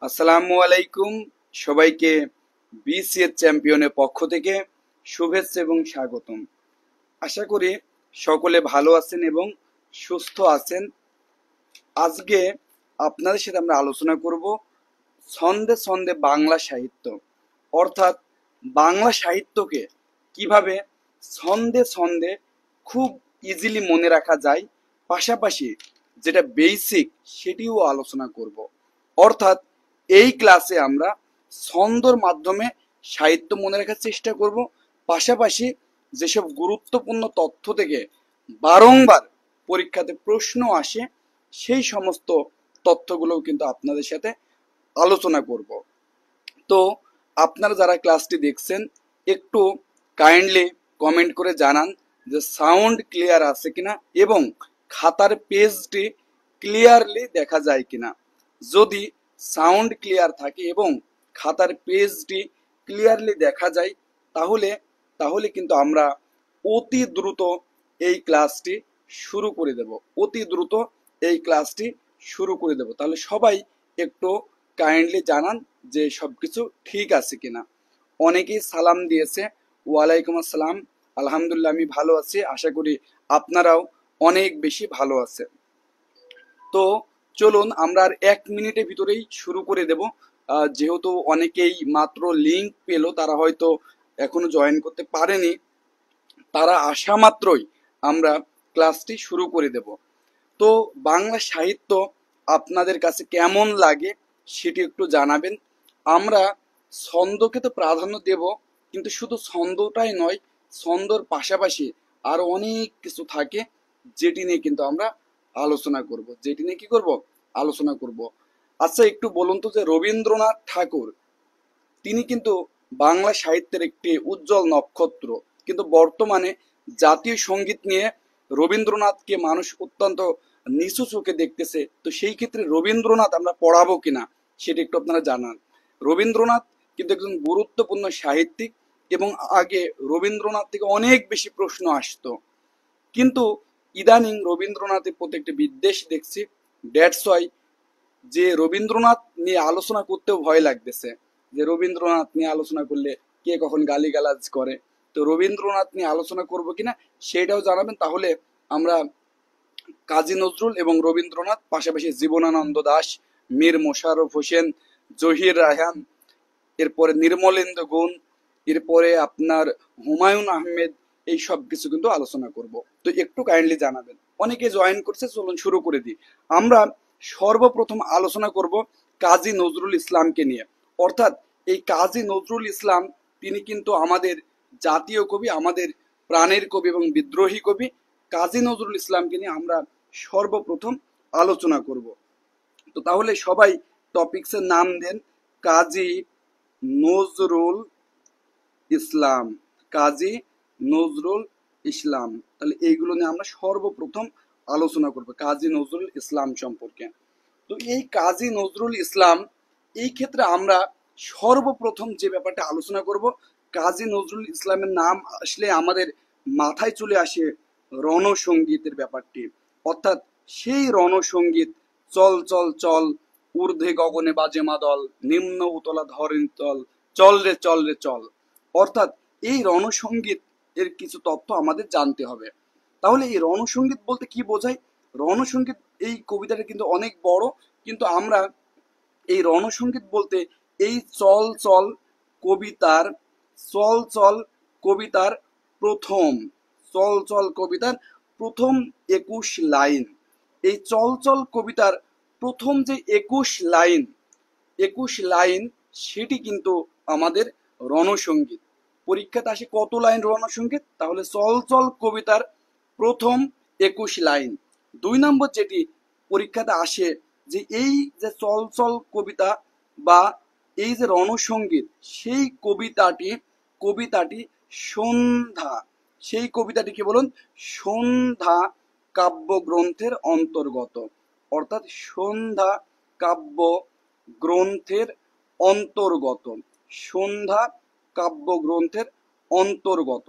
আসসালামু আলাইকুম সবাইকে বিসিএস চ্যাম্পিয়নের পক্ষ থেকে শুভেচ্ছা এবং স্বাগতম। আশা করি সকলে ভালো আছেন এবং সুস্থ আছেন। আজকে আপনাদের সাথে আমরা আলোচনা করব ছন্দে ছন্দে বাংলা সাহিত্য, অর্থাৎ বাংলা সাহিত্যকে কিভাবে ছন্দে ছন্দে খুব ইজিলি মনে রাখা যায়, পাশাপাশি যেটা বেসিক সেটিও আলোচনা করব। অর্থাৎ এই ক্লাসে আমরা ছন্দর মাধ্যমে সাহিত্য মনে রাখার চেষ্টা করব, পাশাপাশি যেসব গুরুত্বপূর্ণ তথ্য থেকে বারংবার পরীক্ষাতে প্রশ্ন আসে সেই সমস্ত তথ্যগুলোও কিন্তু আপনাদের সাথে আলোচনা করব। তো আপনারা যারা ক্লাসটি দেখছেন একটু কাইন্ডলি কমেন্ট করে জানান যে সাউন্ড ক্লিয়ার আছে কিনা এবং খাতার পেজটি ক্লিয়ারলি দেখা যায় কিনা। যদি সাউন্ড ক্লিয়ার থাকে এবং খাতার পেজটি ক্লিয়ারলি দেখা যায় তাহলে তাহলে কিন্তু আমরা অতি দ্রুত এই ক্লাসটি শুরু করে দেব। অতি দ্রুত এই ক্লাসটি শুরু করে দেব। তাহলে সবাই একটু কাইন্ডলি জানান যে সবকিছু ঠিক আছে কিনা। অনেকেই সালাম দিয়েছে, ওয়ালাইকুম আসসালাম, আলহামদুলিল্লাহ আমি ভালো আছি, আশা করি আপনারাও অনেক বেশি ভালো আছেন। তো চলুন আমরা আর 1 মিনিটের ভিতরেই শুরু করে দেব। যেহেতু অনেকেই মাত্র লিংক পেলো, তারা হয়তো এখনো জয়েন করতে পারেনি, তারা আসা মাত্রই আমরা ক্লাসটি শুরু করে দেব। তো বাংলা সাহিত্য আপনাদের কাছে কেমন লাগে সেটি একটু জানাবেন। আমরা ছন্দকে তো প্রাধান্য দেব, কিন্তু শুধু ছন্দটাই নয়, ছন্দর পাশাপাশি আরো অনেক কিছু থাকে যেটি নিয়ে কিন্তু আমরা আলোচনা করব। যেটি নিয়ে কি করব? আলোচনা করব। আচ্ছা, একটু বলুন তো যে রবীন্দ্রনাথ ঠাকুর তিনি কিন্তু বাংলা সাহিত্যের একটি উজ্জ্বল নক্ষত্র, কিন্তু বর্তমানে জাতীয় সঙ্গীত নিয়ে রবীন্দ্রনাথকে মানুষ অত্যন্ত নিচু চোখে দেখতেছে। তো সেই ক্ষেত্রে রবীন্দ্রনাথ আমরা পড়াবো কিনা সেটা একটু আপনারা জানান। রবীন্দ্রনাথ কিন্তু একজন গুরুত্বপূর্ণ সাহিত্যিক এবং আগে রবীন্দ্রনাথ থেকে অনেক বেশি প্রশ্ন আসতো, কিন্তু ইদানিং রবীন্দ্রনাথের প্রতি একটি বিদ্বেষ দেখছি। দ্যাটস ওয়াই যে রবীন্দ্রনাথ নিয়ে আলোচনা করতেও ভয় লাগতেছে, যে রবীন্দ্রনাথ নিয়ে আলোচনা করলে কে কখন গালিগালাজ করে। তো রবীন্দ্রনাথ নিয়ে আলোচনা করব কিনা সেটাও জানাবেন। তাহলে আমরা কাজী নজরুল এবং রবীন্দ্রনাথ, পাশাপাশি জীবনানন্দ দাশ, মীর মোশাররফ হোসেন, জহির রায়হান, এরপরে নির্মলেন্দু গুণ, এরপরে আপনার হুমায়ুন আহমেদ, এই সব কিছু কিন্তু আলোচনা করব। তো একটু কাইন্ডলি জানাবেন। অনেকে জয়েন করছে, চলুন শুরু করে দিই। আমরা সর্বপ্রথম আলোচনা করব কাজী নজরুল ইসলামকে নিয়ে। অর্থাৎ এই কাজী নজরুল ইসলাম তিনি কিন্তু আমাদের জাতীয় কবি, আমাদের প্রাণের কবি এবং বিদ্রোহী কবি। কাজী নজরুল ইসলামকে নিয়ে আমরা সর্বপ্রথম আলোচনা করব। তো তাহলে সবাই টপিকসের নাম দেন। কাজী নজরুল ইসলাম, কাজী নজরুল ইসলাম। তাহলে এইগুলো নিয়ে আমরা সর্বপ্রথম আলোচনা করব কাজী নজরুল ইসলাম সম্পর্কে। তো এই কাজী নজরুল ইসলাম, এই ক্ষেত্রে আমরা সর্বপ্রথম যে ব্যাপারটা আলোচনা করব, কাজী নজরুল ইসলামের নাম আসলে আমাদের মাথায় চলে আসে রণসঙ্গীতের ব্যাপারটি। অর্থাৎ সেই রণসঙ্গীত, চল চল চল, ঊর্ধ্বে গগনে বাজে মাদল, নিম্ন উতলা ধরণী তল, চল রে চল রে চল। অর্থাৎ এই রণসঙ্গীত এর কিছু তথ্য আমাদের জানতে হবে। তাহলে এই রণসঙ্গীত বলতে কি বোঝায়? রণসঙ্গীত এই কবিতাটা কিন্তু অনেক বড়, কিন্তু আমরা এই রণসঙ্গীত বলতে এই চল চল কবিতার, চল চল কবিতার প্রথম, চল চল কবিতার প্রথম 21 লাইন, এই চল চল কবিতার প্রথম যে 21 লাইন, 21 লাইন সেটি কিন্তু আমাদের রণসঙ্গীত। পরীক্ষাতে আসে কত লাইন রণসঙ্গীত? তাহলে চল চল কবিতার প্রথম 21 লাইন। 2 নম্বর যেটি পরীক্ষাতে আসে যে এই যে চল চল কবিতা বা এই যে রণসঙ্গীত, সেই কবিতাটি কবিতাটি সন্ধ্যা, সেই কবিতাটি কি বলুন? সন্ধ্যা কাব্যগ্রন্থের অন্তর্গত। অর্থাৎ সন্ধ্যা কাব্য গ্রন্থের অন্তর্গত, সন্ধ্যা কাব্যগ্রন্থের অন্তর্গত,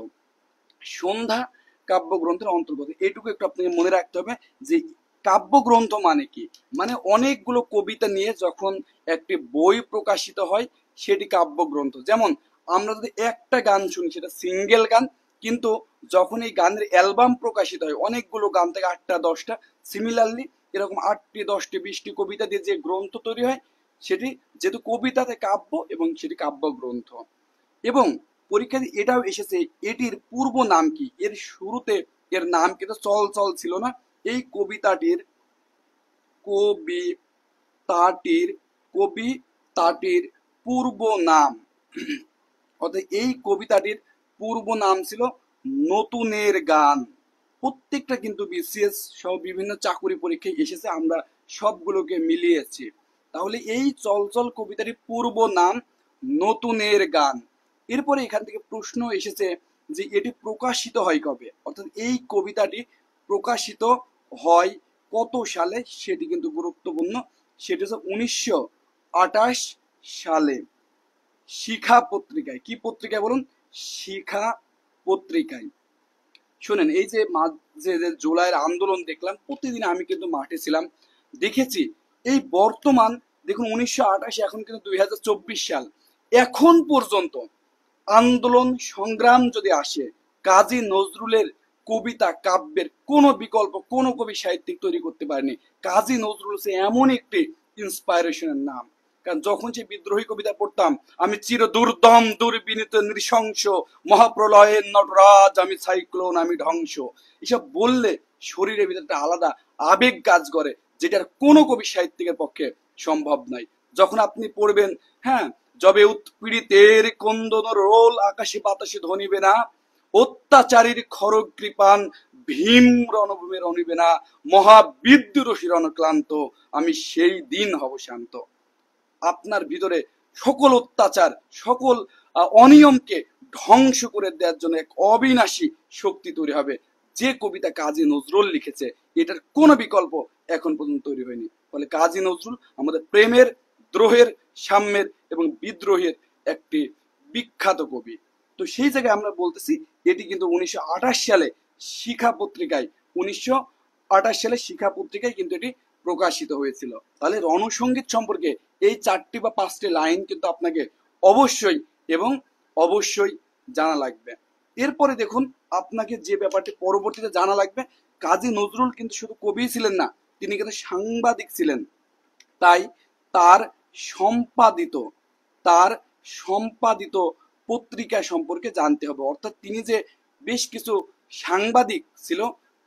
সন্ধ্যা কাব্যগ্রন্থের অন্তর্গত। এইটুকু একটু আপনাকে মনে রাখতে হবে যে কাব্যগ্রন্থ মানে কি? মানে অনেকগুলো কবিতা নিয়ে যখন একটি বই প্রকাশিত হয় সেটি কাব্যগ্রন্থ। যেমন আমরা যদি একটা গান শুনি সেটা সিঙ্গেল গান, কিন্তু যখন এই গানের অ্যালবাম প্রকাশিত হয় অনেকগুলো গান থেকে 8টা 10টা, সিমিলারলি এরকম 8টি 10টি 20টি কবিতা দিয়ে যে গ্রন্থ তৈরি হয় সেটি যেহেতু কবিতাতে কাব্য এবং সেটি কাব্যগ্রন্থ। এবং পরীক্ষাতে এটাও এসেছে এটির পূর্ব নাম কি? এর শুরুতে এর নাম কিন্তু চল চল ছিল না। এই কবিতাটির কবিতাটির পূর্ব নাম, অর্থাৎ এই কবিতাটির পূর্ব নাম ছিল নতুনের গান। প্রত্যেকটা কিন্তু বিসিএস সহ বিভিন্ন চাকুরি পরীক্ষায় এসেছে, আমরা সবগুলোকে মিলিয়েছি। তাহলে এই চলচল কবিতাটির পূর্ব নাম নতুনের গান। এরপরে এখান থেকে প্রশ্ন এসেছে যে এটি প্রকাশিত হয় কবে, অর্থাৎ এই কবিতাটি প্রকাশিত হয় কত সালে, সেটি কিন্তু গুরুত্বপূর্ণ। সেটি হচ্ছে 1928 সালে শিখা পত্রিকায়। কি পত্রিকায় বলুন? শিখা পত্রিকায়। শোনেন, এই যে মাঝে যে জুলাইয়ের আন্দোলন দেখলাম, প্রতিদিন আমি কিন্তু মাঠে ছিলাম, দেখেছি এই বর্তমান দেখুন 1928, এখন কিন্তু 2024 সাল, এখন পর্যন্ত আন্দোলন সংগ্রাম যদি আসে, কাজী নজরুলের কবিতা কাব্যের কোনো বিকল্প কোনো কবি সাহিত্যিক তৈরি করতে পারেনি। কাজী নজরুল হচ্ছে এমন একটি ইন্সপাইরেশনের নাম। কারণ যখন সে বিদ্রোহী কবিতা পড়তাম, আমি চির দুর্দম দুর্বিনীত নৃশংস মহাপ্রলয়ের নটরাজ, আমি সাইক্লোন, আমি ধ্বংস, এসব বললে শরীরের ভিতরে একটা আলাদা আবেগ কাজ করে, যেটার কোনো কবি সাহিত্যিকের পক্ষে সম্ভব নয়। যখন আপনি পড়বেন, হ্যাঁ, যবে উৎপীড়িতের কন্দন রোল আকাশে বাতাসে ধ্বনিবে না, অত্যাচারীর খড়গ কৃপান ভীম রণভূমে রণিবে না, মহাবিদ্রোহী রণক্লান্ত, আমি সেই দিন হব শান্ত। আপনার ভিতরে সকল অত্যাচার, সকল অনিয়মকে ধ্বংস করে দেওয়ার জন্য এক অবিনাশী শক্তি তৈরি হবে। যে কবিতা কাজী নজরুল লিখেছে, এটার কোনো বিকল্প এখন পর্যন্ত তৈরি হয়নি। ফলে কাজী নজরুল আমাদের প্রেমের, দ্রোহের, সাম্যের এবং বিদ্রোহের একটি বিখ্যাত কবি। তো সেই জায়গায় আমরা বলতেছি এটি কিন্তু 1928 সালে শিখা পত্রিকায়, 1928 সালে শিখা পত্রিকায় কিন্তু এটি প্রকাশিত হয়েছিল। তাহলে রণসঙ্গীত সম্পর্কে এই 4টি বা 5টি লাইন কিন্তু আপনাকে অবশ্যই এবং অবশ্যই জানা লাগবে। এরপরে দেখুন, আপনাকে যে ব্যাপারটি পরবর্তীতে জানা লাগবে, কাজী নজরুল কিন্তু শুধু কবি ছিলেন না, তিনি কিন্তু সাংবাদিক ছিলেন। তাই তার সম্পাদিত তার সম্পাদিত পত্রিকা সম্পর্কে জানতে হবে। অর্থাৎ তিনি যে বেশ কিছু সাংবাদিক ছিল,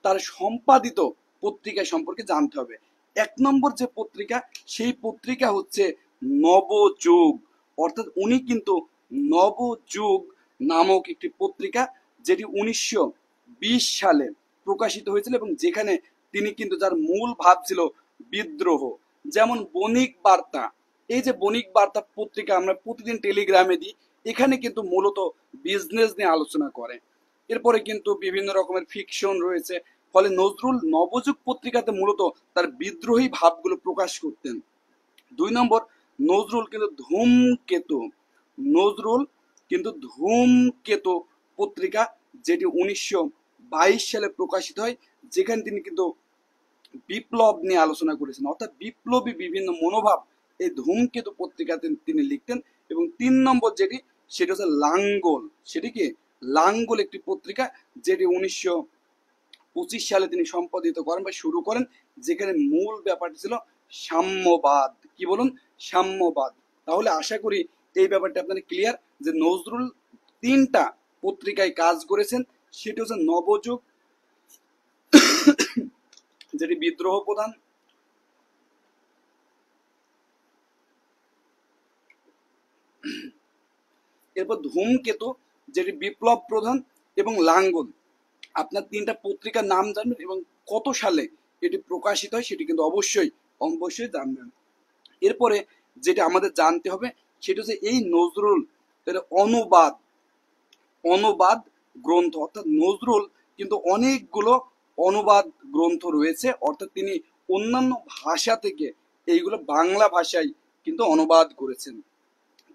তার সম্পাদিত পত্রিকা সম্পর্কে জানতে হবে। 1 নম্বর যে পত্রিকা, সেই পত্রিকা হচ্ছে নবযুগ। অর্থাৎ উনি কিন্তু নবযুগ নামক একটি পত্রিকা, যেটি 1920 সালে প্রকাশিত হয়েছিল এবং যেখানে তিনি কিন্তু, যার মূল ভাব ছিল বিদ্রোহ। যেমন বণিক বার্তা, এই যে বণিক বার্তা পত্রিকা আমরা প্রতিদিন টেলিগ্রামে দিই, এখানে কিন্তু মূলত বিজনেস নিয়ে আলোচনা করে। এরপরে কিন্তু বিভিন্ন রকমের ফিকশন রয়েছে। ফলে নজরুল নবযুগ পত্রিকাতে মূলত তার বিদ্রোহী ভাবগুলো প্রকাশ করতেন। 2 নম্বর, নজরুল কিন্তু ধূমকেতু পত্রিকা, যেটি 1922 সালে প্রকাশিত হয়, যেখানে তিনি কিন্তু বিপ্লব নিয়ে আলোচনা করেছেন। অর্থাৎ বিপ্লবী বিভিন্ন মনোভাব এই ধূমকেতু পত্রিকাতে তিনি লিখতেন। এবং 3 নম্বর যেটি, সেটি হচ্ছে লাঙ্গল। সেটি কি? লাঙ্গল একটি পত্রিকা, যেটি 1925 সালে তিনি সম্পাদিত করেন বা শুরু করেন, যেখানে মূল ব্যাপারটি ছিল সাম্যবাদ। কি বলুন? সাম্যবাদ। তাহলে আশা করি এই ব্যাপারটা আপনাদের ক্লিয়ার, যে নজরুল 3টা পত্রিকায় কাজ করেছেন। সেটি হচ্ছে নবযুগ, যেটি বিদ্রোহ প্রধান, এরপর ধূমকেতু, যেটি বিপ্লব প্রধান, এবং লাঙ্গল। আপনার 3টা পত্রিকার নাম জানবেন এবং কত সালে এটি প্রকাশিত হয় সেটি কিন্তু অবশ্যই অবশ্যই জানবেন। এরপরে যেটা আমাদের জানতে হবে সেটা হচ্ছে এই নজরুল অনুবাদ অনুবাদ গ্রন্থ, অর্থাৎ নজরুল কিন্তু অনেকগুলো অনুবাদ গ্রন্থ রয়েছে। অর্থাৎ তিনি অন্যান্য ভাষা থেকে এইগুলো বাংলা ভাষায় কিন্তু অনুবাদ করেছেন।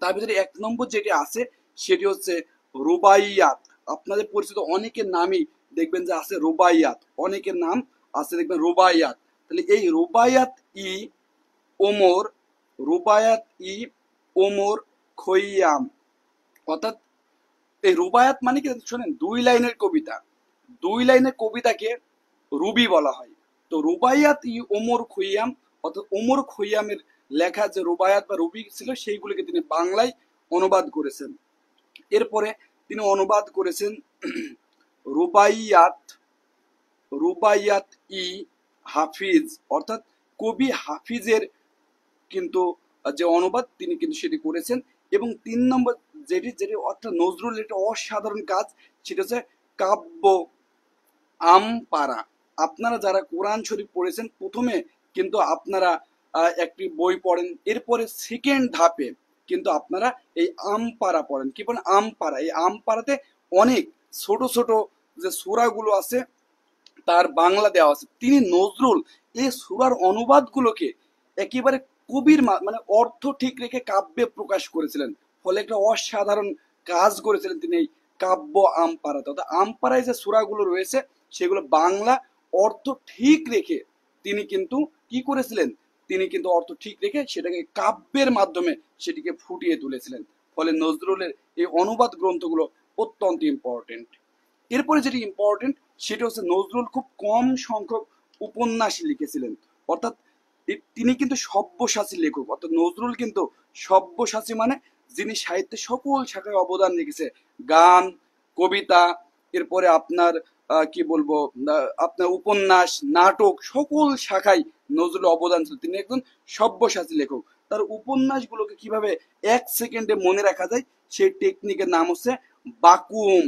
তার ভিতরে 1 নম্বর যেটি আছে সেটি হচ্ছে রুবাইয়াত। আপনাদের পরিচিত অনেকের নামই দেখবেন যে আছে রুবাইয়াত, অনেকের নাম আছে দেখবেন রুবাইয়াত। তাহলে এই রুবায়াত ই ওমর, রুবায়াত ই ওমর খৈয়াম, অর্থাৎ এই রুবায়াত মানে কি শোনেন, 2 লাইনের কবিতা, 2 লাইনের কবিতাকে রুবি বলা হয়। তো রুবায়াত ই ওমর খৈয়াম, অর্থাৎ ওমর খৈয়ামের লেখা যে রুবায়াত বা রুবি ছিল সেইগুলিকে তিনি বাংলায় অনুবাদ করেছেন। এরপরে তিনি অনুবাদ করেছেন রুবাইয়াত, রুবাইয়াত ই হাফিজ, অর্থাৎ কবি হাফিজের কিন্তু যে অনুবাদ তিনি কিন্তু সেটি করেছেন। এবং 3 নম্বর যেটি যেটি অর্থাৎ নজরুল একটা অসাধারণ কাজ, সেটা হচ্ছে কাব্য আমপারা। আপনারা যারা কোরআন শরীফ পড়েছেন প্রথমে কিন্তু আপনারা একটি বই পড়েন, এরপরে সেকেন্ড ধাপে কিন্তু আপনারা এই আমপারা পড়েন। কি বলেন? আমপারা। এই আমপারাতে অনেক ছোট ছোট যে সূরাগুলো আছে তার বাংলা দেওয়া আছে। তিনি নজরুল এই সূরার অনুবাদগুলোকে একেবারে কবির মানে অর্থ ঠিক রেখে কাব্যে প্রকাশ করেছিলেন। ফলে একটা অসাধারণ কাজ করেছিলেন তিনি এই কাব্য আমপারাতে। অর্থাৎ আমপারায় যে সূরাগুলো রয়েছে সেগুলো বাংলা অর্থ ঠিক রেখে তিনি কিন্তু কি করেছিলেন, তিনি কিন্তু অর্থ ঠিক রেখে সেটাকে কাব্যের মাধ্যমে সেটিকে ফুটিয়ে তুলেছিলেন। ফলে নজরুলের এই অনুবাদ গ্রন্থগুলো অত্যন্ত ইম্পর্টেন্ট। এরপরে যেটি ইম্পর্টেন্ট সেটা হচ্ছে নজরুল খুব কম সংখ্যক উপন্যাস লিখেছিলেন। অর্থাৎ তিনি কিন্তু সব্যসাচী লেখক। অর্থাৎ নজরুল কিন্তু সব্যসাচী মানে যিনি সাহিত্যে সকল শাখায় অবদান রেখেছে, গান, কবিতা, এরপরে আপনার কি বলবো, আপনার উপন্যাস, নাটক, সকল শাখায় নজরুলের অবদান ছিল। তিনি একজন সব্যসাচী লেখক। তার উপন্যাসগুলোকে কিভাবে 1 সেকেন্ডে মনে রাখা যায় সেই টেকনিকের নাম হচ্ছে বাকুম।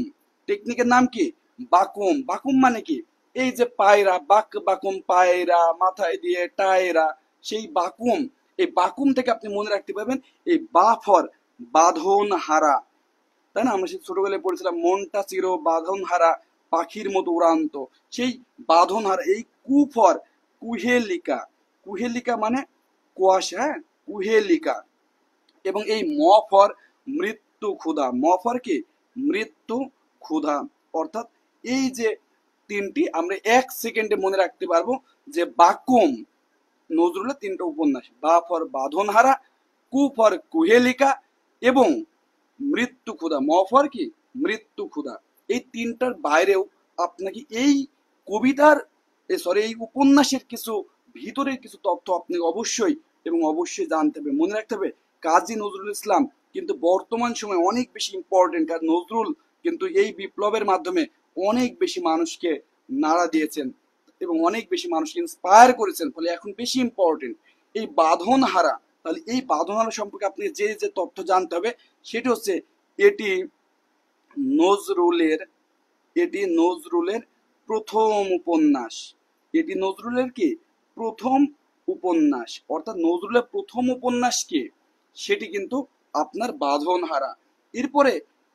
টেকনিকের নাম কি? বাকুম। বাকুম মানে কি? এই যে পায়রা, বাক বাকুম পায়রা, মাথায় দিয়ে টায়রা, সেই বাকুম। এই বাকুম থেকে আপনি মনে রাখতে পারবেন এই বা ফর বাঁধন হারা, তাই না? আমরা সেই ছোটবেলায় পড়েছিলাম মনটা চির বাঁধন হারা পাখির মতো উড়ান্ত, সেই বাঁধন হারা। এই কু ফর কুহেলিকা, কুহেলিকা মানে কুয়াশা, হ্যাঁ, কুহেলিকা। এবং এই ম ফর মৃত্যু ক্ষুধা, ম ফর কি? মৃত্যু ক্ষুধা। অর্থাৎ এই যে তিনটি আমরা 1 সেকেন্ডে মনে রাখতে পারবো যে বাকুম নজরুলের 3টা উপন্যাস, বা ফর বাঁধনহারা, কু ফর কুহেলিকা এবং মৃত্যু ক্ষুধা, ম ফর কি? মৃত্যু ক্ষুধা। এই 3টার বাইরেও আপনাকে এই কবিতার সরি এই উপন্যাসের কিছু ভিতরের কিছু তথ্য আপনাকে অবশ্যই এবং অবশ্যই জানতে হবে, মনে রাখতে হবে। কাজী নজরুল ইসলাম কিন্তু বর্তমান সময়ে অনেক বেশি ইম্পর্টেন্ট, কারণ নজরুল কিন্তু এই বিপ্লবের মাধ্যমে অনেক বেশি মানুষকে নাড়া দিয়েছেন এবং অনেক বেশি মানুষকে ইন্সপায়ার করেছেন। ফলে এখন বেশি ইম্পর্টেন্ট এই বাঁধন হারা। তাহলে এই বাঁধন হারা সম্পর্কে আপনি যে যে তথ্য জানতে হবে সেটি হচ্ছে এটি নজরুলের, এটি নজরুলের প্রথম উপন্যাস। এটি নজরুলের কি? প্রথম উপন্যাস। অর্থাৎ নজরুলের প্রথম উপন্যাস কি? সেটি কিন্তু আপনার বাঁধনহারা। এরপরে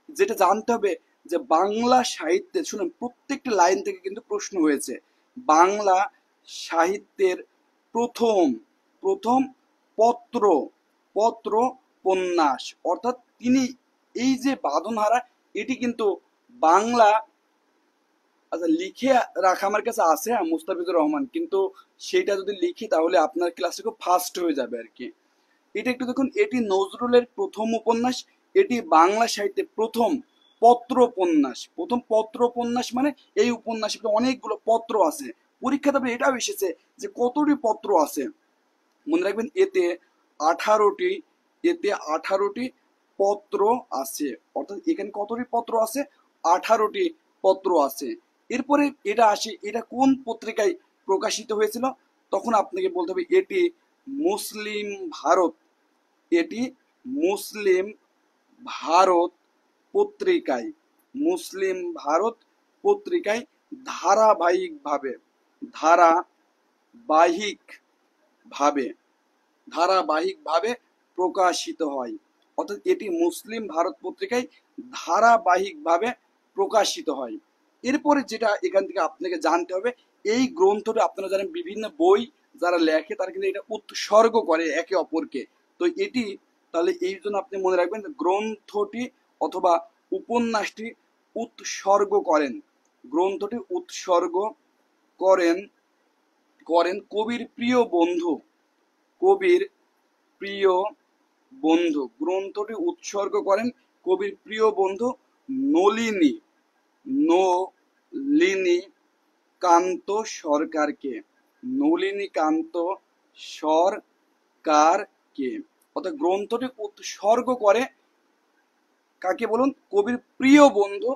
যেটা জানতে হবে যে বাংলা সাহিত্যে, শুনুন প্রত্যেকটা লাইন থেকে কিন্তু প্রশ্ন হয়েছে, বাংলা সাহিত্যের প্রথম প্রথম পত্র পত্র উপন্যাস। অর্থাৎ তিনি এই যে বাঁধনহারা এটি কিন্তু বাংলা, আচ্ছা লিখে রাখা আমার কাছে আছে মুস্তাফিজুর রহমান, কিন্তু সেটা যদি লিখি তাহলে আপনার ক্লাসে খুব ফাস্ট হয়ে যাবে আর কি। এটা একটু দেখুন, এটি নজরুলের প্রথম উপন্যাস, এটি বাংলা সাহিত্যে প্রথম পত্র উপন্যাস। প্রথম পত্র উপন্যাস মানে এই উপন্যাসে অনেকগুলো পত্র আছে। পরীক্ষাতে আপনার এটাও এসেছে যে কতটি পত্র আছে। মনে রাখবেন এতে 18টি, এতে 18টি পত্র আছে। অর্থাৎ এখানে কতটি পত্র আছে? 18টি পত্র আছে। এরপরে এটা আসে, এটা কোন পত্রিকায় প্রকাশিত হয়েছিল? তখন আপনাকে বলতে হবে এটি মুসলিম ভারত, এটি মুসলিম ভারত পত্রিকায়, মুসলিম ভারত পত্রিকায় ধারাবাহিকভাবে, ধারাবাহিকভাবে ধারাবাহিকভাবে প্রকাশিত হয়। অর্থাৎ এটি মুসলিম ভারত পত্রিকায় ধারাবাহিকভাবে প্রকাশিত হয়। এরপরে যেটা এখান থেকে আপনাকে জানতে হবে, এই গ্রন্থটা আপনারা জানেন বিভিন্ন বই যারা লেখে তারা কিন্তু এটা উৎসর্গ করে একে অপরকে। তো এটি তাহলে এই জন্য আপনি মনে রাখবেন গ্রন্থটি অথবা উপন্যাসটি উৎসর্গ করেন, গ্রন্থটি উৎসর্গ করেন করেন কবির প্রিয় বন্ধু, কবির প্রিয় বন্ধু, গ্রন্থটি উৎসর্গ করেন কবির প্রিয় বন্ধু নলিনী, নলিনী কান্ত সরকারকে, নলিনী কান্ত সরকারকে। অর্থাৎ গ্রন্থটি উৎসর্গ করে কাকে বলুন? কবির প্রিয় বন্ধু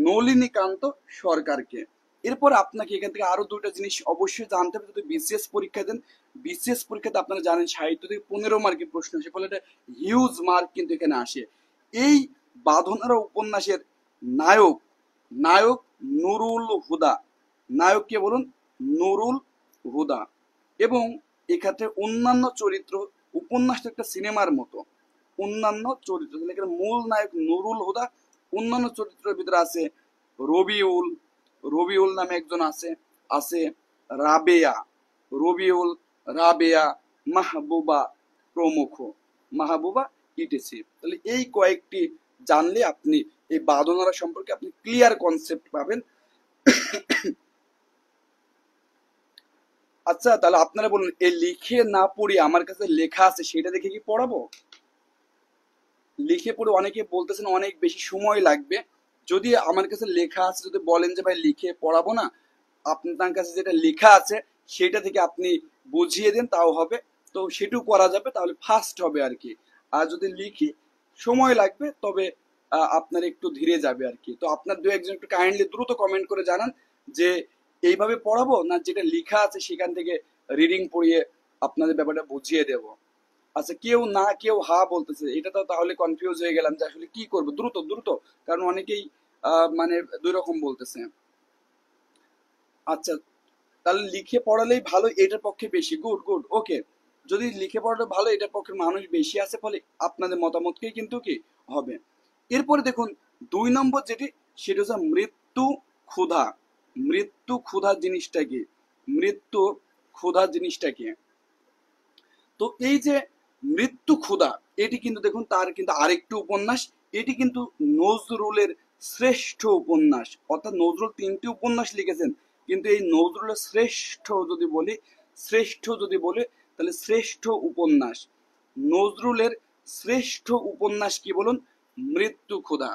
নলিনীকান্ত সরকারকে। এরপর আপনাকে এখান থেকে আরো দুটো জিনিস অবশ্যই জানতে হবে যদি বিসিএস পরীক্ষা দেন। বিসিএস পরীক্ষাতে আপনারা জানেন সাহিত্য থেকে 15 মার্কের প্রশ্ন আসে, ফলে এটা হিউজ মার্ক কিন্তু এখানে আসে। এই বাঁধনারা উপন্যাসের নায়ক, নায়ক নুরুল হুদা, নায়ক কে বলুন? নুরুল হুদা। এবং এক্ষেত্রে অন্যান্য চরিত্র, উপন্যাসটা একটা সিনেমার মতো, অন্যান্য চরিত্র, এখানে মূল নায়ক নুরুল হুদা, অন্যান্য চরিত্রের ভিতরে আছে রবিউল, রবিউল নামে একজন আছে, আছে রাবেয়া, রবিউল, রাবেয়া, মাহবুবা প্রমুখ, মাহবুবা ইটিসি। তাহলে এই কয়েকটি জানলে আপনি এই বাঁধনারা সম্পর্কে আপনি ক্লিয়ার কনসেপ্ট পাবেন। আচ্ছা, তাহলে আপনারা বলুন, এই লিখে না পড়ি আমার কাছে লেখা আছে সেটা দেখে কি পড়াবো? লিখে পড়ে অনেকে বলতেছেন অনেক বেশি সময় লাগবে। যদি আমার কাছে লেখা আছে, যদি বলেন যে ভাই লিখে পড়াবো না, আপনার কাছে যেটা লেখা আছে সেটা থেকে আপনি বুঝিয়ে দেন তাও হবে, তো সেটুকু করা যাবে, তাহলে ফাস্ট হবে আর কি। আর যদি লিখি সময় লাগবে, তবে আপনার একটু ধীরে যাবে আর কি। তো আপনার দু একজন একটু কাইন্ডলি দ্রুত কমেন্ট করে জানান যে এইভাবে পড়াবো না যেটা লেখা আছে সেখান থেকে রিডিং পড়িয়ে আপনাদের ব্যাপারটা বুঝিয়ে দেবো। আচ্ছা, কেউ না কেউ হা বলতেছে, এটা তো তাহলে কনফিউজ হয়ে গেলাম যে আসলে কি করব। দ্রুত দ্রুত, কারণ অনেকেই মানে দুই রকম বলতেছে। আচ্ছা, তাহলে লিখে পড়ালেই ভালো, এটার পক্ষে বেশি, গুড গুড, ওকে। যদি লিখে পড়াটা ভালো, এটার পক্ষে মানুষ বেশি আছে, ফলে আপনাদের মতামতকেই কিন্তু কি হবে। এরপরে দেখুন 2 নম্বর যেটি, সেটা হচ্ছে মৃত্যু ক্ষুধা। মৃত্যু ক্ষুধা জিনিসটা কি? মৃত্যু ক্ষুধা জিনিসটা কি? তো এই যে মৃত্যু ক্ষুধা, এটি কিন্তু দেখুন তার কিন্তু আরেকটি উপন্যাস। এটি কিন্তু নজরুলের শ্রেষ্ঠ উপন্যাস, অর্থাৎ নজরুল 3টি উপন্যাস লিখেছেন, কিন্তু এই নজরুলের শ্রেষ্ঠ যদি বলি, শ্রেষ্ঠ যদি বলি, তাহলে শ্রেষ্ঠ উপন্যাস, নজরুলের শ্রেষ্ঠ উপন্যাস কি বলুন? মৃত্যু ক্ষুধা।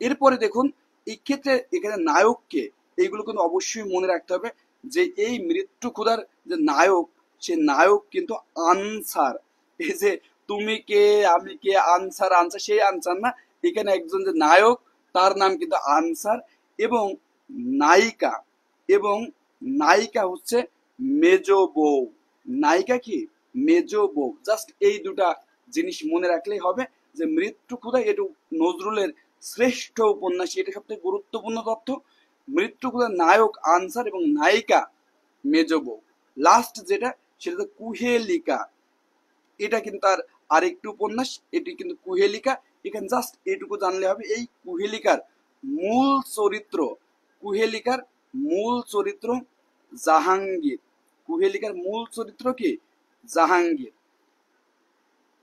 এরপরে দেখুন এই ক্ষেত্রে এখানে নায়ককে, এইগুলো কিন্তু অবশ্যই মনে রাখতে হবে যে এই মৃত্যু ক্ষুধার যে নায়ক, সে নায়ক কিন্তু আনসার। এই যে তুমি কে আমি কে, আনসার, আনসার সেই আনসার না, এখানে একজন যে নায়ক তার নাম কিন্তু আনসার। এবং নায়িকা, এবং নায়িকা হচ্ছে মেজ বউ, নায়িকা কি? মেজ বউ। জাস্ট এই দুটা জিনিস মনে রাখলেই হবে যে মৃত্যু ক্ষুধা এটা নজরুলের শ্রেষ্ঠ উপন্যাস, এটা সবথেকে গুরুত্বপূর্ণ তথ্য। মৃত্যু ক্ষুধার নায়ক আনসার এবং নায়িকা মেজ বউ। লাস্ট যেটা, সেটা কুহেলিকা, এটা কিন্তু তার আরেকটি উপন্যাস, এটি কিন্তু কুহেলিকা। এখানে জাস্ট এটুকু জানলে হবে। এই কুহেলিকার মূল চরিত্র, কুহেলিকার মূল চরিত্র জাহাঙ্গীর, কুহেলিকার মূল চরিত্র কি? জাহাঙ্গীর।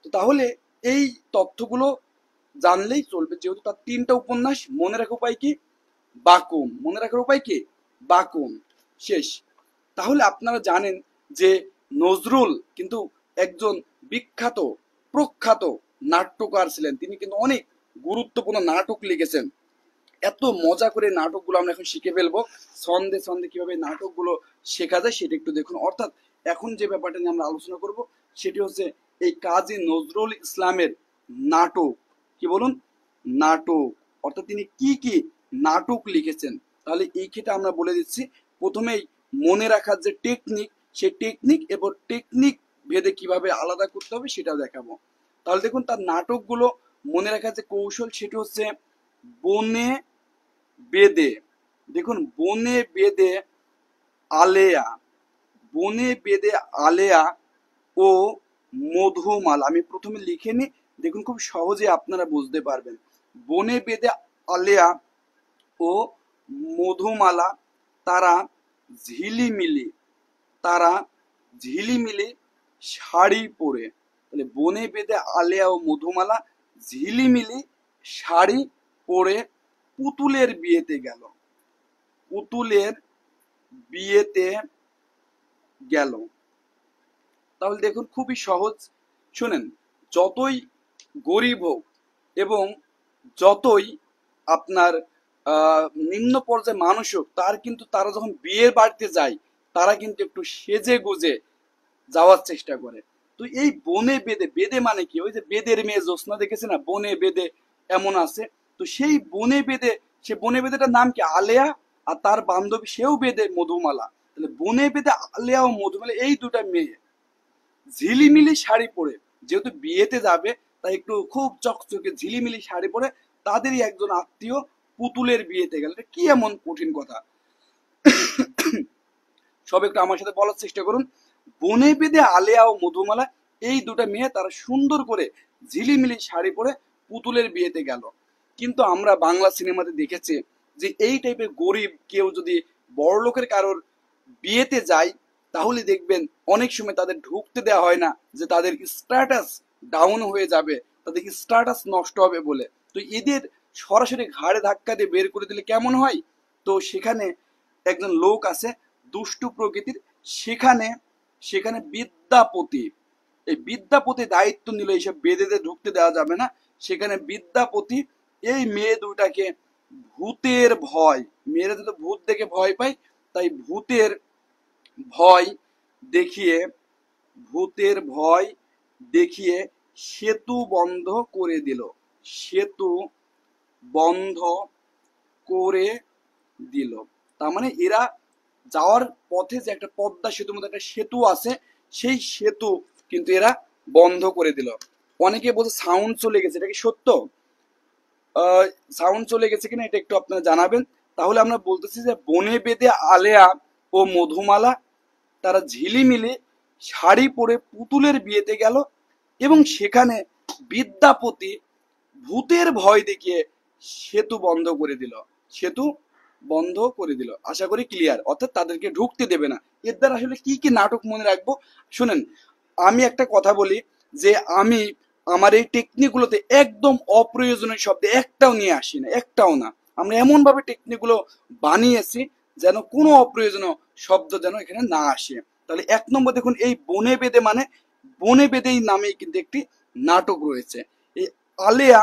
তো তাহলে এই তথ্যগুলো জানলেই চলবে, যেহেতু তার 3টা উপন্যাস। মনে রাখার উপায় কি? বাকুম, মনে রাখার উপায় কি? বাকুম, শেষ। তাহলে আপনারা জানেন যে নজরুল কিন্তু একজন বিখ্যাত প্রখ্যাত নাট্যকার ছিলেন, তিনি কিন্তু অনেক গুরুত্বপূর্ণ নাটক লিখেছেন। এত মজা করে নাটকগুলো আমরা এখন শিখে ফেলবো, ছন্দে ছন্দে কিভাবে নাটকগুলো শেখা যায় সেটা একটু দেখুন। অর্থাৎ এখন যে ব্যাপারটা নিয়ে আমরা আলোচনা করব সেটি হচ্ছে এই কাজী নজরুল ইসলামের নাটক, কি বলুন? নাটক, অর্থাৎ তিনি কি কি নাটক লিখেছেন। তাহলে এই ক্ষেত্রে আমরা বলে দিচ্ছি, প্রথমেই মনে রাখার যে টেকনিক, সেই টেকনিক এবং টেকনিক ভেদে কিভাবে আলাদা করতে হবে সেটাও দেখাবো। তাহলে দেখুন তার নাটকগুলো মনে রাখার যে কৌশল, সেটি হচ্ছে বনে বেদে, দেখুন বনে বেদে আলেয়া, বনে বেদে আলেয়া ও মধুমালা। আমি প্রথমে লিখে নিই, দেখুন খুব সহজে আপনারা বুঝতে পারবেন। বনে বেদে আলেয়া ও মধুমালা, তারা ঝিলিমিলি, তারা ঝিলিমিলি শাড়ি পরে। তাহলে বনে বেদে আলেয়া ও মধুমালা ঝিলিমিলি শাড়ি পরে পুতুলের বিয়েতে গেল, পুতুলের বিয়েতে গেল। তাহলে দেখুন খুবই সহজ। শুনেন, যতই গরিব হোক এবং যতই আপনার নিম্ন পর্যায়ে মানুষ হোক, তারা যখন বিয়ের বাড়িতে যায় তারা কিন্তু একটু সেজে গুজে যাওয়ার চেষ্টা করে। তো এই বনে বেদে, বেদে মানে কি, ওই যে বেদের মেয়ে জ্যোৎস্না দেখেছে না, বনে বেদে এমন আছে। তো সেই বনে বেদে, সে বনে বেদেটার নাম কি, আলেয়া, আর তার বান্ধবী সেও বেদে, মধুমালা। তাহলে বনে বেদে আলেয়া ও মধুমালা এই দুটা মেয়ে ঝিলিমিলি শাড়ি পরে, যেহেতু বিয়েতে যাবে তাই একটু খুব চকচকে ঝিলিমিলি শাড়ি পরে তাদেরই একজন আত্মীয় পুতুলের বিয়েতে গেল। কি এমন কঠিন কথা? সব একটু আমার সাথে বলার চেষ্টা করুন। বনে বেদে আলেয়া ও মধুমালা এই দুটা মেয়ে তারা সুন্দর করে ঝিলিমিলি শাড়ি পরে পুতুলের বিয়েতে গেল। কিন্তু আমরা বাংলা সিনেমাতে দেখেছি যে এই টাইপের গরিব কেউ যদি বড় লোকের কারোর বিয়েতে যায় তাহলে দেখবেন অনেক সময় তাদের ঢুকতে দেওয়া হয় না, যে তাদের স্ট্যাটাস ডাউন হয়ে যাবে, তাদের স্ট্যাটাস নষ্ট হবে বলে। তো এদের সরাসরি ঘাড়ে ধাক্কা দিয়ে বের করে দিলে কেমন হয়? তো সেখানে একজন লোক আছে দুষ্টু প্রকৃতির, সেখানে সেখানে বিদ্যাপতি, এই বিদ্যাপতি দায়িত্ব নিল এইসব বেদেদের ঢুকতে দেওয়া যাবে না। সেখানে বিদ্যাপতি এই মেয়ে দুটাকে ভূতের ভয়, মেয়েরা তো ভূত দেখে ভয় পায়, তাই ভয় দেখিয়ে ভূতের ভয় দেখিয়ে সেতু বন্ধ করে দিল। সেতু বন্ধ করে দিল। তার মানে এরা যাওয়ার পথে যে একটা পদ্মা সেতুর মধ্যে একটা সেতু আছে, সেই সেতু কিন্তু এরা বন্ধ করে দিল। অনেকে বলছে সাউন্ড চলে গেছে, এটা কি সত্য? সাউন্ড চলে গেছে কিনা এটা একটু আপনারা জানাবেন। তাহলে আমরা বলতেছি যে বনে বেদে আলেয়া ও মধুমালা তারা ঝিলিমিলি শাড়ি পরে পুতুলের বিয়েতে গেল এবং সেখানে বিদ্যাপতি ভূতের ভয় দেখিয়ে সেতু বন্ধ করে দিল। সেতু বন্ধ করে দিল। আশা করি ক্লিয়ার, অর্থাৎ তাদেরকে ঢুকতে দেবে না। এর দ্বারা আসলে কি কি নাটক মনে রাখবো? শুনেন, আমি একটা কথা বলি যে আমি আমার এই টেকনিকগুলোতে একদম অপ্রয়োজনীয় শব্দ একটাও নিয়ে আসি না, একটাও না। আমরা এমন ভাবে টেকনিকগুলো বানিয়েছি যেন কোনো অপ্রয়োজনীয় শব্দ যেন এখানে না আসে। তাহলে 1 নম্বর দেখুন, এই বনে বেদে মানে বনে বেদেই নামেই কিন্তু একটি নাটক রয়েছে। এই আলেয়া,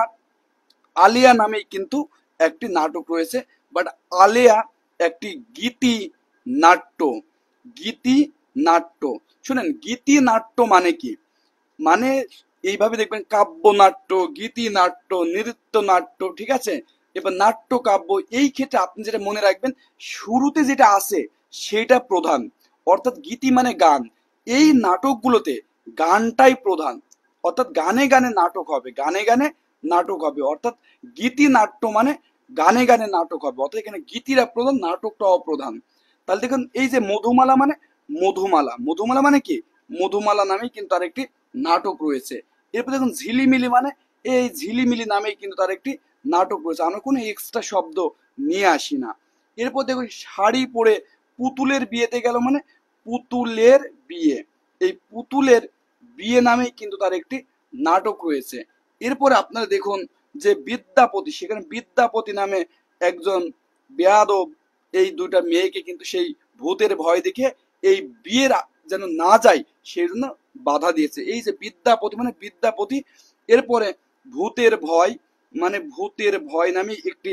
আলিয়া নামেই কিন্তু একটি নাটক রয়েছে। বাট আলেয়া একটি গীতি নাট্য, গীতি নাট্য। শুনেন, গীতি নাট্য মানে কি? মানে এইভাবে দেখবেন কাব্যনাট্য, গীতি নাট্য, নৃত্য নাট্য, ঠিক আছে? এবার নাট্য কাব্য, এই ক্ষেত্রে আপনি যেটা মনে রাখবেন, শুরুতে যেটা আসে সেটা প্রধান, অর্থাৎ গীতি মানে গান। এই নাটকগুলোতে গানটাই প্রধান, অর্থাৎ গানে গানে নাটক হবে, গানে গানে নাটক হবে, অর্থাৎ গীতি নাট্য মানে গানে গানে নাটক হবে, অর্থাৎ এখানে গীতিরা প্রধান, নাটকটা অপ্রধান। তাহলে দেখুন, এই যে মধুমালা মানে মধুমালা, মধুমালা মানে কি, মধুমালা নামেই কিন্তু তার একটি নাটক রয়েছে। এরপর দেখুন ঝিলিমিলি মানে এই ঝিলিমিলি নামেই কিন্তু তার একটি নাটক রয়েছে। আমরা কোনো এক্সট্রা শব্দ নিয়ে আসি না। এরপর দেখুন শাড়ি পরে পুতুলের বিয়েতে গেল মানে পুতুলের বিয়ে, এই পুতুলের বিয়ে নামেই কিন্তু তার একটি নাটক রয়েছে। এরপরে আপনারা দেখুন যে বিদ্যাপতি, সেখানে বিদ্যাপতি নামে একজন বেয়াদব এই দুইটা মেয়েকে কিন্তু সেই ভূতের ভয় দেখে এই বিয়ের যেন না যায় সেই জন্য বাধা দিয়েছে। এই যে বিদ্যাপতি মানে বিদ্যাপতি। এরপরে ভূতের ভয় মানে ভূতের ভয় নামে একটি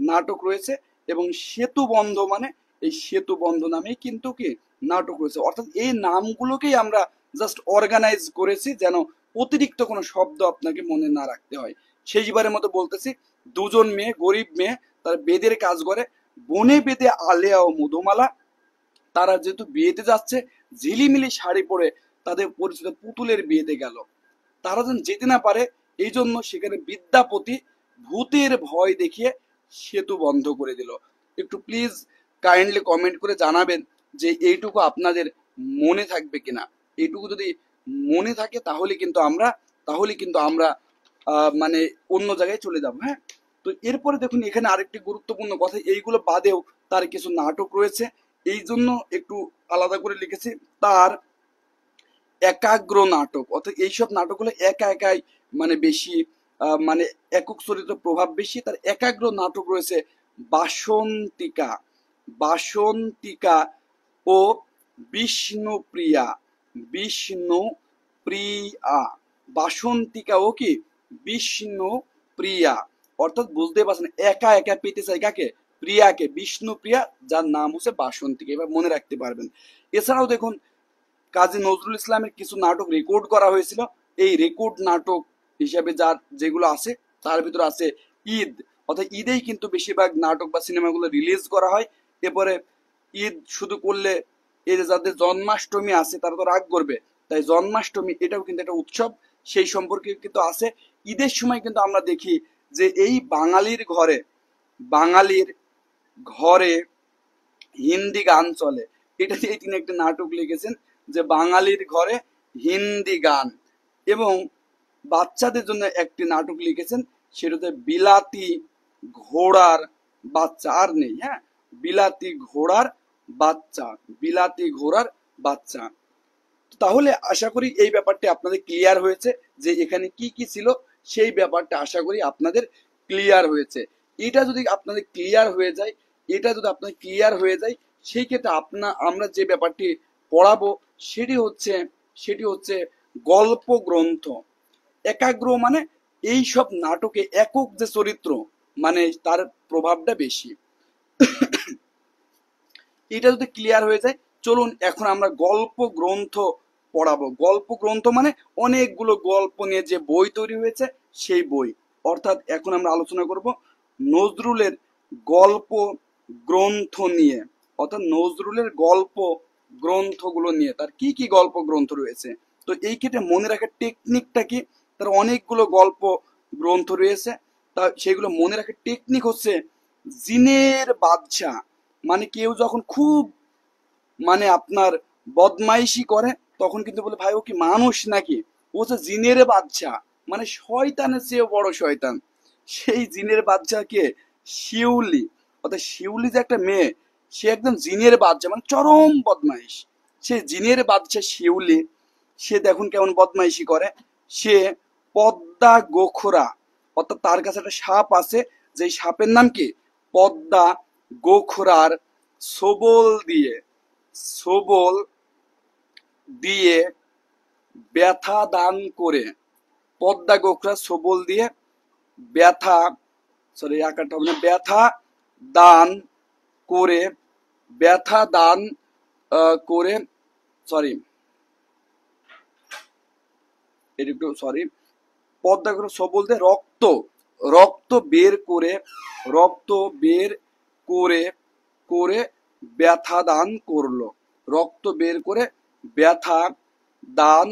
নাটক রয়েছে এবং সেতু বন্ধ মানে এই সেতু বন্ধ নামেই কিন্তু কি নাটক রয়েছে। অর্থাৎ এই নামগুলোকেই আমরা জাস্ট অর্গানাইজ করেছি যেন অতিরিক্ত কোনো শব্দ আপনাকে মনে না রাখতে হয়। শেষবারের মতো বলতেছি, দুজন মেয়ে, গরিব মেয়ে, তারা বেদের কাজ করে। বনে বেদে আলেয়া ও মধুমালা তারা যেহেতু বিয়েতে যাচ্ছে, ঝিলিমিলি শাড়ি পরে তাদের পরিচিত পুতুলের বিয়েতে গেল। তারা যেন যেতে না পারে এই জন্য সেখানে বিদ্যাপতি ভূতের ভয় দেখিয়ে সেতু বন্ধ করে দিল। একটু প্লিজ কাইন্ডলি কমেন্ট করে জানাবেন যে এইটুকু আপনাদের মনে থাকবে কিনা। এইটুকু যদি মনে থাকে তাহলে কিন্তু আমরা মানে অন্য জায়গায় চলে যাব। হ্যাঁ, তো এরপরে দেখুন এখানে আরেকটি গুরুত্বপূর্ণ কথা, এইগুলো বাদেও তার কিছু নাটক রয়েছে, এই জন্য একটু আলাদা করে লিখেছি। তার একাগ্র নাটক, অর্থাৎ এইসব নাটকগুলো একা একাই মানে বেশি মানে একক চরিত্র প্রভাব বেশি। তার একাগ্র নাটক রয়েছে বাসন্তিকা, বাসন্তিকা ও বিষ্ণুপ্রিয়া, বিষ্ণুপ্রিয়া, বাসন্তিকাও কি বিষ্ণুপ্রিয়া। অর্থাৎ বুঝতে পারছেন, একা একা পেতে চাই কাকে, প্রিয়াকে, বিষ্ণুপ্রিয়া, যার নাম হচ্ছে বাসন্তিকা। এবার মনে রাখতে পারবেন। এছাড়াও দেখুন কাজী নজরুল ইসলামের কিছু নাটক রেকর্ড করা হয়েছিল। এই রেকর্ড নাটক হিসাবে যার যেগুলো আছে তার ভিতরে আছে ঈদ, অর্থাৎ ঈদেই কিন্তু বেশিরভাগ নাটক বা সিনেমাগুলো রিলিজ করা হয়। এরপরে ঈদ শুধু করলে, এই যে যাদের জন্মাষ্টমী আছে তারা তো রাগ করবে, তাই জন্মাষ্টমী এটাও কিন্তু একটা উৎসব, সেই সম্পর্কে কিন্তু আছে। ঈদের সময় কিন্তু আমরা দেখি যে এই বাঙালির ঘরে হিন্দি গান চলে। এটা দিয়ে তিনি একটা নাটক লিখেছেন যে বাঙালির ঘরে হিন্দি গান। এবং বাচ্চাদের জন্য একটি নাটক লিখেছেন, সেটাতে বিলাতি ঘোড়ার বাচ্চা, আর নেই, হ্যাঁ, বিলাতি ঘোড়ার বাচ্চা, বিলাতি ঘোড়ার বাচ্চা। তাহলে আশা করি এই ব্যাপারটি আপনাদের ক্লিয়ার হয়েছে যে এখানে কি কি ছিল, সেই ব্যাপারটা আশা করি আপনাদের ক্লিয়ার হয়েছে। এটা যদি আপনাদের ক্লিয়ার হয়ে যায়, সেই ক্ষেত্রে আমরা যে ব্যাপারটি পড়াবো সেটি হচ্ছে গল্প গ্রন্থ। একাগ্র মানে এই সব নাটকে একক যে চরিত্র, মানে তার প্রভাবটা বেশি। এটা যদি ক্লিয়ার হয়ে যায়, চলুন এখন আমরা গল্প গ্রন্থ পড়াবো। গল্প গ্রন্থ মানে অনেকগুলো গল্প নিয়ে যে বই তৈরি হয়েছে সেই বই। অর্থাৎ এখন আমরা আলোচনা করব নজরুলের গল্প গ্রন্থ নিয়ে, অর্থাৎ নজরুলের গল্প গ্রন্থগুলো নিয়ে, তার কি কি গল্প গ্রন্থ রয়েছে। তো এই ক্ষেত্রে মনে রাখার টেকনিকটা কি, তার অনেকগুলো গল্প গ্রন্থ রয়েছে, তা সেগুলো মনে রাখার টেকনিক হচ্ছে জিনের বাদশা। মানে কেউ যখন খুব মানে আপনার বদমাইশি করে তখন কিন্তু বলে ভাই ও কি মানুষ নাকি, ও হচ্ছে জিনের বাদশা, মানে শয়তানের চেয়েও বড় শয়তান। সেই জিনের বাদশা কে, শিউলি। অর্থাৎ শিউলি যে একটা মেয়ে, সে একদম জিনের বাদশা, মানে চরম বদমাইশ। সে জিনের বাদশা শিউলি, সে দেখুন কেমন বদমাইশি করে। সে পদ্মা গোখরা, অর্থাৎ তার কাছে একটা সাপ আছে, যে সাপের নাম কি পদ্মা গোখরার সবল সবল দিয়ে ব্যথা দান করে, পদ্মা গোখরা সবল দিয়ে ব্যথা, সরি আকারটা হবে না, ব্যথা দান করে, ব্যথা দান করে, সরি একটু সরি, পদ্মা গোখরা সবল দিয়ে রক্ত বের করে, রক্ত বের করে করে ব্যথা দান করলো, রক্ত বের করে ব্যথা দান।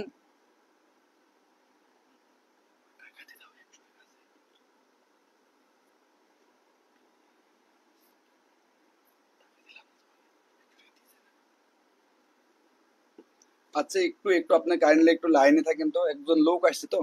আচ্ছা একটু একটু আপনার কাইন্ডলি একটু লাইনে থাকেন, তো একজন লোক আসছে তো।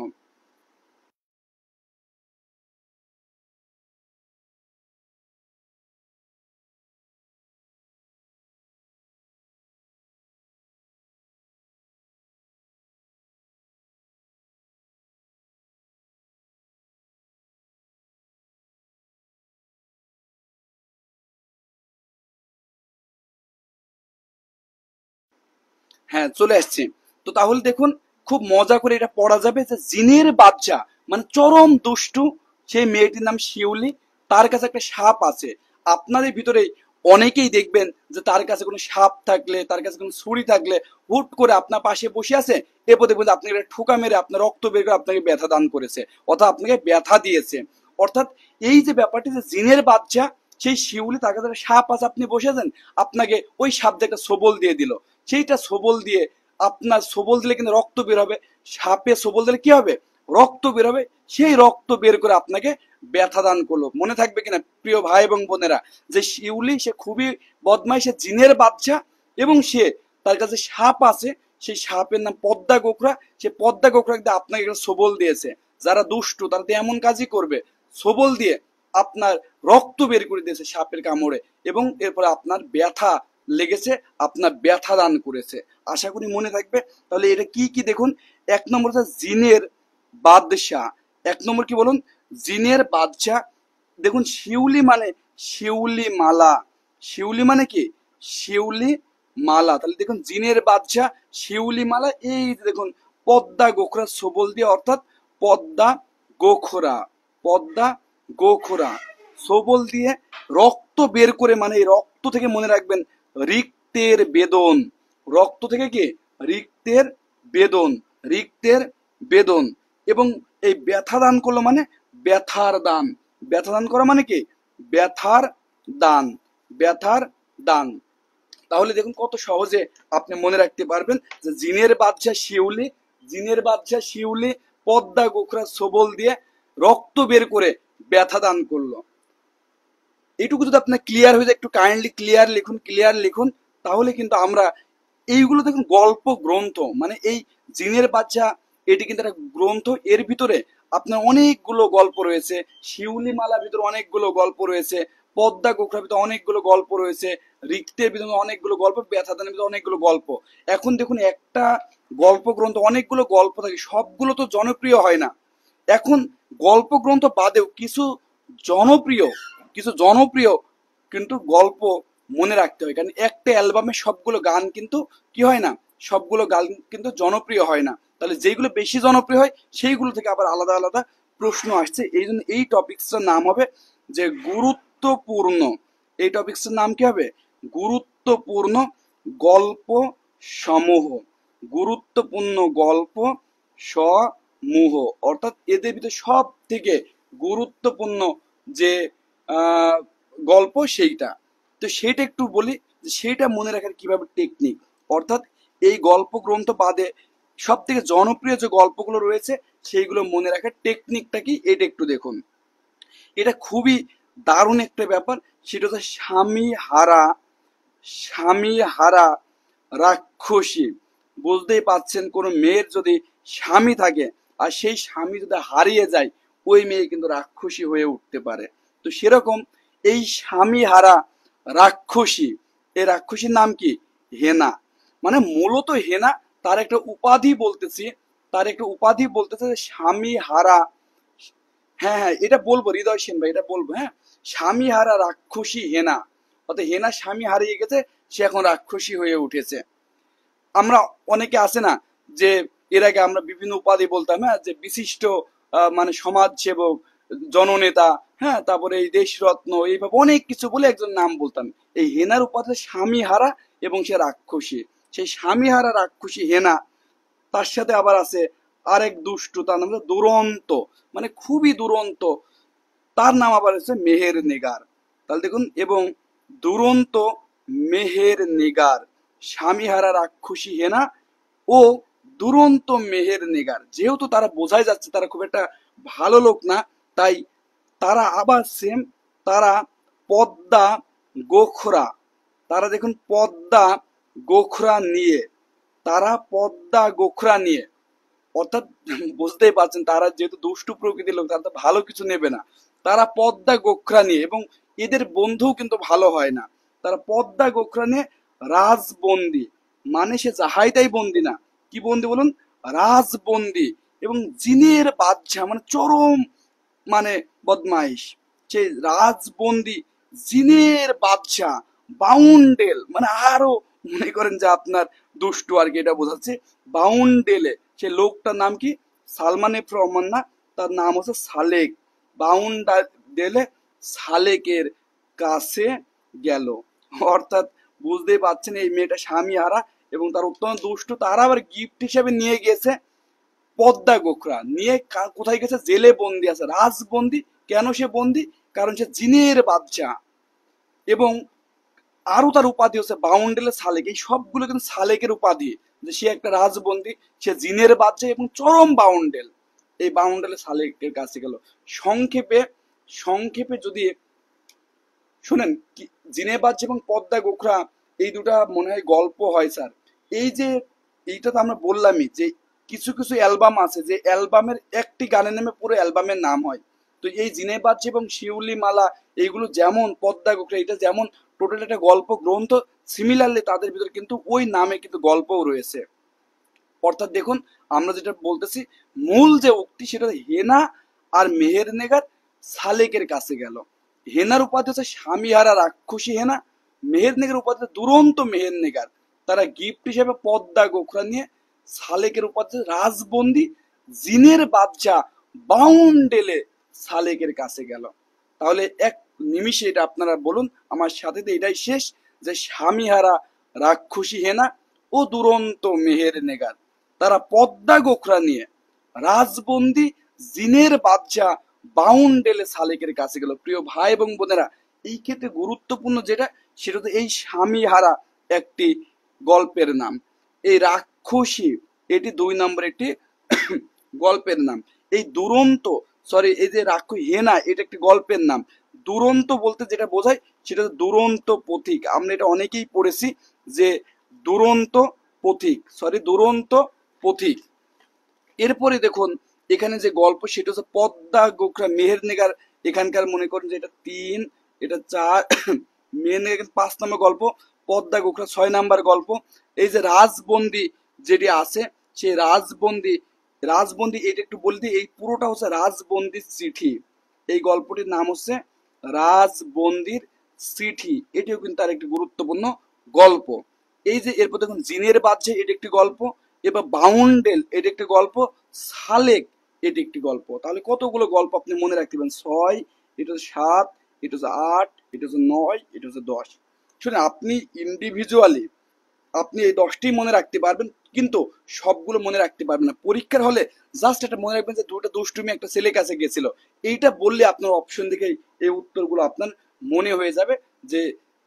হ্যাঁ চলে আসছে। তো তাহলে দেখুন খুব মজা করে এটা পড়া যাবে যে জিনের বাচ্চা মানে চরম দুষ্টু, সেই মেয়েটির নাম শিউলি। তার কাছে একটা সাপ আছে। আপনাদের ভিতরে অনেকেই দেখবেন যে তার কাছে কোনো সাপ থাকলে, তার কাছে কোনো ছুরি থাকলে, হুট করে আপনার পাশে বসে আছে, এরপর দেখবেন যে আপনাকে একটা ঠোকা মেরে আপনার রক্ত বের করে আপনাকে ব্যথা দান করেছে, অর্থাৎ আপনাকে ব্যথা দিয়েছে। অর্থাৎ এই যে ব্যাপারটি যে জিনের বাচ্চা, সেই শিউলি, তার কাছে একটা সাপ আছে, আপনি বসে আছেন, আপনাকে ওই সাপ দিয়ে একটা সবল দিয়ে দিল। সেইটা সবল দিয়ে, আপনার সবল দিলে কিন্তু রক্ত বের হবে, সাপে সবল দিলে কি হবে, রক্ত বের হবে। সেই রক্ত বের করে আপনাকে ব্যথা দান করলো। মনে থাকবে কিনা প্রিয় ভাই এবং বোনেরা, যে শিউলি সে খুবই বদমাই, সে জিনের বাচ্চা, এবং সে তার কাছে সাপ আছে, সেই সাপের নাম পদ্মা গোখরা। সে পদ্মা গোখরা দিয়ে আপনাকে একটা সবল দিয়েছে। যারা দুষ্টু তারা তো এমন কাজই করবে, সবল দিয়ে আপনার রক্ত বের করে দিয়েছে সাপের কামড়ে, এবং এরপরে আপনার ব্যথা লেগেছে, আপনার ব্যথা দান করেছে। আশা করি মনে থাকবে। তাহলে এটা কি কি দেখুন, এক নম্বর হচ্ছে জিনের বাদশাহ। এক নম্বর কি বলুন, জিনের বাদশাহ। দেখুন শিউলি মানে শিউলি মালা, শিউলি মানে কি শিউলি মালা, তাহলে দেখুন জিনের বাদশা শিউলি মালা, এই যে দেখুন পদ্মা গোখরা সবল দিয়ে, অর্থাৎ পদ্মা গোখরা, পদ্মা গোখরা সবল দিয়ে রক্ত বের করে, মানে এই রক্ত থেকে মনে রাখবেন রিক্তের বেদন, রক্ত থেকে কি রিক্তের বেদন, রিক্তের বেদন, এবং এই ব্যথা দান করলো মানে ব্যথার দান, ব্যথা দান করা মানে কি ব্যথার দান, ব্যথার দান। তাহলে দেখুন কত সহজে আপনি মনে রাখতে পারবেন যে জিনের বাদশা শিউলি, জিনের বাদশা শিউলি পদ্মা গোখরা সবল দিয়ে রক্ত বের করে ব্যথা দান করলো। এইটুকু যদি আপনার ক্লিয়ার হয়ে যায়, একটু কাইন্ডলি ক্লিয়ার লিখুন, ক্লিয়ার লিখুন, তাহলে কিন্তু আমরা এইগুলো দেখুন গল্প গ্রন্থ, মানে এই জিনের বাচ্চা এটি কিন্তু একটা গ্রন্থ, এর ভিতরে আপনার অনেকগুলো গল্প রয়েছে, শিউলি মালার ভিতরে অনেকগুলো গল্প রয়েছে, পদ্মা গোখরার ভিতরে অনেকগুলো গল্প রয়েছে, রিক্তের ভিতরে অনেকগুলো গল্প, ব্যথাদানের ভিতরে অনেকগুলো গল্প। এখন দেখুন একটা গল্প গ্রন্থ অনেকগুলো গল্প থাকে, সবগুলো তো জনপ্রিয় হয় না। এখন গল্প গ্রন্থ বাদেও জনপ্রিয় কিছু জনপ্রিয় কিন্তু গল্প মনে রাখতে হয়, কারণ একটা অ্যালবামে সবগুলো গান কিন্তু কি হয় না, সবগুলো গান কিন্তু জনপ্রিয় হয় না। তাহলে যেগুলো বেশি জনপ্রিয় হয় সেইগুলো থেকে আবার আলাদা আলাদা প্রশ্ন আসছে। এই জন্য এই টপিক্সটার নাম হবে যে গুরুত্বপূর্ণ, এই টপিক্সটার নাম কি হবে গুরুত্বপূর্ণ গল্প সমূহ, গুরুত্বপূর্ণ গল্প সমূহ, অর্থাৎ এদের ভিতরে সব থেকে গুরুত্বপূর্ণ যে গল্প সেইটা। তো সেইটা একটু বলি, সেইটা মনে রাখার কিভাবে টেকনিক, অর্থাৎ এই গল্প গ্রন্থ বাদে সব থেকে জনপ্রিয় যে গল্পগুলো রয়েছে সেইগুলো মনে রাখার টেকনিকটা কি, এটা একটু দেখুন। এটা খুবই দারুণ একটা ব্যাপার, সেটা হচ্ছে স্বামী হারা রাক্ষসী। বুঝতেই পাচ্ছেন, কোনো মেয়ের যদি স্বামী থাকে আর সেই স্বামী যদি হারিয়ে যায়, ওই মেয়ে কিন্তু রাক্ষসী হয়ে উঠতে পারে। তো সেরকম এই স্বামী হারা রাক্ষসী, এই রাক্ষসীর নাম কি হেনা, মানে মূলত হেনা তার একটা উপাধি বলতেছি, তার একটা উপাধি বলতেছে স্বামী হারা, হ্যাঁ হ্যাঁ এটা বলবো হৃদয় সেন ভাই, এটা বলবো, হ্যাঁ স্বামী হারা রাক্ষসী হেনা, অর্থাৎ হেনা স্বামী হারিয়ে গেছে, সে এখন রাক্ষসী হয়ে উঠেছে। আমরা অনেকে আছে না যে এর আগে আমরা বিভিন্ন উপাধি বলতাম, হ্যাঁ যে বিশিষ্ট মানে সমাজ সেবক, জননেতা, হ্যাঁ তারপরে এই দেশরত্ন, এইভাবে অনেক কিছু বলে একজন নাম বলতাম। এই হেনার উপাধি স্বামী হারা এবং সে রাক্ষসী, সেই স্বামী হারা রাক্ষসী হেনা, তার সাথে আবার আছে আরেক দুষ্টু, তার নাম হচ্ছে দুরন্ত, মানে খুবই দুরন্ত, তার নাম আবার হচ্ছে মেহের নেগার। তাহলে দেখুন, এবং দুরন্ত মেহের নেগার, স্বামীহারা রাক্ষসী হেনা ও দুরন্ত মেহের নেগার, যেহেতু তারা বোঝাই যাচ্ছে তারা খুব একটা ভালো লোক না, তাই তারা আবার সেম, তারা পদ্মা গোখরা, তারা দেখুন পদ্মা গোখরা নিয়ে, তারা পদ্মা গোখরা নিয়ে, অর্থাৎ বুঝতেই পারছেন তারা যেহেতু দুষ্টু প্রকৃতির লোক, তারা তো ভালো কিছু নেবে না, তারা পদ্মা গোখরা নিয়ে, এবং এদের বন্ধু কিন্তু ভালো হয় না, তারা পদ্মা গোখরা নিয়ে রাজবন্দি, মানে সে যাহাই তাই বন্দি না, কি বন্দি বলুন, রাজবন্দি, এবং জিনের বাদশা মানে চরম মানে বদমাইশ, সেই রাজবন্দি জিনের বাদশা বাউন্ডেল, মানে আরো মনে করেন যে আপনার দুষ্টু আর কি, এটা বোঝাচ্ছে বাউন্ডেলে, সে লোকটার নাম কি সালমান এফ রহমান না, তার নাম হচ্ছে সালেক, বাউন্ডেলে সালেকের কাছে গেল, অর্থাৎ বুঝতেই পারছেন এই মেয়েটা স্বামী হারা এবং তার অত্যন্ত দুষ্ট, তারা আবার গিফট হিসেবে নিয়ে গিয়েছে পদ্মা গোখরা নিয়ে, কোথায় গেছে জেলে বন্দি আছে, রাজবন্দি, কেন সে বন্দি, কারণ সে জিনের বাদশা, এবং আরো তার উপাধি হচ্ছে বাউন্ডেলে সালেক, এই সবগুলো কিন্তু সালেকের উপাধি, যে সে একটা রাজবন্দি, সে জিনের বাদশা এবং চরম বাউন্ডেল, এই বাউন্ডেলে সালেকের কাছে গেল। সংক্ষেপে সংক্ষেপে যদি শুনেন, জিনে বাদশা এবং পদ্মা গোখরা এই দুটা মনে হয় গল্প হয় স্যার। এই যে এইটা তো আমরা বললামই যে কিছু কিছু অ্যালবাম আছে যে অ্যালবামের একটি গানের নামে পুরো অ্যালবামের নাম হয়। তো এই জিনে বাদশা এবং শিউলি মালা এইগুলো যেমন পদ্মা গোখরা, এটা যেমন টোটাল একটা গল্প গ্রন্থ, সিমিলারলি তাদের ভিতরে কিন্তু ওই নামে কিন্তু গল্পও রয়েছে। অর্থাৎ দেখুন, আমরা যেটা বলতেছি মূল যে উক্তি সেটা হেনা আর মেহের নেগার সালেকের কাছে গেল। হেনার উপাধি হচ্ছে স্বামীহারা রাক্ষসী হেনা, মেহের নেগার উপাধি দুরন্ত মেহের নেগার, তারা গিফট হিসেবে পদ্মা গোখরা নিয়ে সালেকের উপাধ্যে রাজবন্দি জিনের বাদশা বাউন্ডেলে সালেকের কাছে গেল। তাহলে এক নিমিষে এটা আপনারা বলুন আমার সাথে, এটাই শেষ, যে স্বামীহারা রাক্ষসী হেনা ও দুরন্ত মেহের নেগার তারা পদ্মা গোখরা নিয়ে রাজবন্দি জিনের বাদশা বাউন্ডেলে সালেকের কাছে গেল। প্রিয় ভাই এবং বোনেরা, এই ক্ষেত্রে গুরুত্বপূর্ণ যেটা, সেটা তো এই স্বামীহারা একটি গল্পের নাম, এই রাক্ষসী এটি 2 নম্বর একটি গল্পের নাম, এই দুরন্ত এই যে রাক্ষসী হেনা এটা একটি গল্পের নাম। দুরন্ত বলতে যেটা বোঝায় সেটা দুরন্ত পথিক, আমরা এটা অনেকেই পড়েছি যে দুরন্ত পথিক, দুরন্ত পথিক। এরপরে দেখুন এখানে যে গল্প সেটা হচ্ছে পদ্মা গোখরা মেহেরনেগার, এখানকার মনে করেন যে এটা 3, এটা 4, মেহেরনেগার 5 নম্বর গল্প, পদ্মা গোখরা 6 নম্বর গল্প। এই যে রাজবন্দি যেটি আছে, সেই রাজবন্দি এটা একটু বলে দিই, এই পুরোটা হচ্ছে রাজবন্দির চিঠি। এই গল্পটির নাম হচ্ছে রাজবন্দির চিঠি, এটিও কিন্তু তার একটি গুরুত্বপূর্ণ গল্প। এই যে এরপর দেখুন জিনের বাদশা এটি একটি গল্প, এবার বাউন্ডেল এটি একটি গল্প, সালেক এটি একটি গল্প। তাহলে কতগুলো গল্প আপনি মনে রাখতে পারেন? 6, এটা হচ্ছে 7, এটা হচ্ছে 8, এটা হচ্ছে 9, এটা হচ্ছে 10। শুনে আপনি ইন্ডিভিজুয়ালি আপনি এই 10টি মনে রাখতে পারবেন, কিন্তু সবগুলো মনে রাখতে পারবেন না। পরীক্ষার হলে জাস্ট এটা মনে রাখবেন যে দুটো দুষ্টুমি একটা ছেলে কাছে গেছিল, এইটা বললে আপনার অপশন দেখে এই উত্তরগুলো আপনার মনে হয়ে যাবে। যে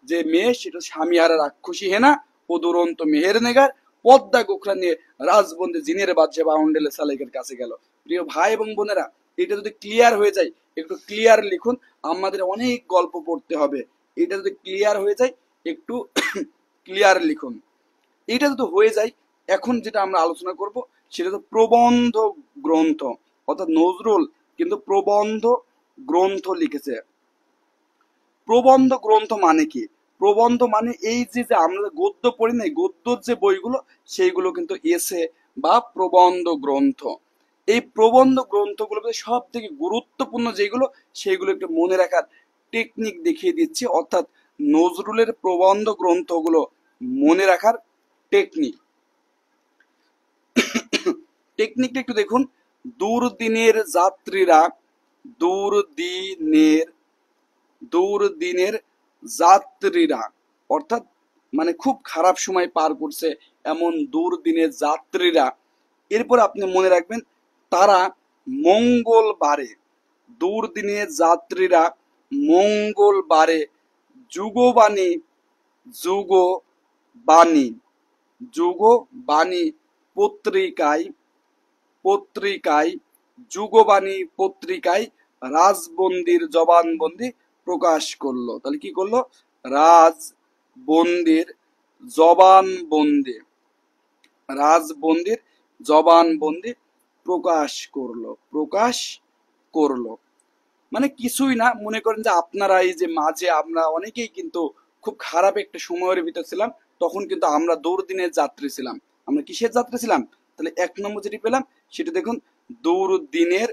যে মেয়ে সেটা স্বামীহারা রাক্ষসী হেনা ও দুরন্ত মেহের নেগার পদ্মা গোখরা নিয়ে রাজবন্দি জিনের বাদশা বাউন্ডেলে সালেকের কাছে গেল। প্রিয় ভাই এবং বোনেরা, এটা যদি ক্লিয়ার হয়ে যায়, একটু ক্লিয়ার লিখুন, আমাদের অনেক গল্প পড়তে হবে। এটা যদি ক্লিয়ার হয়ে যায় একটু ক্লিয়ার লিখুন। এটা যদি হয়ে যায়, এখন যেটা আমরা আলোচনা করব সেটা তো প্রবন্ধ গ্রন্থ, অর্থাৎ নজরুল কিন্তু প্রবন্ধ গ্রন্থ লিখেছে। প্রবন্ধ গ্রন্থ মানে কি? প্রবন্ধ মানে এই যে আমরা গদ্য পড়ি না, গদ্যর যে বইগুলো সেইগুলো কিন্তু এসে বা প্রবন্ধ গ্রন্থ। এই প্রবন্ধ গ্রন্থগুলো সব থেকে গুরুত্বপূর্ণ যেগুলো সেইগুলো একটু মনে রাখার টেকনিক দেখিয়ে দিচ্ছি, অর্থাৎ নজরুলের প্রবন্ধ গ্রন্থগুলো মনে রাখার টেকনিক। টেকনিকটা একটু দেখুন। দুর্দিনের যাত্রীরা, দুর্দিনের যাত্রীরা অর্থাৎ মানে খুব খারাপ সময় পার করছে এমন দুর্দিনের যাত্রীরা। এরপর আপনি মনে রাখবেন তারা মঙ্গলবারে, দুর্দিনের যাত্রীরা মঙ্গলবারে যুগবাণী যুগবাণী যুগবাণী পত্রিকায় যুগবাণী পত্রিকায় রাজবন্দির জবানবন্দি প্রকাশ করলো। তাহলে কি করলো? রাজবন্দির জবানবন্দি প্রকাশ করলো। মানে কিছুই না, মনে করেন যে আপনারা এই যে মাঝে আমরা অনেকেই কিন্তু খুব খারাপ একটা সময়ের ভিতর ছিলাম, তখন কিন্তু আমরা দুর্দিনের যাত্রী ছিলাম। আমরা কিসের যাত্রী ছিলাম? তাহলে 1 নম্বর যেটি পেলাম সেটা দেখুন, দুর্দিনের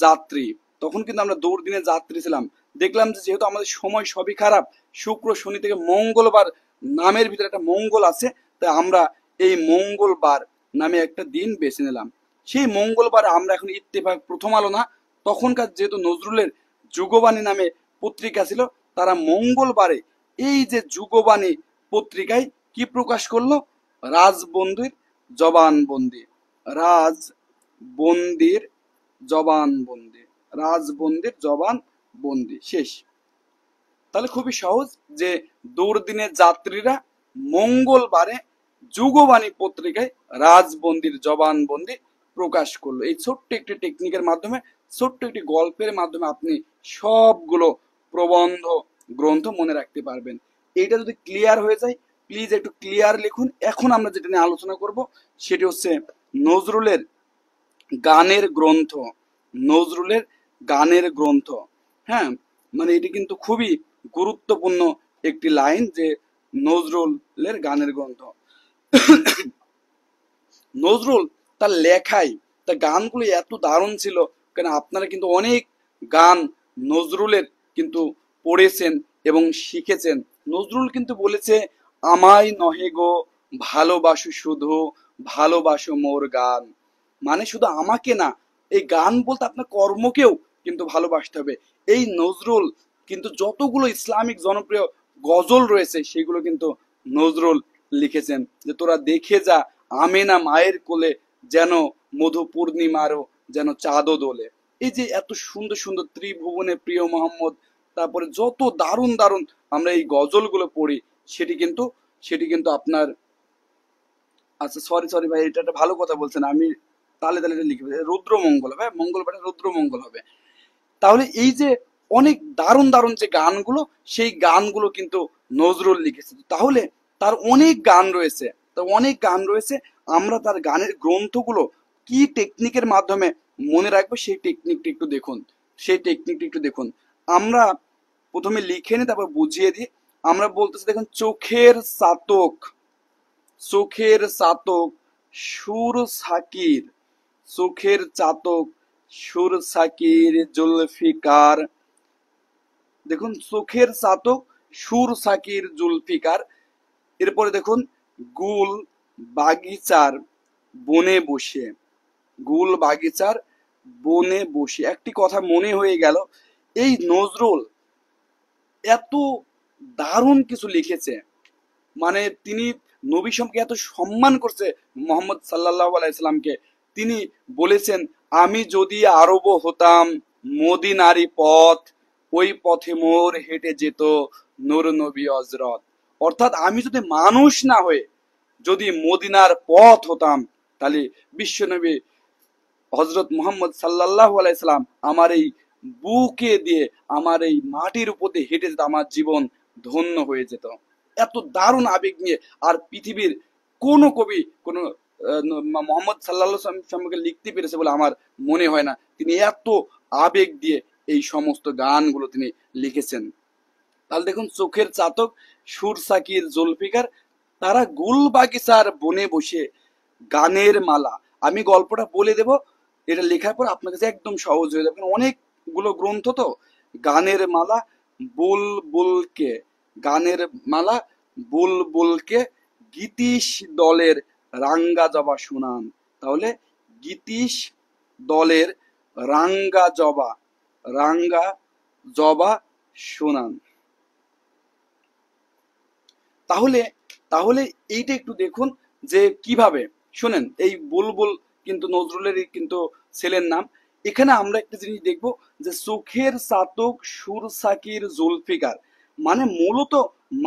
যাত্রী। তখন কিন্তু আমরা দুর্দিনের যাত্রী ছিলাম। দেখলাম যে যেহেতু আমাদের সময় সবই খারাপ, শুক্র শনি থেকে মঙ্গলবার নামের ভিতরে একটা মঙ্গল আছে, তাই আমরা এই মঙ্গলবার নামে একটা দিন বেছে নিলাম। সেই মঙ্গলবার আমরা এখন ইত্তেফাক, প্রথম আলো না, তখনকার যেহেতু নজরুলের যুগবাণী নামে পত্রিকা ছিল, তারা মঙ্গলবারে এই যে যুগবাণী পত্রিকায় কি প্রকাশ করলো? রাজবন্দির জবানবন্দি। রাজবন্দির জবানবন্দি শেষ। তাহলে খুবই সহজ, যে দুর্দিনের যাত্রীরা মঙ্গলবারে যুগবাণী পত্রিকায় রাজবন্দির জবানবন্দি প্রকাশ করলো। এই ছোট্ট একটি টেকনিকের মাধ্যমে, ছোট্ট একটি গল্পের মাধ্যমে আপনি সবগুলো প্রবন্ধ গ্রন্থ মনে রাখতে পারবেন। এইটা যদি ক্লিয়ার হয়ে যায়, প্লিজ একটু ক্লিয়ার লিখুন। এখন আমরা যেটা নিয়ে আলোচনা করব সেটি হচ্ছে নজরুলের গানের গ্রন্থ। হ্যাঁ, মানে এটি কিন্তু খুবই গুরুত্বপূর্ণ একটি লাইন, যে নজরুলের গানের গ্রন্থ। নজরুল তার লেখায়, তার গানগুলো এত দারুণ ছিল, কেন আপনারা কিন্তু অনেক গান নজরুলের কিন্তু পড়েছেন এবং শিখেছেন। নজরুল কিন্তু বলেছে, আমায় নহে গো ভালোবাসো শুধু, ভালোবাসো মোর গান। মানে শুধু আমাকে না, এই গান বলতে আপনার কর্মকেও কিন্তু ভালোবাসতে হবে। এই নজরুল কিন্তু যতগুলো ইসলামিক জনপ্রিয় গজল রয়েছে সেগুলো কিন্তু নজরুল লিখেছেন। যে তোরা দেখে যা আমেনা মায়ের কোলে, যেন মধু পূর্ণিমারও যেন চাঁদও দোলে। এই যে এত সুন্দর সুন্দর ত্রিভুবনে প্রিয় মোহাম্মদ, তারপরে যত দারুণ দারুণ আমরা এই গজলগুলো পড়ি, সেটি কিন্তু আপনার, আচ্ছা সরি সরি ভাই, এটা একটা ভালো কথা বলছেন, আমি তালে তালে এটা লিখে ফেলেছি। রুদ্রমঙ্গল হবে, মঙ্গলবার রুদ্রমঙ্গল হবে। তাহলে এই যে অনেক দারুণ দারুণ যে গানগুলো, সেই গানগুলো কিন্তু নজরুল লিখেছে। তাহলে তার অনেক গান রয়েছে, তো অনেক গান রয়েছে। আমরা তার গানের গ্রন্থগুলো কি টেকনিকের মাধ্যমে মনে রাখবো, সেই টেকনিকটা একটু দেখুন। আমরা প্রথমে লিখে নিই, তারপর বুঝিয়ে দিই। আমরা বলতেছি দেখুন, চোখের চাতক সুর সাকির, চোখের চাতক সুর সাকির জুলফিকার। দেখুন, চোখের চাতক সুর সাকির জুলফিকার। এরপরে দেখুন, গুল বাগিচার বনে বসে, গুল বাগিচার বনে বসে। একটি কথা মনে হয়ে গেল, এই নজরুল এত দারুণ কিছু লিখেছে। মানে তিনি নবী সম্পর্কে এত সম্মান করছে মোহাম্মদ সাল্লাল্লাহু আলাইহি সাল্লামকে। তিনি বলেছেন, আমি যদি আরব হতাম মদিনারি পথ, ওই পথে মোর হেঁটে যেত নূর নবী হযরত। অর্থাৎ আমি যদি মানুষ না হয়ে যদি মদিনার পথ হতাম, তাহলে বিশ্বনবী হজরত মুহাম্মদ সাল্লাল্লাহু আলাইহি সাল্লাম আমার এই বুকে দিয়ে, আমার এই মাটির উপর দিয়ে হেঁটে যেত, আমার জীবন ধন্য হয়ে যেত। এত দারুণ আবেগ নিয়ে আর পৃথিবীর কোন কবি কোন মোহাম্মদ সাল্লাল্লাহু আলাইহি সাল্লাম সম্পর্কে লিখতে পেরেছে বলে আমার মনে হয় না। তিনি এত আবেগ দিয়ে এই সমস্ত গানগুলো তিনি লিখেছেন। তাহলে দেখুন, চোখের চাতক সুর সাকির জুলফিকার, তারা গুল বাগিচার বনে বসে গানের মালা। আমি গল্পটা বলে দেব, এটা লেখার পর আপনার কাছে একদম সহজ হয়ে যাবে, অনেকগুলো গ্রন্থ তো। গানের মালা বুলবুলকে, গানের মালা বুলবুলকে গীতিশ দলের রাঙ্গা জবা শুনান। তাহলে গীতিশ দলের রাঙ্গা জবা শোনান। তাহলে তাহলে এইটা একটু দেখুন যে কিভাবে, শোনেন, এই বুলবুল কিন্তু নজরুলেরই কিন্তু ছেলের নাম। এখানে আমরা একটা জিনিস দেখব যে চোখের চাতক সুর সাকির জুলফিকার, মানে মূলত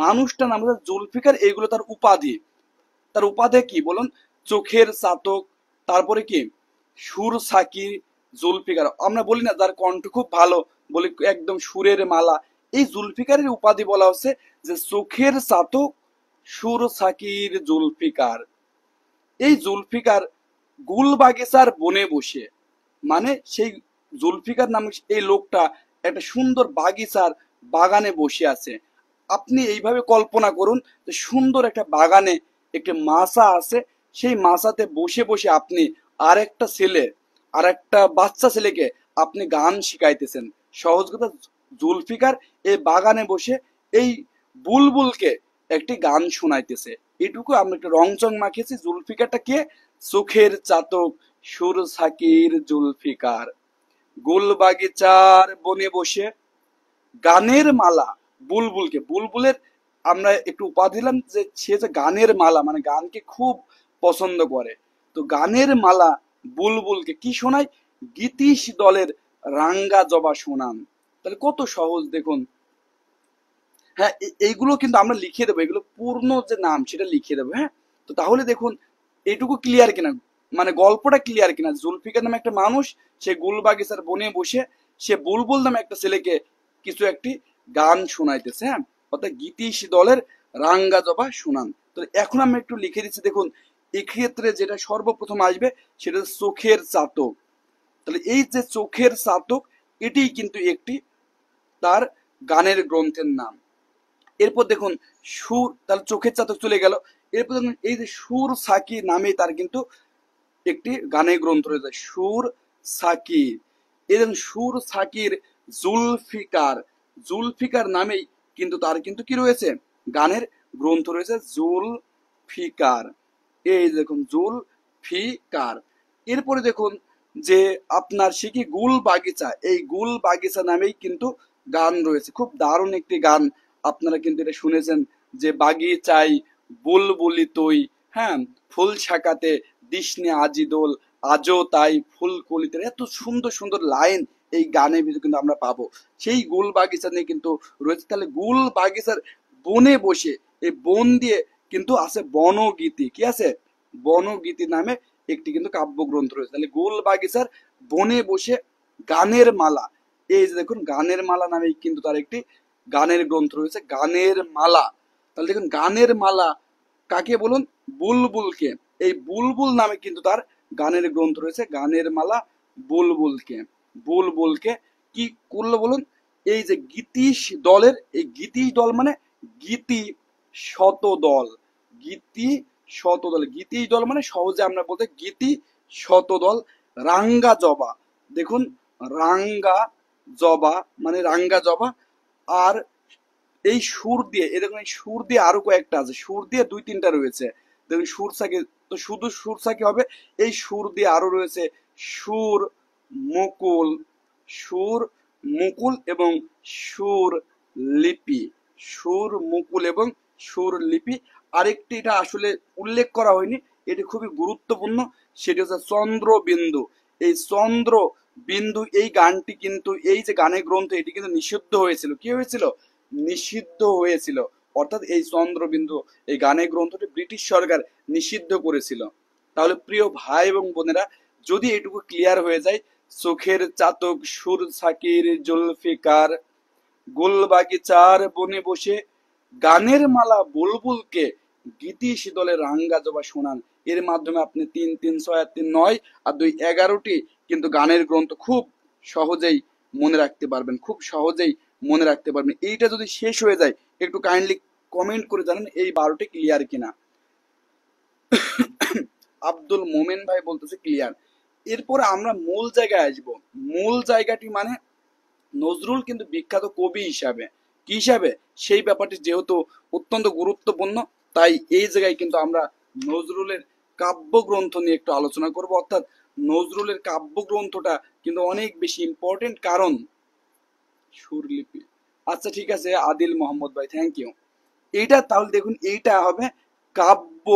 মানুষটার নাম হচ্ছে জুলফিকার, এগুলো তার উপাধি। তার উপাধি কি বলুন? চোখের চাতক, তারপরে কি সুর সাকি জুলফিকার। আমরা বলি না যার কণ্ঠ খুব ভালো, বলি একদম সুরের মালা। এই জুলফিকারের উপাধি বলা হচ্ছে যে চোখের চাতক সুর সাকির জুলফিকার। এই জুলফিকার গুল বাগিচার বনে বসে, মানে সেই জুলফিকার নামে এই লোকটা একটা সুন্দর বাগিচার বাগানে বসে আছে। আপনি এইভাবে কল্পনা করুন যে সুন্দর একটা বাগানে একটি মাছা আছে, সেই মাছাতে বসে বসে আপনি আর একটা বাচ্চা ছেলেকে আপনি গান শিখাইতেছেন। সহজ কথা, জুলফিকার এই বাগানে বসে এই বুলবুলকে একটি গান শোনাইতেছে। এটুকু আমরা একটু রংচং মাখিয়েছি। জুলফিকারটা কে? চোখের চাতক সুর সাকির জুলফিকার। গুল বাগিচার বনে বসে গানের মালা বুলবুলকে, বুলবুলের আমরা একটু উপাধি দিলাম যে সে যে গানের মালা, মানে গানকে খুব পছন্দ করে। তো গানের মালা বুলবুলকে কি শোনায়? গীতিশ দলের রাঙ্গা জবা শোনান। তাহলে কত সহজ দেখুন। হ্যাঁ, এইগুলো কিন্তু আমরা লিখে দেবো, এগুলো পূর্ণ যে নাম সেটা লিখে দেবো। হ্যাঁ, তো তাহলে দেখুন এইটুকু ক্লিয়ার কিনা, মানে গল্পটা ক্লিয়ার কিনা। জুলফিকার নামে একটা মানুষ, সে গুলবাগিচার বনে বসে সে বুলবুল নামে একটা ছেলেকে কিছু একটি গান শোনাইতেছে। হ্যাঁ, অর্থাৎ গীতিশ দলের রাঙ্গা জবা শোনান। তো এখন আমি একটু লিখে দিচ্ছি দেখুন। এক্ষেত্রে যেটা সর্বপ্রথম আসবে সেটা চোখের চাতক। তাহলে এই যে চোখের চাতক, এটি কিন্তু একটি তার গানের গ্রন্থের নাম। এরপর দেখুন সুর, তাহলে চোখের চাতক চলে গেল। এরপর দেখুন এই যে সুর সাকি নামে তার কিন্তু একটি গানের গ্রন্থ রয়েছে, সুর সাকি। এই দেখুন সুর সাকির জুলফিকার, জুলফিকার নামেই কিন্তু তার কিন্তু কি রয়েছে? গানের গ্রন্থ রয়েছে, ফিকার। এই দেখুন জুল ফিকার। এরপরে দেখুন যে আপনার সে কি গুল বাগিচা, এই গুল বাগিচা নামেই কিন্তু গান রয়েছে, খুব দারুণ একটি গান। আপনারা কিন্তু এটা শুনেছেন যে বাগিচায় বুলবুলি তুই, হ্যাঁ ফুল শাখাতে দিসনে আজি দোল, আজও তাই ফুল কলিতে, এত সুন্দর সুন্দর লাইন এই গানের ভিতরে কিন্তু আমরা পাবো। সেই গুল বাগিচা নিয়ে কিন্তু রয়েছে। তাহলে গুল বাগিচার বনে বসে, এই বন দিয়ে কিন্তু আছে বনগীতি, কি আছে বনগীতি নামে একটি কিন্তু কাব্যগ্রন্থ রয়েছে। তাহলে গুল বাগিচার বনে বসে গানের মালা, এই যে দেখুন গানের মালা নামে কিন্তু তার একটি গানের গ্রন্থ রয়েছে, গানের মালা। তাহলে দেখুন গানের মালা কাকে বলুন, বুলবুলকে। এই বুলবুল নামে কিন্তু তার গানের গ্রন্থ রয়েছে, গানের মালা বুলবুলকে। বুলবুলকে কি করলো বলুন, এই যে গীতিশ দলের, এই গীতিশ দল মানে গীতি শতদল, গীতি শতদল, গীতিশ দল মানে সহজে আমরা বলতে গীতি শতদল, রাঙ্গা জবা। দেখুন রাঙ্গা জবা মানে রাঙ্গা জবা। আর এই সুর দিয়ে, এই দেখুন এই সুর দিয়ে আরো কয়েকটা আছে, সুর দিয়ে দুই তিনটা রয়েছে। দেখুন সুর সাকি, তো শুধু সুর সাকি হবে, এই সুর দিয়ে আরো রয়েছে সুর মুকুল, সুর মুকুল এবং সুর লিপি, সুর মুকুল এবং সুর লিপি। আরেকটি এটা আসলে উল্লেখ করা হয়নি, এটি খুবই গুরুত্বপূর্ণ, সেটি হচ্ছে চন্দ্রবিন্দু। এই চন্দ্র বিন্দু এই গানটি কিন্তু, এই যে গানের গ্রন্থ এটি কিন্তু নিষিদ্ধ হয়েছিল, কি হয়েছিল নিষিদ্ধ হয়েছিল। অর্থাৎ এই চন্দ্রবিন্দু এই গানের গ্রন্থটি ব্রিটিশ সরকার নিষিদ্ধ করেছিল। তাহলে প্রিয় ভাই এবং বোনেরা, যদি এটুকু ক্লিয়ার হয়ে যায়, চোখের চাতক সুর সাকির জুলফিকার, গুলবাগিচার বনে বসে গানের মালা বুলবুলকে, গীতি শীতলে রাঙ্গা জবা শোনান, এর মাধ্যমে আপনি 3 3 6 আর 3 9 আর 2 11টি কিন্তু গানের গ্রন্থ খুব সহজেই মনে রাখতে পারবেন, খুব সহজেই মনে রাখতে পারবেন। এইটা যদি শেষ হয়ে যায়, একটু কাইন্ডলি কমেন্ট করে জানান এই 12টি ক্লিয়ার কিনা। আব্দুল মোমেন ভাই বলতেছে ক্লিয়ার। এরপরে আমরা মূল জায়গায় আসবো। মূল জায়গাটি মানে নজরুল কিন্তু বিখ্যাত কবি হিসাবে, কি হিসাবে, সেই ব্যাপারটি যেহেতু অত্যন্ত গুরুত্বপূর্ণ, তাই এই জায়গায় কিন্তু আমরা নজরুলের কাব্যগ্রন্থ নিয়ে একটু আলোচনা করব। অর্থাৎ নজরুলের কাব্যগ্রন্থটা কিন্তু অনেক বেশি ইম্পর্টেন্ট, কারণ সুরলিপি। আচ্ছা ঠিক আছে আদিল মোহাম্মদ ভাই, থ্যাংক ইউ। এইটা তাহলে দেখুন এইটা হবে কাব্য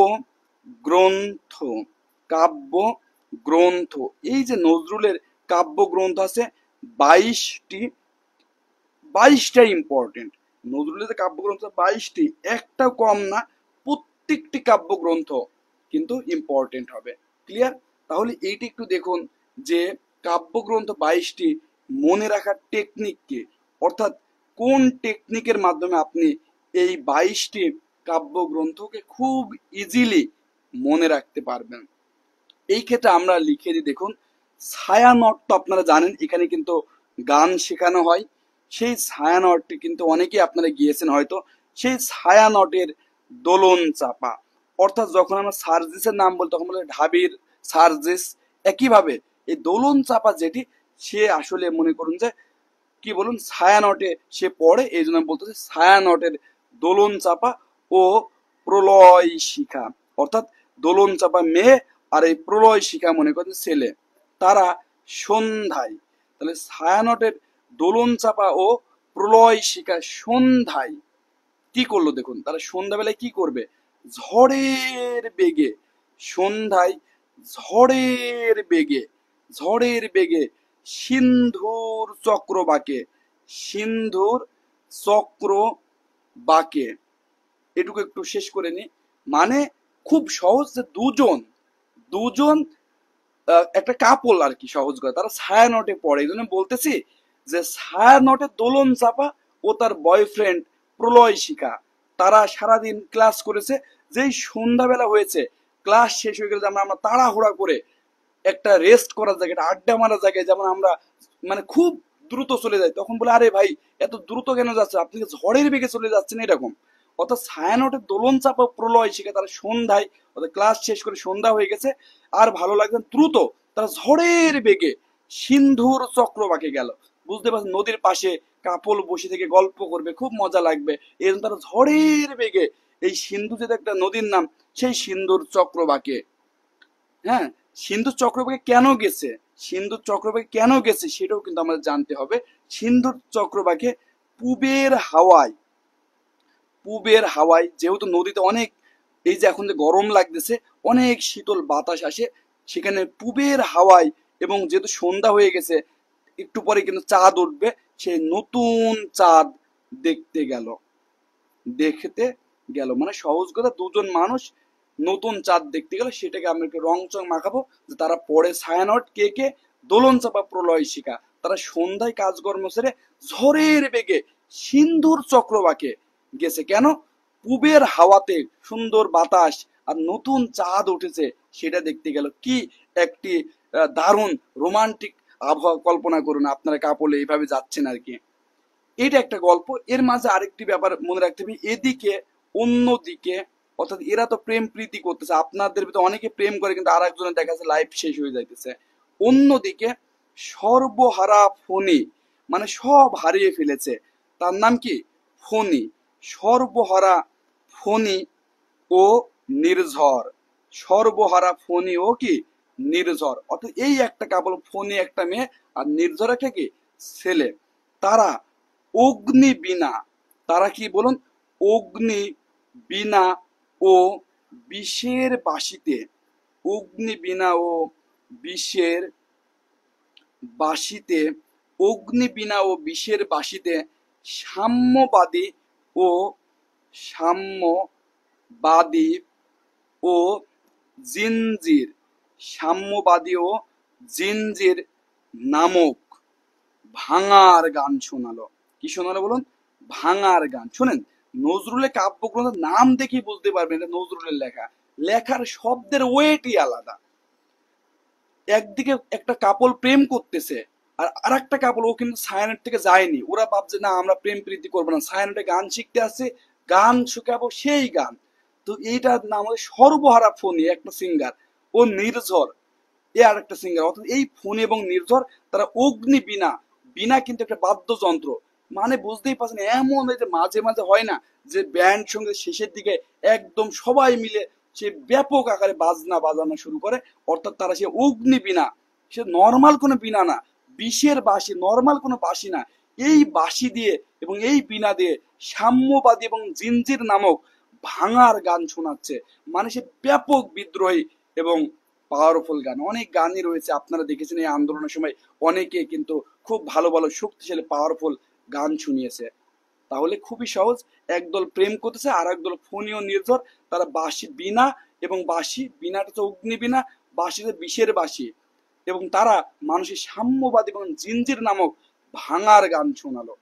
গ্রন্থ, কাব্য গ্রন্থ। এই যে নজরুলের কাব্য গ্রন্থ আছে 22টি, 22টা ইম্পর্টেন্ট। নজরুলের কাব্যগ্রন্থ 22টি, একটাও কম না, প্রত্যেকটি কাব্যগ্রন্থ কিন্তু ইম্পর্টেন্ট হবে। ক্লিয়ার? তাহলে এইটি একটু দেখুন যে কাব্যগ্রন্থ 22টি মনে রাখার টেকনিক কি, অর্থাৎ কোন টেকনিকের মাধ্যমে আপনি এই 22টি কাব্যগ্রন্থকে খুব ইজিলি মনে রাখতে পারবেন। এই ক্ষেত্রে আমরা লিখে দিই, দেখুন ছায়ানট তো আপনারা জানেন, এখানে কিন্তু গান শেখানো হয়। সেই ছায়ানটটি কিন্তু অনেকেই আপনারা গিয়েছেন হয়তো, সেই ছায়ানটের দোলন চাপা। অর্থাৎ যখন আমরা সার্জিসের নাম বলি তখন বলে ঢাবির সার্জিস, একইভাবে এই দোলন চাপা যেটি, সে আসলে মনে করুন যে কি বলুন ছায়ানটে সে পড়ে, এই জন্য বলতেছে ছায়ানটের দোলন চাপা ও প্রলয় শিখা। অর্থাৎ দোলন চাপা মেয়ে আর এই প্রলয় শিখা মনে করেন ছেলে, তারা সন্ধ্যায়, তাহলে ছায়ানটের দোলন চাপা ও প্রলয় শিখা সন্ধ্যায় কি করলো দেখুন, তারা সন্ধ্যাবেলায় কি করবে, ঝড়ের বেগে, সন্ধ্যায় ঝড়ের বেগে, ঝড়ের বেগে সিন্ধুর চক্র বাঁকে, সিন্ধুর চক্র বাঁকে। এটুকু একটু শেষ করে নি। মানে খুব সহজ যে দুজন, দুজন একটা কাপল আর কি, সহজ করে তারা ছায়ানটে পড়ে। এই জন্য বলতেছি যে ছায়ানটে দোলন চাপা ও তার বয়ফ্রেন্ড প্রলয় শিখা, তারা সারাদিন ক্লাস করেছে, যেই সন্ধ্যাবেলা হয়েছে ক্লাস শেষ হয়ে গেলে আমরা তাড়াহুড়া করে একটা রেস্ট করার জায়গায়, আড্ডা মারার জায়গায় যেমন আমরা মানে খুব দ্রুত চলে যাই, তখন বলে আরে ভাই এত দ্রুত কেন যাচ্ছে, আপনি ঝড়ের বেগে চলে যাচ্ছেন এরকম। অর্থাৎ ছায়ানটের দোলন চাপা প্রলয় শিখে তারা সন্ধ্যায়, অর্থাৎ ক্লাস শেষ করে সন্ধ্যা হয়ে গেছে আর ভালো লাগছে দ্রুত, তারা ঝড়ের বেগে সিন্ধুর চক্র বাঁকে গেল। বুঝতে পারছেন, নদীর পাশে কাপল বসে থেকে গল্প করবে, খুব মজা লাগবে, এই জন্য তারা ঝড়ের বেগে এই সিন্ধু যেটা একটা নদীর নাম, সেই সিন্ধুর চক্রবাকে, হ্যাঁ, সিন্ধুর চক্রবাকে কেন গেছে, সিন্ধুর চক্রবাকে কেন গেছে সেটাও কিন্তু আমাদের জানতে হবে। সিন্ধুর চক্রবাকে পূবের হাওয়ায়, পূবের হাওয়ায় যেহেতু নদীতে অনেক, এই যে এখন যে গরম লাগতেছে, অনেক শীতল বাতাস আসে, সেখানে পূবের হাওয়ায়, এবং যেহেতু সন্ধ্যা হয়ে গেছে, একটু পরে কিন্তু চাঁদ উঠবে, সেই নতুন চাঁদ দেখতে গেল, দেখতে গেল, মানে সহজ কথা, দুজন মানুষ নতুন চাঁদ দেখতে গেল, সেটাকে আমরা একটু রং চং মাখাবো যে তারা পড়ে ছায়ানট, কে কে, দোলন চাপা প্রলয় শিখা, তারা সন্ধ্যায় কাজকর্ম সেরে ঝড়ের বেগে সিন্ধুর চক্রবাকে গেছে। কেন? পূবের হাওয়াতে সুন্দর বাতাস আর নতুন চাঁদ উঠেছে, সেটা দেখতে গেল। কি একটি দারুণ রোমান্টিক আবহাওয়া কল্পনা করুন, আপনারা কাপড়ে এইভাবে যাচ্ছেন আর কি। এটা একটা গল্প। এর মাঝে আরেকটি ব্যাপার মনে রাখতে হবে, এদিকে অন্যদিকে, অর্থাৎ এরা তো প্রেম প্রীতি করতেছে, আপনাদের ভিতরে অনেকে প্রেম করে, কিন্তু আর একজনের দেখা যাচ্ছে লাইফ শেষ হয়ে যাইতেছে। অন্যদিকে সর্বহারা ফণি, মানে সব হারিয়ে ফেলেছে, তার নাম কি? ফণি। সর্বহারা ফণি ও নির্ঝর, সর্বহারা ফণি ও কি নির্ঝর, অর্থাৎ এই একটা কেবল ফণি একটা মেয়ে, আর নির্ঝর একটা কি ছেলে। তারা অগ্নি বীণা, তারা কি বলুন, অগ্নি বীণা ও বিষের বাঁশিতে, অগ্নি বীণা ও বিষের বাঁশিতে, অগ্নি বীণা ও বিষের বাঁশিতে সাম্যবাদী ও সাম্যবাদী ও জিনজির, সাম্যবাদী ও জিনজির নামক ভাঙার গান শোনালো। কি শোনালো বলুন? ভাঙার গান। শোনেন, নজরুলের কাব্যগ্রন্থের নাম দেখে বুঝতে পারবেন এটা নজরুলের লেখা, লেখার শব্দের ওয়েটই আলাদা। একদিকে একটা কাপল প্রেম করতেছে, আর আরেকটা কাপল, ও কিন্তু সায়ানেট থেকে যায়নি, ওরা ভাবছে না আমরা প্রেম প্রীতি করবো না, সায়ানেটে গান শিখতে আসছে, গান শেখাবো সেই গান। তো এইটার নাম হচ্ছে সর্বহারা ফণি একটা সিঙ্গার, ও নির্ঝর এ আর একটা সিঙ্গার, অর্থাৎ এই ফণি এবং নির্ঝর তারা অগ্নি বীণা, বীণা কিন্তু একটা বাদ্যযন্ত্র, মানে বুঝতেই পারছেন, এমন এই যে মাঝে মাঝে হয় না যে ব্যান্ড সঙ্গে শেষের দিকে একদম সবাই মিলে সে ব্যাপক আকারে বাজনা বাজানো শুরু করে, অর্থাৎ তারা সে অগ্নি বীণা, সে নর্মাল কোনো বীণা না, বিষের বাঁশি, নর্মাল কোনো বাঁশি না, এই বাঁশি দিয়ে এবং এই বীণা দিয়ে সাম্যবাদী এবং জিনজির নামক ভাঙার গান শোনাচ্ছে, মানে সে ব্যাপক বিদ্রোহী এবং পাওয়ারফুল গান। অনেক গানই রয়েছে, আপনারা দেখেছেন এই আন্দোলনের সময় অনেকে কিন্তু খুব ভালো ভালো শক্তিশালী পাওয়ারফুল গান শুনিয়েছে। তাহলে খুবই সহজ, একদল প্রেম করতেছে আর একদল ফণি ও নির্ঝর, তারা বাঁশি বীণা এবং বাঁশি, বীণাটা তো অগ্নি বীণা, বাঁশিতে বিষের বাঁশি, এবং তারা মানুষের সাম্যবাদ এবং জিঞ্জির নামক ভাঙার গান শোনালো।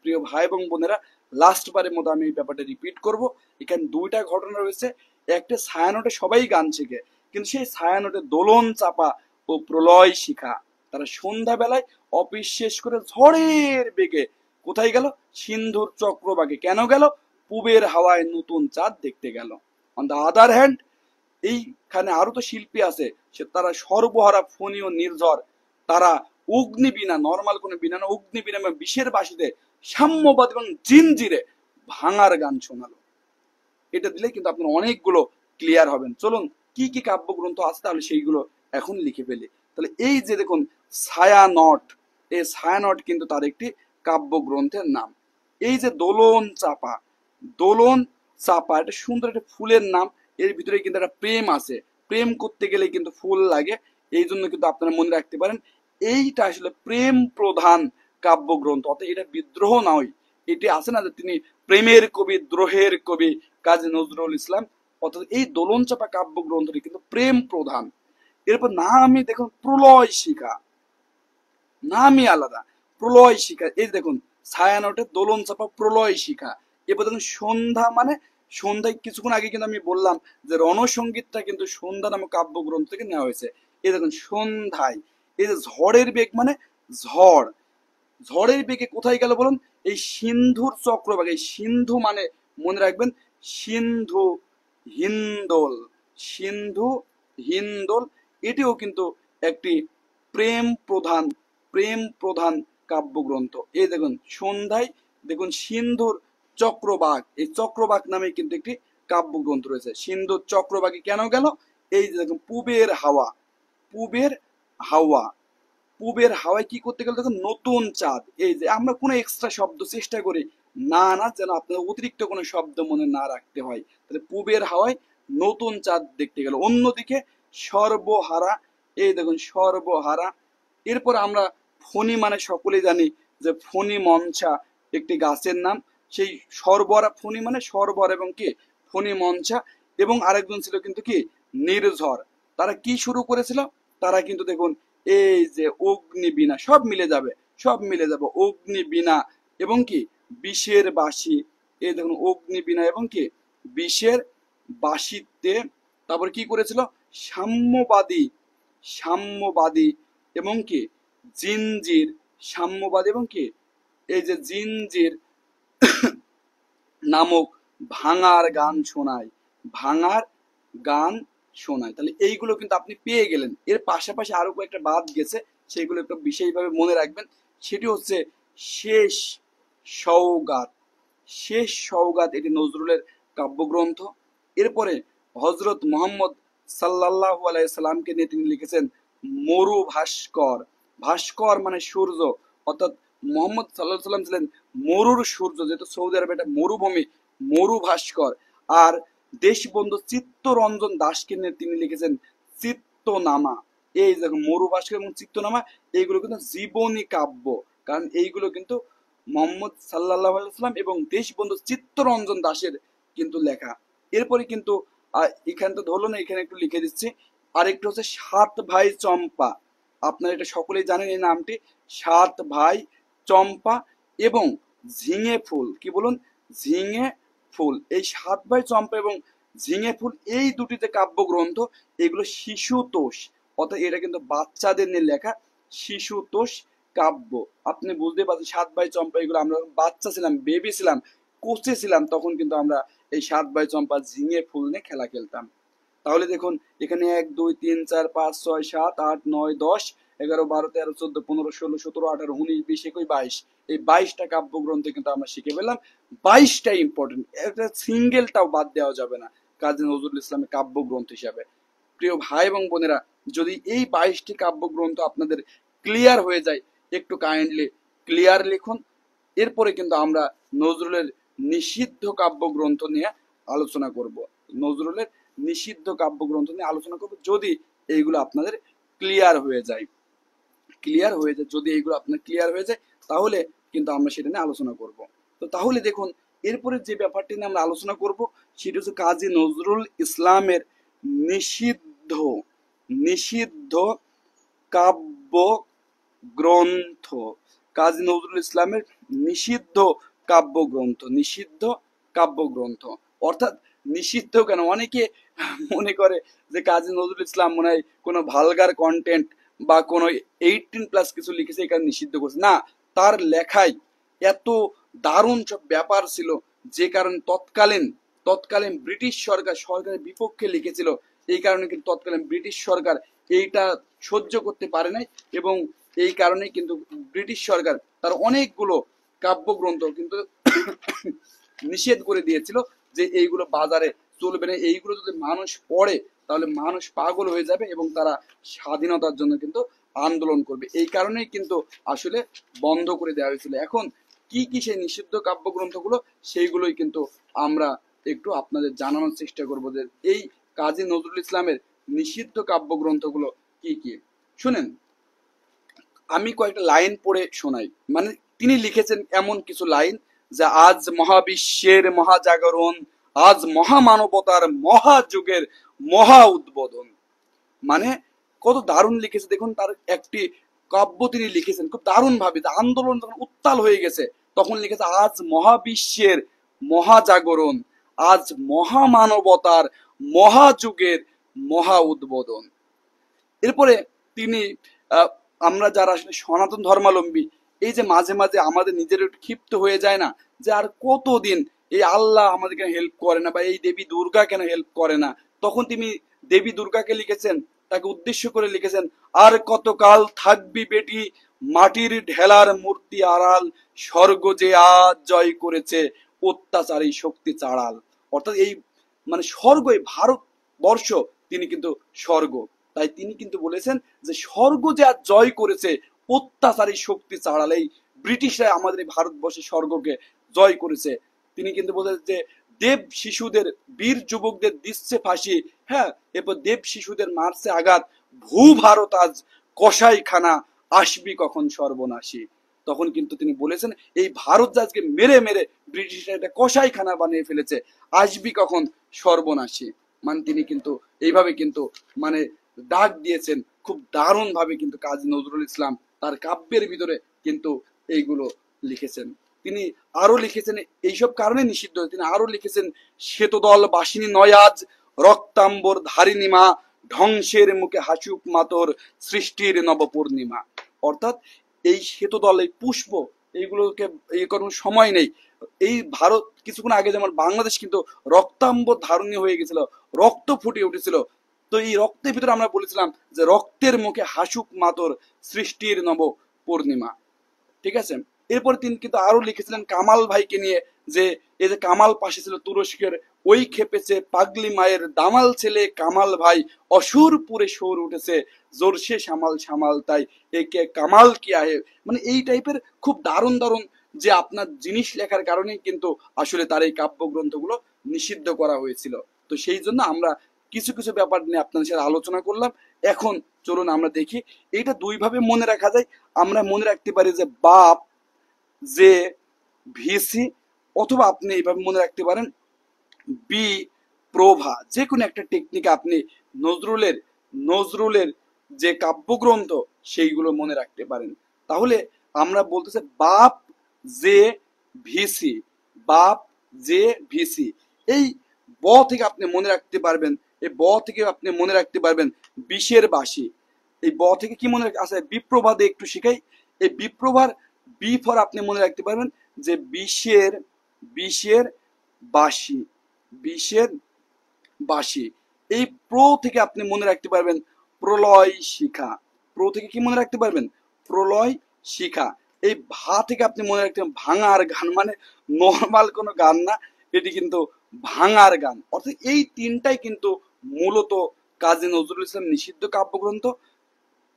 প্রিয় ভাই এবং বোনেরা, লাস্ট বারের মতো আমি এই ব্যাপারটা রিপিট করব। এখানে দুইটা ঘটনা রয়েছে, একটা ছায়ানটে সবাই গান শেখে, কিন্তু সেই ছায়ানটে দোলন চাপা ও প্রলয় শিখা, তারা সন্ধ্যাবেলায় অফিস শেষ করে ঝড়ের বেগে কোথায় গেল? সিন্ধুর চক্রবাকে। কেন গেল? পূবের হাওয়ায় নতুন চাঁদ দেখতে গেল। অন দ্য আদার হ্যান্ড, এইখানে আরো তো শিল্পী আছে, সে তারা সর্বহারা ফণি ও নির্ঝর, তারা অগ্নি বীণা, নর্মাল কোনো বীণা না, অগ্নি বীণা এবং বিষের বাঁশিতে সাম্যবাদ এবং জিনজিরে ভাঙার গান শোনালো। এটা দিলে কিন্তু আপনার অনেকগুলো ক্লিয়ার হবেন। চলুন কি কি কাব্যগ্রন্থ আছে তাহলে সেইগুলো এখন লিখে ফেলি। তাহলে এই যে দেখুন ছায়ানট, এই ছায়ানট কিন্তু তার একটি কাব্যগ্রন্থের নাম। এই যে দোলন চাপা, দোলন চাপা এটা সুন্দর একটা ফুলের নাম, এর ভিতরে কিন্তু একটা প্রেম আছে, প্রেম করতে গেলে কিন্তু ফুল লাগে, এই জন্য কিন্তু আপনারা মনে রাখতে পারেন এইটা আসলে প্রেম প্রধান কাব্যগ্রন্থ, অর্থাৎ এটা বিদ্রোহ নয়। এটি আছে না যে তিনি প্রেমের কবি, দ্রোহের কবি কাজী নজরুল ইসলাম, অর্থাৎ এই দোলন চাপা কাব্যগ্রন্থটি কিন্তু প্রেম প্রধান। এরপর নামই দেখুন প্রলয় শিখা, নামই আলাদা, প্রলয় শিখা। এই দেখুন ছায়ানটে দোলন চাপা প্রলয় শিখা। এরপর দেখুন সন্ধ্যা, মানে সন্ধ্যায় কিছুক্ষণ আগে কিন্তু আমি বললাম যে রণসঙ্গীতটা কিন্তু সন্ধ্যা নামক কাব্যগ্রন্থ থেকে নেওয়া হয়েছে। এই দেখুন সন্ধ্যায়, এই যে ঝড়ের বেগ, মানে ঝড়, ঝড়ের বেগে কোথায় গেল বলুন? এই সিন্ধুর চক্রবাক, এই সিন্ধু মানে মনে রাখবেন সিন্ধু হিন্দোল, সিন্ধু হিন্দোল, এটিও কিন্তু একটি প্রেম প্রধান, প্রেম প্রধান কাব্যগ্রন্থ। এই দেখুন সন্ধ্যায় দেখুন সিন্ধুর চক্রবাক, এই চক্রবাক নামে কিন্তু একটি কাব্যগ্রন্থ রয়েছে। সিন্ধু চক্রবাকী কেন গেল? এই যে দেখুন পূবের হাওয়া, পূবের হাওয়া, পূবের হাওয়ায় কি করতে গেলে দেখুন নতুন চাঁদ। এই যে আমরা কোনো এক্সট্রা শব্দ চেষ্টা করি না না যেন আপনার অতিরিক্ত কোনো শব্দ মনে না রাখতে হয়। তাহলে পূবের হাওয়ায় নতুন চাঁদ দেখতে গেল। অন্যদিকে সর্বহারা, এই দেখুন সর্বহারা। এরপর আমরা ফণি মানে সকলেই জানি যে ফণি মঞ্চা একটি গাছের নাম। সেই সর্বহারা, ফণি মানে সর্বহারা এবং কি ফণি মঞ্চা, এবং আরেকজন ছিল কিন্তু কি নির্ঝর। তারা কি শুরু করেছিল? তারা কিন্তু দেখুন এই যে অগ্নিবীণা, সব মিলে যাবে, সব মিলে যাবে, অগ্নিবীণা এবং কি বিষের বাঁশি। এই দেখুন অগ্নিবীণা এবং কি বিষের বাঁশিতে। তারপর কি করেছিল? সাম্যবাদী, সাম্যবাদী এবং কি জিঞ্জির, সাম্যবাদী এবং কি এই যে জিঞ্জির নামক ভাঙার গান শোনায়, ভাঙার গান শোনায়। তাহলে এইগুলো কিন্তু আপনি পেয়ে গেলেন। এর পাশাপাশি আরো কয়েকটা বাদ গেছে, সেগুলো একটু বিশেষভাবে মনে রাখবেন। সেটি হচ্ছে শেষ সওগাত, শেষ সওগাত এটি নজরুলের কাব্যগ্রন্থ। এরপরে হজরত মোহাম্মদ সাল্লাল্লাহু আলাইহি সাল্লামকে নিয়ে তিনি লিখেছেন মরু ভাস্কর। ভাস্কর মানে সূর্য, অর্থাৎ মোহাম্মদ সাল্লাল্লাহু আলাইহি সাল্লাম ছিলেন মরুর সূর্য, যেহেতু সৌদি আরবে একটা মরুভূমি, মরু ভাস্কর। আর দেশবন্ধু চিত্তরঞ্জন দাসকে নিয়ে তিনি লিখেছেন চিত্তনামা। এই দেখুন মরু ভাস্কর এবং চিত্তনামা, এইগুলো কিন্তু জীবনী কাব্য, কারণ এইগুলো কিন্তু মোহাম্মদ সাল্লাল্লাহু আলাইহি সাল্লাম এবং দেশবন্ধু চিত্তরঞ্জন দাসের কিন্তু লেখা। এরপরে কিন্তু এখানে তো ধরলো না, এখানে একটু লিখে দিচ্ছি। আরেকটা হচ্ছে সাত ভাই চম্পা। আপনারা এটা সকলেই জানেন এই নামটি, সাত ভাই চম্পা এবং ঝিঙে ফুল। কি বলুন? ঝিঙে ফুল। এই সাত ভাই চম্পা এবং ঝিঙে ফুল, এই দুটি যে কাব্যগ্রন্থ, এগুলো শিশুতোষ, অর্থাৎ এটা কিন্তু বাচ্চাদের নিয়ে লেখা শিশুতোষ কাব্য। আপনি বুঝতে পারছেন সাত ভাই চম্পা, এগুলো আমরা বাচ্চা ছিলাম, বেবি ছিলাম, কোচে ছিলাম, তখন কিন্তু আমরা এই সাত ভাই চম্পা ঝিঙে ফুল নিয়ে খেলা খেলতাম। তাহলে দেখুন এখানে 1 2 3 4 5 6 7 8 9 10 11 12 13 14 15 16 17 18 19 20 21 22, এই 22টা কাব্যগ্রন্থে কিন্তু আমরা শিখে পেলাম। 22টা ইম্পর্টেন্ট, একটা সিঙ্গেলটাও বাদ দেওয়া যাবে না কাজী নজরুল ইসলামের কাব্যগ্রন্থ হিসাবে। প্রিয় ভাই এবং বোনেরা, যদি এই 22টি কাব্যগ্রন্থ আপনাদের ক্লিয়ার হয়ে যায়, একটু কাইন্ডলি ক্লিয়ার লিখুন। এরপরে কিন্তু আমরা নজরুলের নিষিদ্ধ কাব্যগ্রন্থ নিয়ে আলোচনা করব, নজরুলের নিষিদ্ধ কাব্যগ্রন্থ নিয়ে আলোচনা করব, যদি এইগুলো আপনাদের ক্লিয়ার হয়ে যায়, ক্লিয়ার হয়ে যায়, যদি এইগুলো আপনার ক্লিয়ার হয়ে যায়, তাহলে কিন্তু আমরা সেটা নিয়ে আলোচনা করব। তো তাহলে দেখুন এরপরে যে ব্যাপারটি নিয়ে আমরা আলোচনা করব সেটা হচ্ছে কাজী নজরুল ইসলামের নিষিদ্ধ, নিষিদ্ধ কাব্য গ্রন্থ। কাজী নজরুল ইসলামের নিষিদ্ধ কাব্যগ্রন্থ, নিষিদ্ধ কাব্যগ্রন্থ। অর্থাৎ নিষিদ্ধ কেন? অনেকে মনে করে যে কাজী নজরুল ইসলাম মনে হয় কোনো ভালগার কন্টেন্ট বা কোনো 18+ কিছু লিখেছে, এই কারণে নিষিদ্ধ করছে। না, তার লেখায় এত দারুণ সব ব্যাপার ছিল, যে কারণে তৎকালীন তৎকালীন ব্রিটিশ সরকার সরকারের বিপক্ষে লিখেছিল। এই কারণে কিন্তু তৎকালীন ব্রিটিশ সরকার এইটা সহ্য করতে পারে নাই, এবং এই কারণে কিন্তু ব্রিটিশ সরকার তার অনেকগুলো কাব্যগ্রন্থ কিন্তু নিষেধ করে দিয়েছিল যে এইগুলো বাজারে চলবে না, এইগুলো যদি মানুষ পড়ে তাহলে মানুষ পাগল হয়ে যাবে এবং তারা স্বাধীনতার জন্য কিন্তু আন্দোলন করবে। এই কারণেই কিন্তু আসলে বন্ধ করে দেওয়া হয়েছিল। এখন কি কি সেই নিষিদ্ধ কাব্যগ্রন্থগুলো, সেইগুলোই কিন্তু আমরা একটু আপনাদের জানানোর চেষ্টা করব যে এই কাজী নজরুল ইসলামের নিষিদ্ধ কাব্যগ্রন্থগুলো কি কি। শুনেন, আমি কয়েকটা লাইন পড়ে শোনাই। মানে তিনি লিখেছেন এমন কিছু লাইন, যে আজ মহাবিশ্বের মহাজাগরণ, আজ মহামানবতার মহাযুগের মহা উদ্বোধন। মানে কত দারুণ লিখেছে দেখুন। তার একটি কাব্য তিনি লিখেছেন খুব দারুণ ভাবে, আন্দোলন যখন উত্তাল হয়ে গেছে তখন লিখেছে আজ মহাবিশ্বের মহাজাগরণ, আজ মহামানবতার মহাযুগের মহা উদ্বোধন। এরপরে তিনি আমরা যারা আসলে সনাতন ধর্মাবলম্বী, এই যে মাঝে মাঝে আমাদের নিজের একটু ক্ষিপ্ত হয়ে যায় না, যে আর কতদিন এই আল্লাহ আমাদের কেন হেল্প করে না, বা এই দেবী দুর্গা কেন হেল্প করে না, তখন তিনি দেবী দুর্গাকে লিখেছেন, তাকে উদ্দেশ্য করে লিখেছেন, আর কতকাল থাকবি বেটি মাটির ঢেলার মূর্তি আড়াল, স্বর্গ যে আজ জয় করেছে অত্যাচারী শক্তি চাড়াল। অর্থাৎ এই মানে স্বর্গই ভারতবর্ষ তিনি কিন্তু স্বর্গ। তাই তিনি কিন্তু বলেছেন যে স্বর্গ যে আজ জয় করেছে অত্যাচারী শক্তি ছাড়ালেই, ব্রিটিশরা আমাদের এই ভারতবর্ষের স্বর্গকে জয় করেছে। তিনি কিন্তু বলেছেন যে দেব শিশুদের, বীর যুবকদের দিচ্ছে ফাঁসি, হ্যাঁ, এরপর দেব শিশুদের মারছে আঘাত, ভূ ভারত আজ কসাইখানা, আসবি কখন সর্বনাশী। তখন কিন্তু তিনি বলেছেন এই ভারত যে আজকে মেরে মেরে ব্রিটিশরা একটা কসাইখানা বানিয়ে ফেলেছে, আসবি কখন সর্বনাশী। মানে তিনি কিন্তু এইভাবে কিন্তু মানে ডাক দিয়েছেন। খুব দারুণ ভাবে কিন্তু কাজী নজরুল ইসলাম তার কাব্যের ভিতরে কিন্তু এইগুলো লিখেছেন। তিনি আরো লিখেছেন, এইসব কারণে নিষিদ্ধ, তিনি আরো লিখেছেন শ্বেতদল বাসিনী নয়াজ, রক্তাম্বর ধারিণী মা, ধ্বংসের মুখে হাসুক মাতর, সৃষ্টির নবপূর্ণিমা। অর্থাৎ এই শ্বেতদল, এই পুষ্প, এইগুলোকে এই কোনো সময় নেই। এই ভারত কিছুক্ষণ আগে যেমন বাংলাদেশ কিন্তু রক্তাম্বর ধারণী হয়ে গেছিল, রক্ত ফুটে উঠেছিল। তো এই রক্তের ভিতরে আমরা বলেছিলাম যে রক্তের মুখে হাসুক মাতর, সৃষ্টির নব পূর্ণিমা। ঠিক আছে। এরপর তিনি কিন্তু আরো লিখেছিলেন কামাল ভাইকে নিয়ে, যে এই যে কামাল পাশে ছিল তুরস্কের, ওই খেপেছে পাগলি মায়ের দামাল ছেলে কামাল ভাই, অসুরপুরে সোর উঠেছে জোরসে সামাল সামাল তাই, একে কামাল কি আহে। মানে এই টাইপের খুব দারুণ দারুণ যে আপনার জিনিস লেখার কারণেই কিন্তু আসলে তার এই কাব্যগ্রন্থগুলো নিষিদ্ধ করা হয়েছিল। তো সেই জন্য আমরা কিছু কিছু ব্যাপার নিয়ে আপনাদের সাথে আলোচনা করলাম। এখন চলুন আমরা দেখি এইটা দুই ভাবে মনে রাখা যায়। আমরা মনে রাখতে পারি যে বাপ যে ভিসি, অথবা আপনি এইভাবে মনে রাখতে পারেন বি প্রভা। যে কোনো একটা টেকনিকে আপনি নজরুলের নজরুলের যে কাব্যগ্রন্থ সেইগুলো মনে রাখতে পারেন। তাহলে আমরা বলতেছি বাপ যে ভিসি, বাপ যে ভিসি। এই ব থেকে আপনি মনে রাখতে পারবেন, এই ব থেকে আপনি মনে রাখতে পারবেন বিষের বাসি। এই ব থেকে কি মনে রাখতে, আচ্ছা বিপ্রভা দিয়ে একটু শিখাই। এই বিপ্রভার বি ফর আপনি মনে রাখতে পারবেন যে বিষের, বিষের বাসি, বিষের বাসি। এই প্র থেকে আপনি মনে রাখতে পারবেন প্রলয় শিখা। প্র থেকে কি মনে রাখতে পারবেন, প্রলয় শিখা। এই ভা থেকে আপনি মনে রাখতে পারবেন ভাঙার গান, মানে নর্মাল কোনো গান না, এটি কিন্তু ভাঙার গান। অর্থাৎ এই তিনটাই কিন্তু মূলত কাজী নজরুল ইসলাম নিষিদ্ধ কাব্যগ্রন্থ।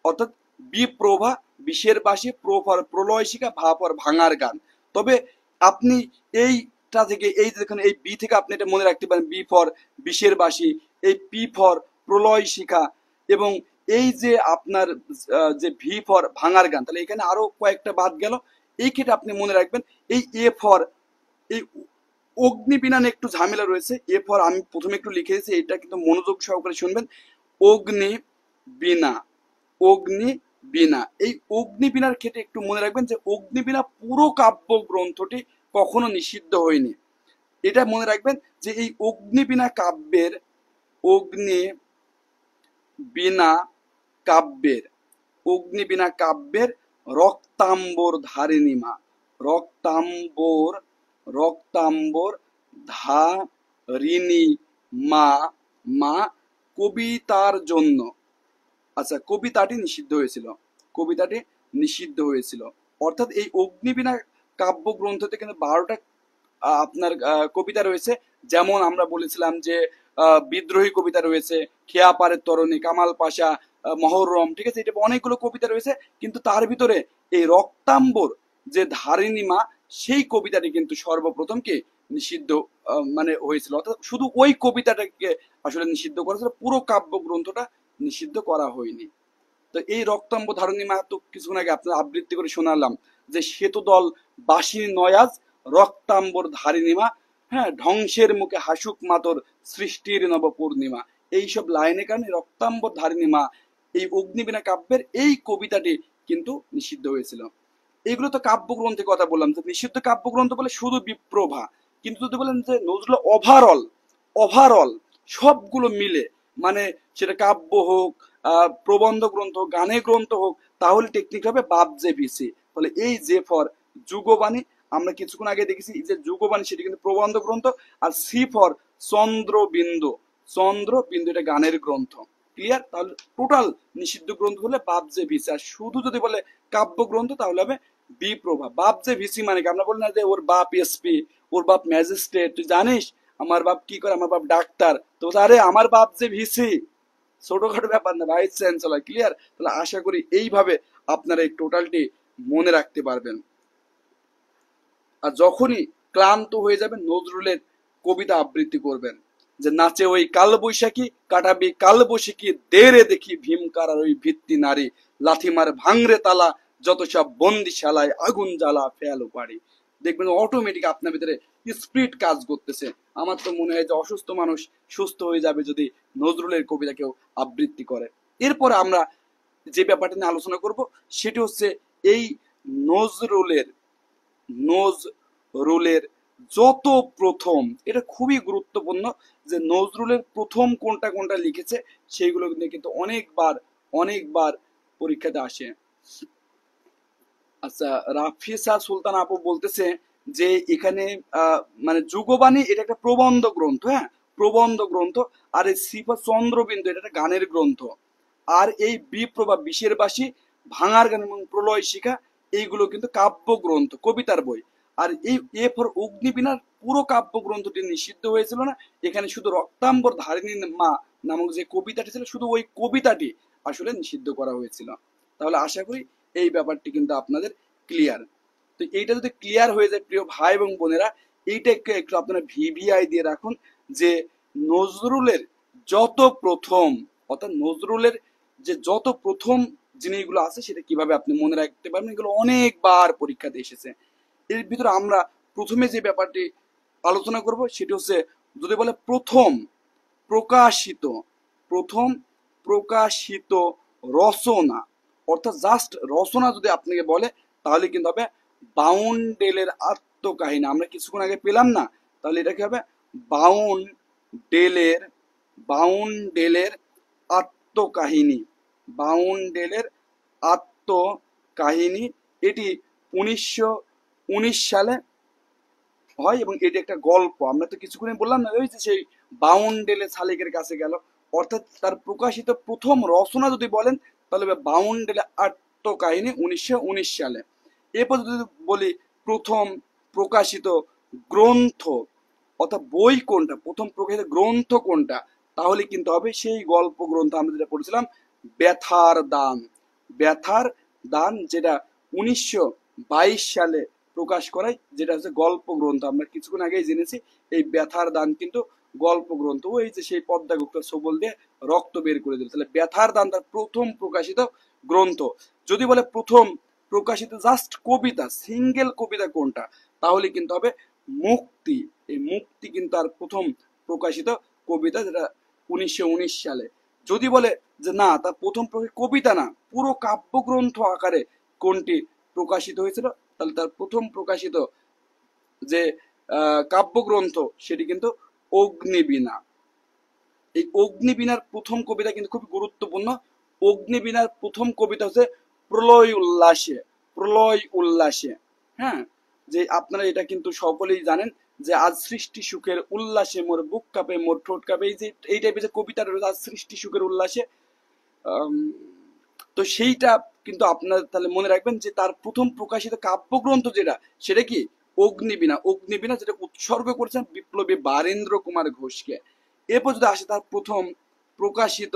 অর্থাৎ বিপ্রভা, বিষের বাসি, প্রফর প্রলয় শিখা, ভা ফর ভাঙার গান। তবে আপনি এইটা থেকে, এই দেখুন এই বি থেকে আপনি এটা মনে রাখতে পারেন বি ফর বিষের বাসি, এই পি ফর প্রলয় শিখা, এবং এই যে আপনার যে ভি ফর ভাঙার গান। তাহলে এখানে আরো কয়েকটা বাদ গেল, এই ক্ষেত্রে আপনি মনে রাখবেন এই এ ফর, এই অগ্নিবীণা একটু ঝামেলা রয়েছে। এ ফর আমি প্রথমে একটু লিখে দিয়েছি, এটা কিন্তু মনোযোগ সহকারে শুনবেন। অগ্নি বীণা, অগ্নি বীণা। এই অগ্নিবীণার ক্ষেত্রে একটু মনে রাখবেন যে অগ্নিবীণা পুরো কাব্য গ্রন্থটি কখনো নিষিদ্ধ হয়নি। এটা মনে রাখবেন যে এই অগ্নিবীণা কাব্যের, অগ্নিবীণা কাব্যের, অগ্নিবীণা কাব্যের রক্তাম্বর ধারিণী মা, রক্তাম্বর, রক্তাম্বর ধারিণী মা, মা কবিতার জন্য, আচ্ছা কবিতাটি নিষিদ্ধ হয়েছিল, কবিতাটি নিষিদ্ধ হয়েছিল। অর্থাৎ এই অগ্নিবীণা কাব্যগ্রন্থতে কিন্তু 12টা আপনার কবিতা রয়েছে। যেমন আমরা বলেছিলাম যে বিদ্রোহী কবিতা রয়েছে, খেয়া পারের তরণী, কামাল পাশা, মহরম, ঠিক আছে, এটা অনেকগুলো কবিতা রয়েছে। কিন্তু তার ভিতরে এই রক্তাম্বর যে ধারিণী মা, সেই কবিতাটি কিন্তু সর্বপ্রথম কে নিষিদ্ধ মানে হয়েছিল। অর্থাৎ শুধু ওই কবিতাটাকে আসলে নিষিদ্ধ করেছিল, পুরো কাব্যগ্রন্থটা নিষিদ্ধ করা হয়নি। তো এই রক্তাম্ব ধারণী মা তো কিছুক্ষণ আগে আপনার আবৃত্তি করে শোনালাম যে শ্বেতদল বাসিনী নয়াজ, রক্তাম্বর ধারিণী মা, হ্যাঁ, ধ্বংসের মুখে হাসুক মাতর, সৃষ্টির নব পূর্ণিমা। এইসব লাইনের কারণে রক্তাম্বর ধারিণী মা, এই অগ্নিবীণা কাব্যের এই কবিতাটি কিন্তু নিষিদ্ধ হয়েছিল। এগুলো তো কাব্যগ্রন্থের কথা বললাম, যে নিষিদ্ধ কাব্যগ্রন্থ বলে শুধু বিপ্রভা। কিন্তু যদি বলেন যে নজরুল ওভারঅল, ওভারঅল সবগুলো মিলে, মানে সেটা কাব্য হোক, প্রবন্ধ গ্রন্থ, গানের গ্রন্থ হোক, তাহলে টেকনিক হবে বাপ জে ভিসি। ফলে এই যে ফর যুগবাণী, আমরা কিছুক্ষণ আগে দেখেছি যে যুগবাণী সেটি কিন্তু প্রবন্ধ গ্রন্থ, আর সি ফর চন্দ্রবিন্দু, চন্দ্রবিন্দু এটা গানের গ্রন্থ। ক্লিয়ার? তাহলে টোটাল নিষিদ্ধ গ্রন্থ হলে বাপ জে ভিসি। আর শুধু যদি বলে কাব্য গ্রন্থ তাহলে হবে বিপ্রভা। বাপ জে ভিসি মানে কি, আমরা বলি না যে ওর বাপ এসপি, ওর বাপ ম্যাজিস্ট্রেট, তুই জানিস আমার বাপ কি করে, আমার বাপ ডাক্তার, তো আরে আমার বাপ যে ভিসি, ছোটখাটো ব্যাপার না, ভাইস চ্যান্সেলর। ক্লিয়ার? তাহলে আশা করি এইভাবে আপনারা এই টোটালটি মনে রাখতে পারবেন। আর যখনই ক্লান্ত হয়ে যাবেন, নজরুলের কবিতা আবৃত্তি করবেন, যে নাচে ওই কাল বৈশাখী, কাটাবি কাল বৈশাখী, দেরে দেখি ভীমকার আর ওই ভিত্তি নারী, লাথিমার ভাঙরে তালা, যত সব বন্দিশালায় আগুন জ্বালা ফেলো পারি। দেখবেন অটোমেটিক আপনার ভিতরে স্পিরিট কাজ করতেছে। আমার তো মনে হয় যে অসুস্থ মানুষ সুস্থ হয়ে যাবে যদি নজরুলের কবিতা কেউ আবৃত্তি করে। এরপর আমরা যে ব্যাপারটা নিয়ে আলোচনা করব সেটি হচ্ছে এই নজরুলের নজরুলের যত প্রথম, এটা খুবই গুরুত্বপূর্ণ যে নজরুলের প্রথম কোনটা কোনটা লিখেছে সেইগুলো নিয়ে কিন্তু অনেকবার পরীক্ষাতে আসে। আচ্ছা, রাফিসা সুলতান আপু বলতেছে যে এখানে মানে যুগবাণী এটা একটা প্রবন্ধ গ্রন্থ, হ্যাঁ, প্রবন্ধ গ্রন্থ। আর এই শ্রীপদ চন্দ্রবিন্দু এটা একটা গানের গ্রন্থ। আর এই বিপ্রভা বিশের বাসী, ভাঙার গান এবং প্রলয় শিখা এইগুলো কিন্তু কাব্য গ্রন্থ, কবিতার বই। আর এই এ ফর অগ্নিবীণার পুরো কাব্য গ্রন্থটি নিষিদ্ধ হয়েছিল না, এখানে শুধু রক্তাম্বর ধারিণী মা নামক যে কবিতাটি ছিল, শুধু ওই কবিতাটি আসলে নিষিদ্ধ করা হয়েছিল। তাহলে আশা করি এই ব্যাপারটি কিন্তু আপনাদের ক্লিয়ার। তো এইটা যদি ক্লিয়ার হয়ে যায় প্রিয় ভাই এবং বোনেরা, এইটা একটু আপনারা ভিভিআই দিয়ে রাখুন যে নজরুলের যত প্রথম, অর্থাৎ নজরুলের যে যত প্রথম জিনিসগুলো আছে সেটা কিভাবে আপনি মনে রাখতে পারবেন, এগুলো অনেকবার পরীক্ষাতে এসেছে। এর ভিতরে আমরা প্রথমে যে ব্যাপারটি আলোচনা করব সেটি হচ্ছে, যদি বলে প্রথম প্রকাশিত, প্রথম প্রকাশিত রচনা, অর্থাৎ জাস্ট রচনা যদি আপনাকে বলে তাহলে কিন্তু হবে বাউন্ডেলের আত্মকাহিনী। আমরা কিছুক্ষণ আগে পেলাম না, তাহলে এটা কি হবে? বাউন্ডেলের বাউন্ডেলের আত্মকাহিনী, বাউন্ডেলের আত্মকাহিনী। এটি 1919 সালে হয় এবং এটি একটা গল্প। আমরা তো কিছুক্ষণ বললাম না, ওই যে সেই বাউন্ডেলে শালিকের কাছে গেল, অর্থাৎ তার প্রকাশিত প্রথম রচনা যদি বলেন তাহলে বাউন্ডেলে আত্মকাহিনী 1919 সালে। এরপর যদি বলি প্রথম প্রকাশিত গ্রন্থ, অর্থাৎ বই কোনটা, প্রথম প্রকাশিত গ্রন্থ কোনটা, তাহলে কিন্তু হবে সেই গল্প গ্রন্থ আমরা যেটা পড়েছিলাম ব্যথার দান। ব্যথার দান যেটা 1922 সালে প্রকাশ করায়, যেটা হচ্ছে গল্প গ্রন্থ। আমরা কিছুক্ষণ আগেই জেনেছি এই ব্যথার দান কিন্তু গল্প গ্রন্থ। ওই যে সেই পদ্মাগুপ্ত সবল দিয়ে রক্ত বের করে দিল, তাহলে ব্যথার দান তার প্রথম প্রকাশিত গ্রন্থ। যদি বলে প্রথম প্রকাশিত জাস্ট কবিতা, সিঙ্গেল কবিতা কোনটা, তাহলে কিন্তু হবে মুক্তি। এই মুক্তি কিন্তু আর প্রথম প্রকাশিত কবিতা, যেটা 1919 সালে। যদি বলে যে না, তার প্রথম কবিতা না, পুরো কাব্যগ্রন্থ আকারে কোনটি প্রকাশিত হয়েছিল, তাহলে তার প্রথম প্রকাশিত যে কাব্যগ্রন্থ সেটি কিন্তু অগ্নিবীণা। এই অগ্নিবীণার প্রথম কবিতা কিন্তু খুব গুরুত্বপূর্ণ। অগ্নিবীণার প্রথম কবিতা হচ্ছে প্রলয় উল্লাসে, প্রলয় উল্লাসে। হ্যাঁ, যে আপনারা এটা কিন্তু সকলেই জানেন যে আজ সৃষ্টি সুখের উল্লাসে মোর বুক কাঁপে মোর ঠোঁট কাঁপে, এই যে এই টাইপের যে কবিতা রয়েছে আজ সৃষ্টি সুখের উল্লাসে। তো সেইটা কিন্তু আপনার তাহলে মনে রাখবেন যে তার প্রথম প্রকাশিত কাব্যগ্রন্থ যেটা, সেটা কি অগ্নিবীণা। অগ্নিবীণা যেটা উৎসর্গ করেছেন বিপ্লবী বারেন্দ্র কুমার ঘোষকে। এরপর যদি আসে তার প্রথম প্রকাশিত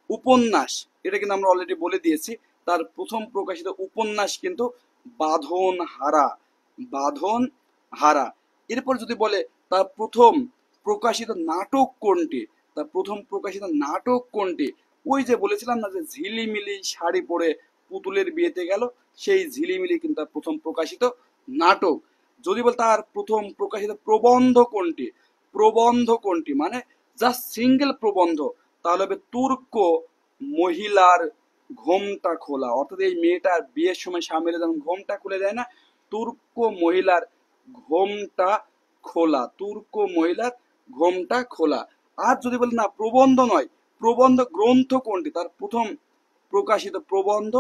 উপন্যাস, এটা কিন্তু আমরা অলরেডি বলে দিয়েছি, তার প্রথম প্রকাশিত উপন্যাস কিন্তু বাঁধন হারা, বাঁধন হারা। এরপর যদি বলে তার প্রথম প্রকাশিত নাটক কোনটি, তার প্রথম প্রকাশিত নাটক কোনটি, ওই যে বলেছিলাম না যে ঝিলিমিলি শাড়ি পরে পুতুলের বিয়েতে গেল, সেই ঝিলিমিলি কিন্তু তার প্রথম প্রকাশিত নাটক। যদি বল তার প্রথম প্রকাশিত প্রবন্ধ কোনটি, প্রবন্ধ কোনটি মানে জাস্ট সিঙ্গেল প্রবন্ধ, তাহলে হবে তুর্ক মহিলার ঘোমটা খোলা। অর্থাৎ এই মেয়েটার বিয়ের সময় স্বামীরা যখন ঘোমটা খুলে দেয় না, তুর্ক মহিলার ঘোমটা খোলা, তুর্ক মহিলার ঘোমটা খোলা। আর যদি বলি না প্রবন্ধ নয়, প্রবন্ধ গ্রন্থ কোনটি, তার প্রথম প্রকাশিত প্রবন্ধ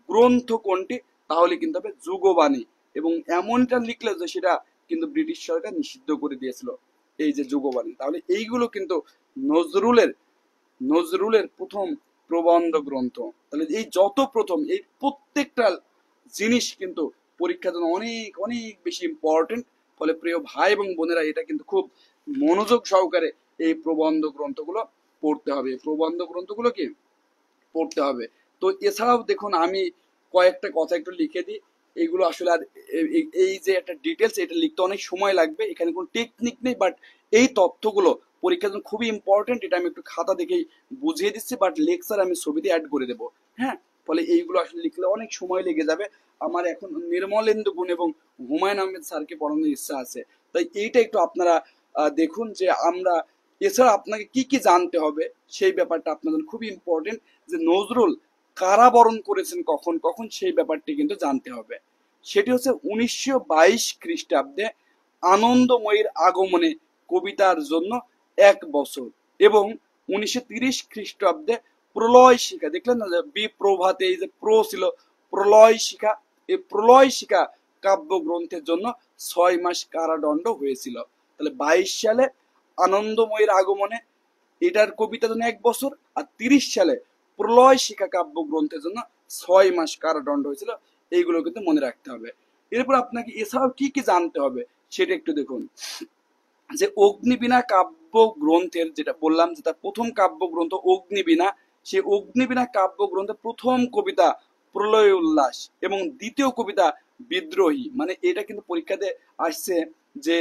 গ্রন্থ কোনটি, তাহলে কিন্তু হবে যুগবাণী। এবং এমনটা লিখলে যে সেটা কিন্তু ব্রিটিশ সরকার নিষিদ্ধ করে দিয়েছিল, এই যে যুগবাণী। তাহলে এইগুলো কিন্তু নজরুলের নজরুলের প্রথম প্রবন্ধ গ্রন্থ। তাহলে এই যত প্রথম, এই প্রত্যেকটা জিনিস কিন্তু পরীক্ষার জন্য অনেক অনেক বেশি ইম্পর্টেন্ট। ফলে প্রিয় ভাই এবং বোনেরা, এটা কিন্তু খুব মনোযোগ সহকারে এই প্রবন্ধ গ্রন্থগুলো পড়তে হবে। প্রবন্ধ গ্রন্থগুলো কি পড়তে হবে। তো এছাড়াও দেখুন, আমি কয়েকটা কথা একটু লিখে দিই। এইগুলো আসলে আর এই যে একটা ডিটেলস, এটা লিখতে অনেক সময় লাগবে, এখানে কোনো টেকনিক নেই, বাট এই তথ্যগুলো পরীক্ষার জন্য খুবই ইম্পর্টেন্ট। এটা আমি একটু খাতা দেখেই বুঝিয়ে দিচ্ছি, বাট লেকচার আমি ছবিতে অ্যাড করে দেবো। হ্যাঁ, ফলে এইগুলো আসলে লিখলে অনেক সময় লেগে যাবে। আমার এখন নির্মলেন্দু গুণ এবং হুমায়ুন আহমেদ স্যারকে পড়ানোর ইচ্ছা আছে, তাই এইটা একটু আপনারা দেখুন যে আমরা এছাড়া আপনাকে কি কি জানতে হবে সেই ব্যাপারটা আপনাদের খুবই ইম্পর্টেন্ট। যে নজরুল কারাবরণ করেছেন কখন কখন, সেই ব্যাপারটি কিন্তু জানতে হবে। সেটি হচ্ছে 1922 খ্রিস্টাব্দে আনন্দময়ীর আগমনে কবিতার জন্য 1 বছর, এবং 1930 খ্রিস্টাব্দে প্রলয় শিখা, দেখলেন না যে বিপ্রভাতে এই যে প্রো ছিল, প্রলয় শিখা, এই প্রলয় শিখা কাব্যগ্রন্থের জন্য 6 মাস কারাদণ্ড হয়েছিল। তাহলে 22 সালে আনন্দময়ীর আগমনে এটার কবিতার জন্য 1 বছর, আর 30 সালে প্রলয় শিখা কাব্যগ্রন্থের জন্য 6 মাস কারাদণ্ড হয়েছিল। এইগুলো কিন্তু মনে রাখতে হবে। এরপর আপনাকে এছাড়াও কি কি জানতে হবে সেটা একটু দেখুন। যে অগ্নিবীণা কাব্য গ্রন্থের, যেটা বললাম যে তার প্রথম কাব্যগ্রন্থ অগ্নিবীণা, সেই অগ্নিবীণা কাব্যগ্রন্থের প্রথম কবিতা প্রলয় উল্লাস এবং দ্বিতীয় কবিতা বিদ্রোহী। মানে এটা কিন্তু পরীক্ষাতে আসছে যে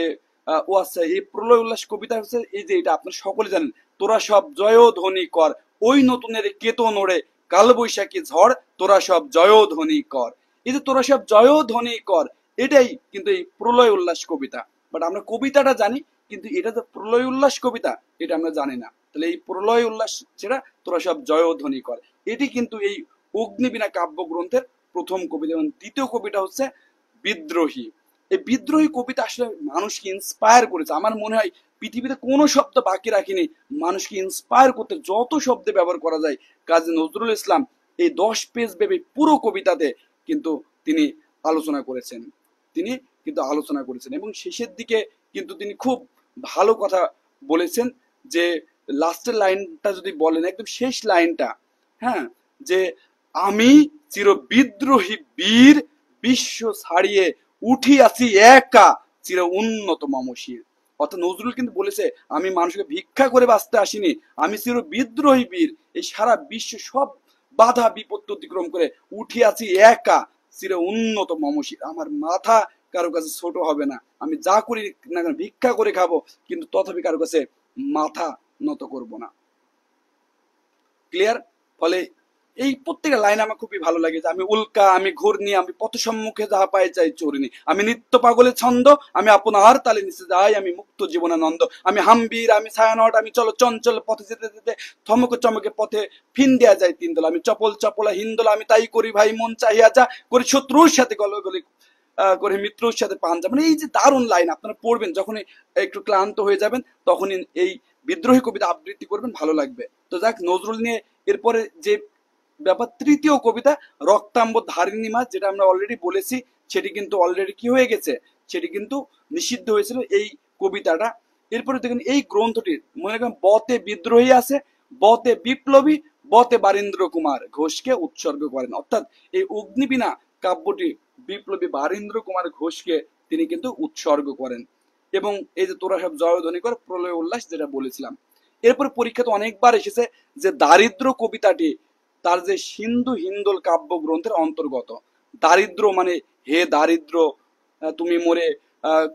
ও আচ্ছা, এই প্রলয় উল্লাস কবিতা হচ্ছে এই যে, এটা আপনারা সকলে জানেন, তোরা সব জয়ধ্বনি কর, ওই নতুনের কেতো নড়ে, কালবৈশাখী ঝড়, তোরা সব জয়ধ্বনি কর। এই যে তোরা সব জয়ধ্বনি কর, এটাই কিন্তু এই প্রলয় উল্লাস কবিতা। বাট আমরা কবিতাটা জানি, কিন্তু এটা তো প্রলয় উল্লাস কবিতা, এটা আমরা জানি না। তাহলে এই প্রলয় উল্লাস যেটা, তোরা সব জয়ধ্বনি কর, এটি কিন্তু এই অগ্নিবীণা কাব্যগ্রন্থের প্রথম কবিতা। এবং দ্বিতীয় কবিতা হচ্ছে বিদ্রোহী। এই বিদ্রোহী কবিতা আসলে মানুষকে ইন্সপায়ার করেছে। আমার মনে হয় পৃথিবীতে কোনো শব্দ বাকি রাখিনি মানুষকে ইন্সপায়ার করতে, যত শব্দ ব্যবহার করা যায় কাজী নজরুল ইসলাম এই 10 পেজ ব্যাপী পুরো কবিতাতে কিন্তু তিনি আলোচনা করেছেন। তিনি কিন্তু আলোচনা করেছেন এবং শেষের দিকে কিন্তু তিনি খুব ভালো কথা বলেছেন। যে লাস্টের লাইনটা যদি বলেন, একদম শেষ লাইনটা, হ্যাঁ, যে আমি চির বিদ্রোহী বীর, বিশ্ব ছাড়িয়ে উঠিয়াছি একা চির উন্নত মমশির। অর্থাৎ নজরুল কিন্তু বলেছে, আমি মানুষকে ভিক্ষা করে বাঁচতে আসিনি, আমি চির বিদ্রোহী বীর, এই সারা বিশ্ব সব বাধা বিপত্তি অতিক্রম করে উঠিয়াছি একা চির উন্নত মমশির। আমার মাথা কারো কাছে ছোট হবে না, আমি যা করি না কেন ভিক্ষা করে খাবো, কিন্তু তথাপি কারো কাছে মাথা নত করব না। ক্লিয়ার? ফলে এই প্রত্যেকটা লাইন আমার খুবই ভালো লাগে। যে আমি উল্কা, আমি ঘূর্ণি, আমি পথ সম্মুখে যাহা পাই চাই চরিনি, আমি নিত্য পাগলের ছন্দ, আমি আপনার তালে নিচে যাই, আমি মুক্ত জীবনানন্দ, আমি হাম্বির, আমি ছায়ানট, আমি চলো চঞ্চল পথে যেতে যেতে থমকে চমকে পথে ফিন দেয়া যায় তিনদোলা, আমি চপল চপলা হিন্দোলা, আমি তাই করি ভাই মন চাহিয়া যা, করি শত্রুর সাথে গলি করে মিত্রর সাথে পাঞ্জা। মানে এই যে দারুণ লাইন, আপনারা পড়বেন যখনই একটু ক্লান্ত হয়ে যাবেন, তখনই এই বিদ্রোহী কবিতা আবৃত্তি করবেন, ভালো লাগবে। তো যাক, নজরুল নিয়ে এরপরে যে ব্যাপার, তৃতীয় কবিতা রক্তাম্ব ধারিণী মাছ, যেটা আমরা অলরেডি বলেছি, সেটি কিন্তু অলরেডি কি হয়ে গেছে, সেটি কিন্তু নিষিদ্ধ হয়েছিল এই কবিতাটা। এরপরে দেখেন এই গ্রন্থটির মনে করেন বতে বিদ্রোহী আছে, বতে বিপ্লবী, বতে বারীন্দ্র কুমার ঘোষকে উৎসর্গ করেন। অর্থাৎ এই অগ্নিবীণা কাব্যটি বিপ্লবী বারীন্দ্র কুমার ঘোষকে তিনি কিন্তু উৎসর্গ করেন। এবং এই যে তোরা সব জয়ধ্বনি কর, প্রলয় উল্লাস, যেটা বলেছিলাম। এরপর পরীক্ষাতে অনেকবার এসেছে যে দারিদ্র কবিতাটি তার যে সিন্ধু হিন্দোল কাব্যগ্রন্থের অন্তর্গত। দারিদ্র মানে হে দারিদ্র, তুমি মোরে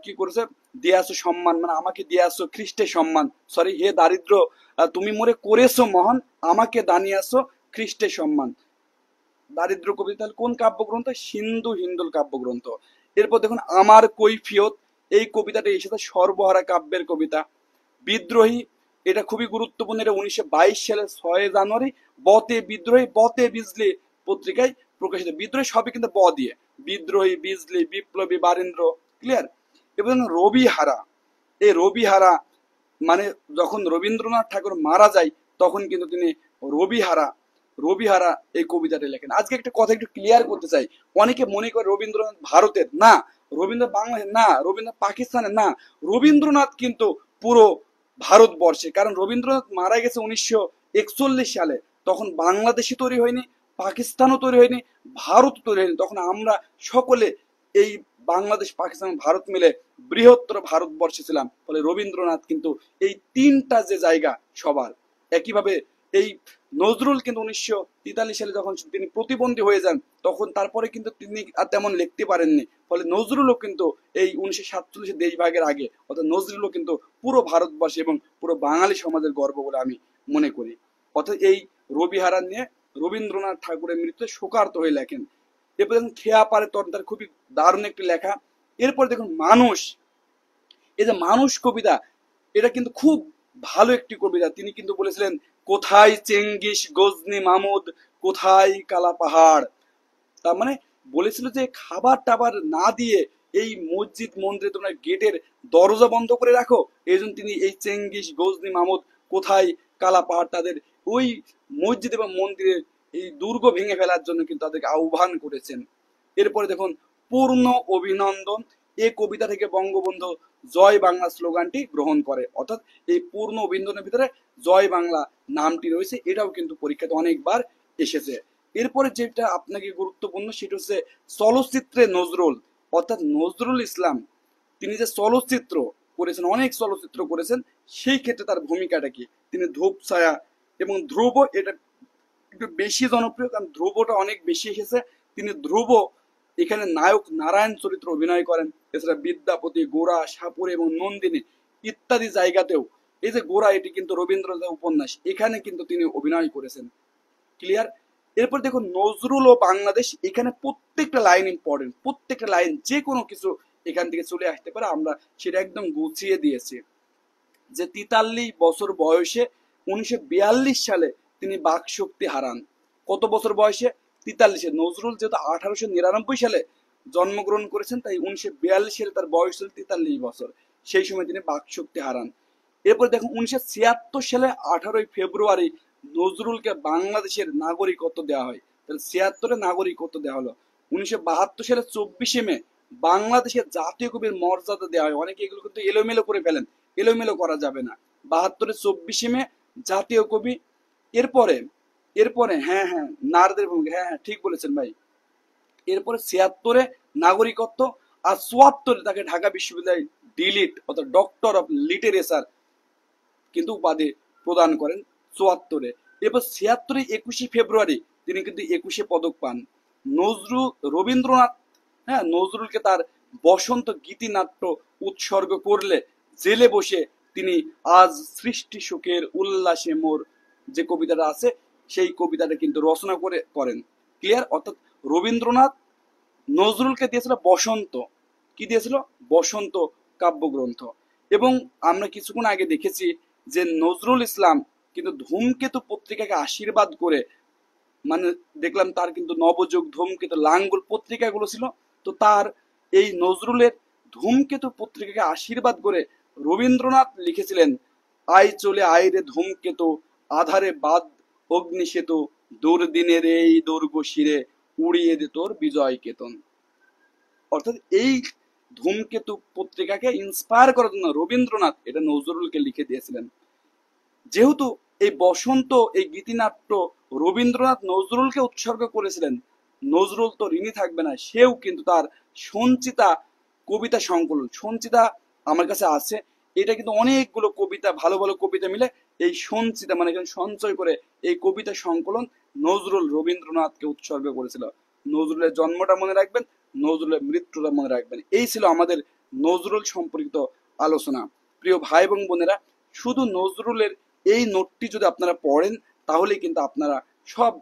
কি করেছে দিয়াছো সম্মান, মানে আমাকে দিয়াছো খ্রিস্টের সম্মান, সরি, হে দারিদ্র তুমি মোরে করেছো মহান, আমাকে দানিয়াছো খ্রিস্টের সম্মান। দারিদ্র কবিতা তাহলে কোন কাব্যগ্রন্থ? সিন্ধু হিন্দোল কাব্যগ্রন্থ। এরপর দেখুন আমার কৈফিয়ত, এই কবিতাটা এসেছে সর্বহারা কাব্যের কবিতা। বিদ্রোহী, এটা খুবই গুরুত্বপূর্ণ, এটা 1922 সালের 6 জানুয়ারি বতে বিদ্রোহী, বতে বিজলি পত্রিকায় প্রকাশিত। বিদ্রোহী সবই কিন্তু ব দিয়ে, বিদ্রোহী, বিজলি, বিপ্লবী, বারীন্দ্র। ক্লিয়ার? এবং রবিহারা, এই রবিহারা মানে যখন রবীন্দ্রনাথ ঠাকুর মারা যায়, তখন কিন্তু তিনি রবিহারা, রবিহারা এই কবিতাটা লেখেন। আজকে একটা কথা একটু ক্লিয়ার করতে চাই। অনেকে মনে করে রবীন্দ্রনাথ ভারতের, না। রবীন্দ্রনাথ বাংলাদেশের, না। রবীন্দ্রনাথ পাকিস্তানের, না। রবীন্দ্রনাথ কিন্তু পুরো ভারতবর্ষে। কারণ রবীন্দ্রনাথ মারা গেছে 1941 সালে, তখন বাংলাদেশই তৈরি হয়নি, পাকিস্তানও তৈরি হয়নি, ভারত তৈরি হয়নি। তখন আমরা সকলে এই বাংলাদেশ, পাকিস্তান, ভারত মিলে বৃহত্তর ভারতবর্ষে ছিলাম। ফলে রবীন্দ্রনাথ কিন্তু এই তিনটা যে জায়গা সবার। একইভাবে এই নজরুল কিন্তু 1943 সালে যখন তিনি প্রতিবন্ধী হয়ে যান, তখন তারপরে কিন্তু তিনি আর তেমন লিখতে পারেননি। ফলে নজরুলও কিন্তু এই 1947 দেশভাগের আগে, অর্থাৎ নজরুলও কিন্তু পুরো ভারতবর্ষে এবং পুরো বাঙালি সমাজের গর্ব বলে আমি মনে করি। অর্থাৎ এই রবিহারান নিয়ে রবীন্দ্রনাথ ঠাকুরের মৃত্যুতে শোকার্ত হয়ে লেখেন। এরপর দেখুন খেয়া পারে তন্তার, খুবই দারুণ একটি লেখা। এরপর দেখুন মানুষ, এই যে মানুষ কবিতা, এটা কিন্তু খুব ভালো একটি কবিতা। তিনি কিন্তু বলেছিলেন, কোথায় চেঙ্গিস গজনি মামুদ, কোথায় কালা পাহাড়। তার মানে বলেছিল যে খাবার টাবার না দিয়ে এই মসজিদ মন্দিরে তোমরা গেটের দরজা বন্ধ করে রাখো। এই জন্য তিনি এই চেঙ্গিস গজনি মামুদ কোথায় কালা পাহাড়, তাদের ওই মসজিদ এবং মন্দিরের এই দুর্গ ভেঙে ফেলার জন্য কিন্তু তাদেরকে আহ্বান করেছেন। এরপরে দেখুন পূর্ণ অভিনন্দন, এই কবিতা থেকে বঙ্গবন্ধু জয় বাংলা স্লোগানটি গ্রহণ করে। অর্থাৎ এই পূর্ণ অভিনন্দনের ভিতরে জয় বাংলা নামটি রয়েছে, এটাও কিন্তু পরীক্ষাতে অনেকবার এসেছে। এরপরে যেটা আপনাকে গুরুত্বপূর্ণ সেটা হচ্ছে চলচ্চিত্রে নজরুল, অর্থাৎ নজরুল ইসলাম তিনি যে চলচ্চিত্র করেছেন, অনেক চলচ্চিত্র করেছেন, সেই ক্ষেত্রে তার ভূমিকাটা কি। তিনি ধূপ ছায়া এবং ধ্রুব, এটা একটু বেশি জনপ্রিয় কারণ ধ্রুবটা অনেক বেশি এসেছে। তিনি ধ্রুব এখানে নায়ক নারায়ণ চরিত্র অভিনয় করেন। এছাড়া বিদ্যাপতি, গোরা, সাপুরে এবং নন্দিনী ইত্যাদি জায়গাতেও, এই যে গোরা এটি কিন্তু রবীন্দ্রনাথের উপন্যাস, এখানে কিন্তু তিনি অভিনয় করেছেন। ক্লিয়ার। এরপর দেখুন নজরুল ও বাংলাদেশ, এখানে প্রত্যেকটা লাইন ইম্পর্টেন্ট, প্রত্যেকটা লাইন যে কোনো কিছু এখান থেকে চলে আসতে পারে, আমরা সেটা একদম গুছিয়ে দিয়েছি। যে 43 বছর বয়সে 1942 সালে তিনি বাকশক্তি হারান। কত বছর বয়সে? 43-এ। নজরুল যেহেতু 1899 সালে জন্মগ্রহণ করেছেন, তাই 1942 সালে তার বয়স ছিল 43 বছর। সেই সময় তিনি বাকশক্তি হারান। এরপর দেখুন 1976 সালে 18ই ফেব্রুয়ারি নজরুলকে বাংলাদেশের নাগরিকত্ব দেওয়া হয়। তাহলে 76-এ নাগরিকত্ব দেওয়া হলো। 1972 সালে 24শে মে বাংলাদেশের জাতীয় কবির মর্যাদা দেওয়া হয়। অনেকে এগুলো কিন্তু এলোমেলো করে ফেলেন, এলোমেলো করা যাবে না। 72-এ 24শে মে জাতীয় কবি। এরপরে এরপরে হ্যাঁ হ্যাঁ নারদের ভূমিকা, হ্যাঁ হ্যাঁ ঠিক বলেছেন ভাই। এরপরে 76-এ নাগরিকত্ব, আর 74-এ তাকে ঢাকা বিশ্ববিদ্যালয় ডিলিট অর্থাৎ ডক্টর অফ লিটারেচার কিন্তু উপাধি প্রদান করেন 74-এ। এরপর 76-এ 21শে ফেব্রুয়ারি তিনি কিন্তু 21শে পদক পান। রবীন্দ্রনাথ, হ্যাঁ, নজরুলকে তার বসন্ত গীতিনাট্য উৎসর্গ করলে জেলে বসে তিনি আজ সৃষ্টি সুখের উল্লাসে মোর যে কবিতাটা আছে, সেই কবিতাটা কিন্তু রচনা করেন। ক্লিয়ার। অর্থাৎ রবীন্দ্রনাথ নজরুলকে দিয়েছিল বসন্ত, কি দিয়েছিল? বসন্ত কাব্যগ্রন্থ। এবং আমরা কিছুক্ষণ আগে দেখেছি যে নজরুল ইসলাম কিন্তু ধূমকেতু পত্রিকাকে আশীর্বাদ করে, মানে দেখলাম তার কিন্তু নবযুগ, ধূমকেতু, লাঙ্গল পত্রিকাগুলো ছিল। তো তার এই নজরুলের ধূমকেতু পত্রিকাকে আশীর্বাদ করে রবীন্দ্রনাথ লিখেছিলেন, আয় চলে আয় রে ধূমকেতু, আধারে বাদ অগ্নি সেতু, দুর্দিনের এই দুর্গ শিরে উড়িয়ে দে তোর বিজয় কেতন। অর্থাৎ এই ধূমকেতু পত্রিকাকে ইন্সপায়ার করার জন্য রবীন্দ্রনাথ এটা নজরুলকে লিখে দিয়েছিলেন। যেহেতু এই বসন্ত, এই গীতিনাট্য রবীন্দ্রনাথ নজরুলকে উৎসর্গ করেছিলেন, নজরুল তো ঋণী থাকবে না, সেও কিন্তু তার সঞ্চিতা কবিতা সংকলন, সঞ্চিতা আমার কাছে আছে, এটা কিন্তু অনেকগুলো কবিতা, ভালো ভালো কবিতা মিলে এই সঞ্চিতা, মানে সঞ্চয় করে এই কবিতা সংকলন নজরুল রবীন্দ্রনাথকে উৎসর্গ করেছিল। নজরুলের জন্মটা মনে রাখবেন, নজরুলের মৃত্যুটা মনে রাখবেন। এই ছিল আমাদের নজরুল সম্পর্কিত আলোচনা। প্রিয় ভাই এবং বোনেরা, শুধু নজরুলের এই নোটটি যদি আপনারা পড়েন তাহলে কিন্তু আপনারা সব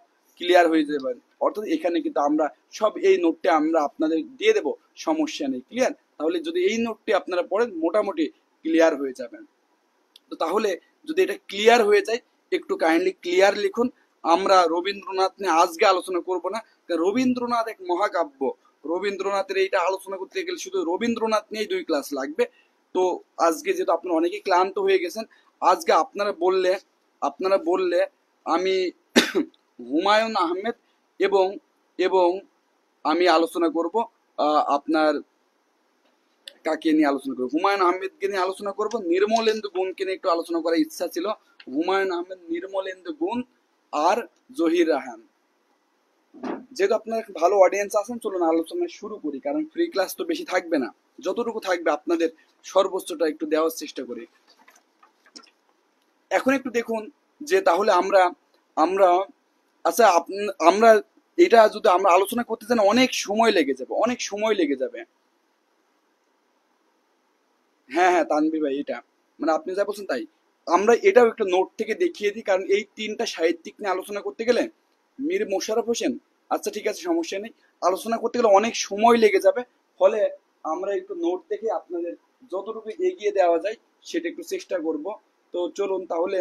ক্লিয়ার হয়ে যাবেন। অর্থাৎ এখানে কিন্তু আমরা সব এই নোটটি আমরা আপনাদের দিয়ে দেব, সমস্যা নেই। ক্লিয়ার। তাহলে যদি এই নোটটি আপনারা পড়েন মোটামুটি ক্লিয়ার হয়ে যাবেন। তো তাহলে যদি এটা ক্লিয়ার হয়ে যায়, একটু কাইন্ডলি ক্লিয়ার লিখুন। আমরা রবীন্দ্রনাথ নিয়ে আজকে আলোচনা করব না, রবীন্দ্রনাথ এক মহাকাব্য। রবীন্দ্রনাথের এইটা আলোচনা করতে গেলে শুধু রবীন্দ্রনাথ নিয়েই 2 ক্লাস লাগবে। তো আজকে যেহেতু আপনারা অনেকেই ক্লান্ত হয়ে গেছেন, আজকে আপনারা বললে আমি হুমায়ুন আহমেদ এবং এবং আমি আলোচনা করব আপনার কাকে নিয়ে আলোচনা করবো, হুমায়ুন আহমেদকে নিয়ে আলোচনা করব। নির্মলেন্দু গুণকে নিয়ে একটু আলোচনা করার ইচ্ছা ছিল। হুমায়ুন আহমেদ, নির্মলেন্দু গুণ আর জহির রাহান, যেহেতু আপনার ভালো অডিয়েন্স আছেন, চলুন আলোচনা শুরু করি, কারণ ফ্রি ক্লাস তো বেশি থাকবে না, যতটুকু থাকবে আপনাদের সর্বোচ্চটা একটু দেওয়ার চেষ্টা করি। এখন একটু দেখুন যে তাহলে আমরা আমরা আচ্ছা আমরা এটা যদি আমরা আলোচনা করতে চান অনেক সময় লেগে যাবে, অনেক সময় লেগে যাবে। হ্যাঁ হ্যাঁ তানভীর ভাই, এটা মানে আপনি যা বলছেন তাই। আমরা এটাও একটা নোট থেকে দেখিয়ে দিই, কারণ এই তিনটা সাহিত্যিক নিয়ে আলোচনা করতে গেলে, মীর মোশাররফ হোসেন, আচ্ছা ঠিক আছে সমস্যা নেই, আলোচনা করতে গেলে অনেক সময় লেগে যাবে। ফলে আমরা একটু নোট দেখে আপনাদের যতটুকু এগিয়ে দেওয়া যায় সেটা একটু চেষ্টা করব। তো চলুন তাহলে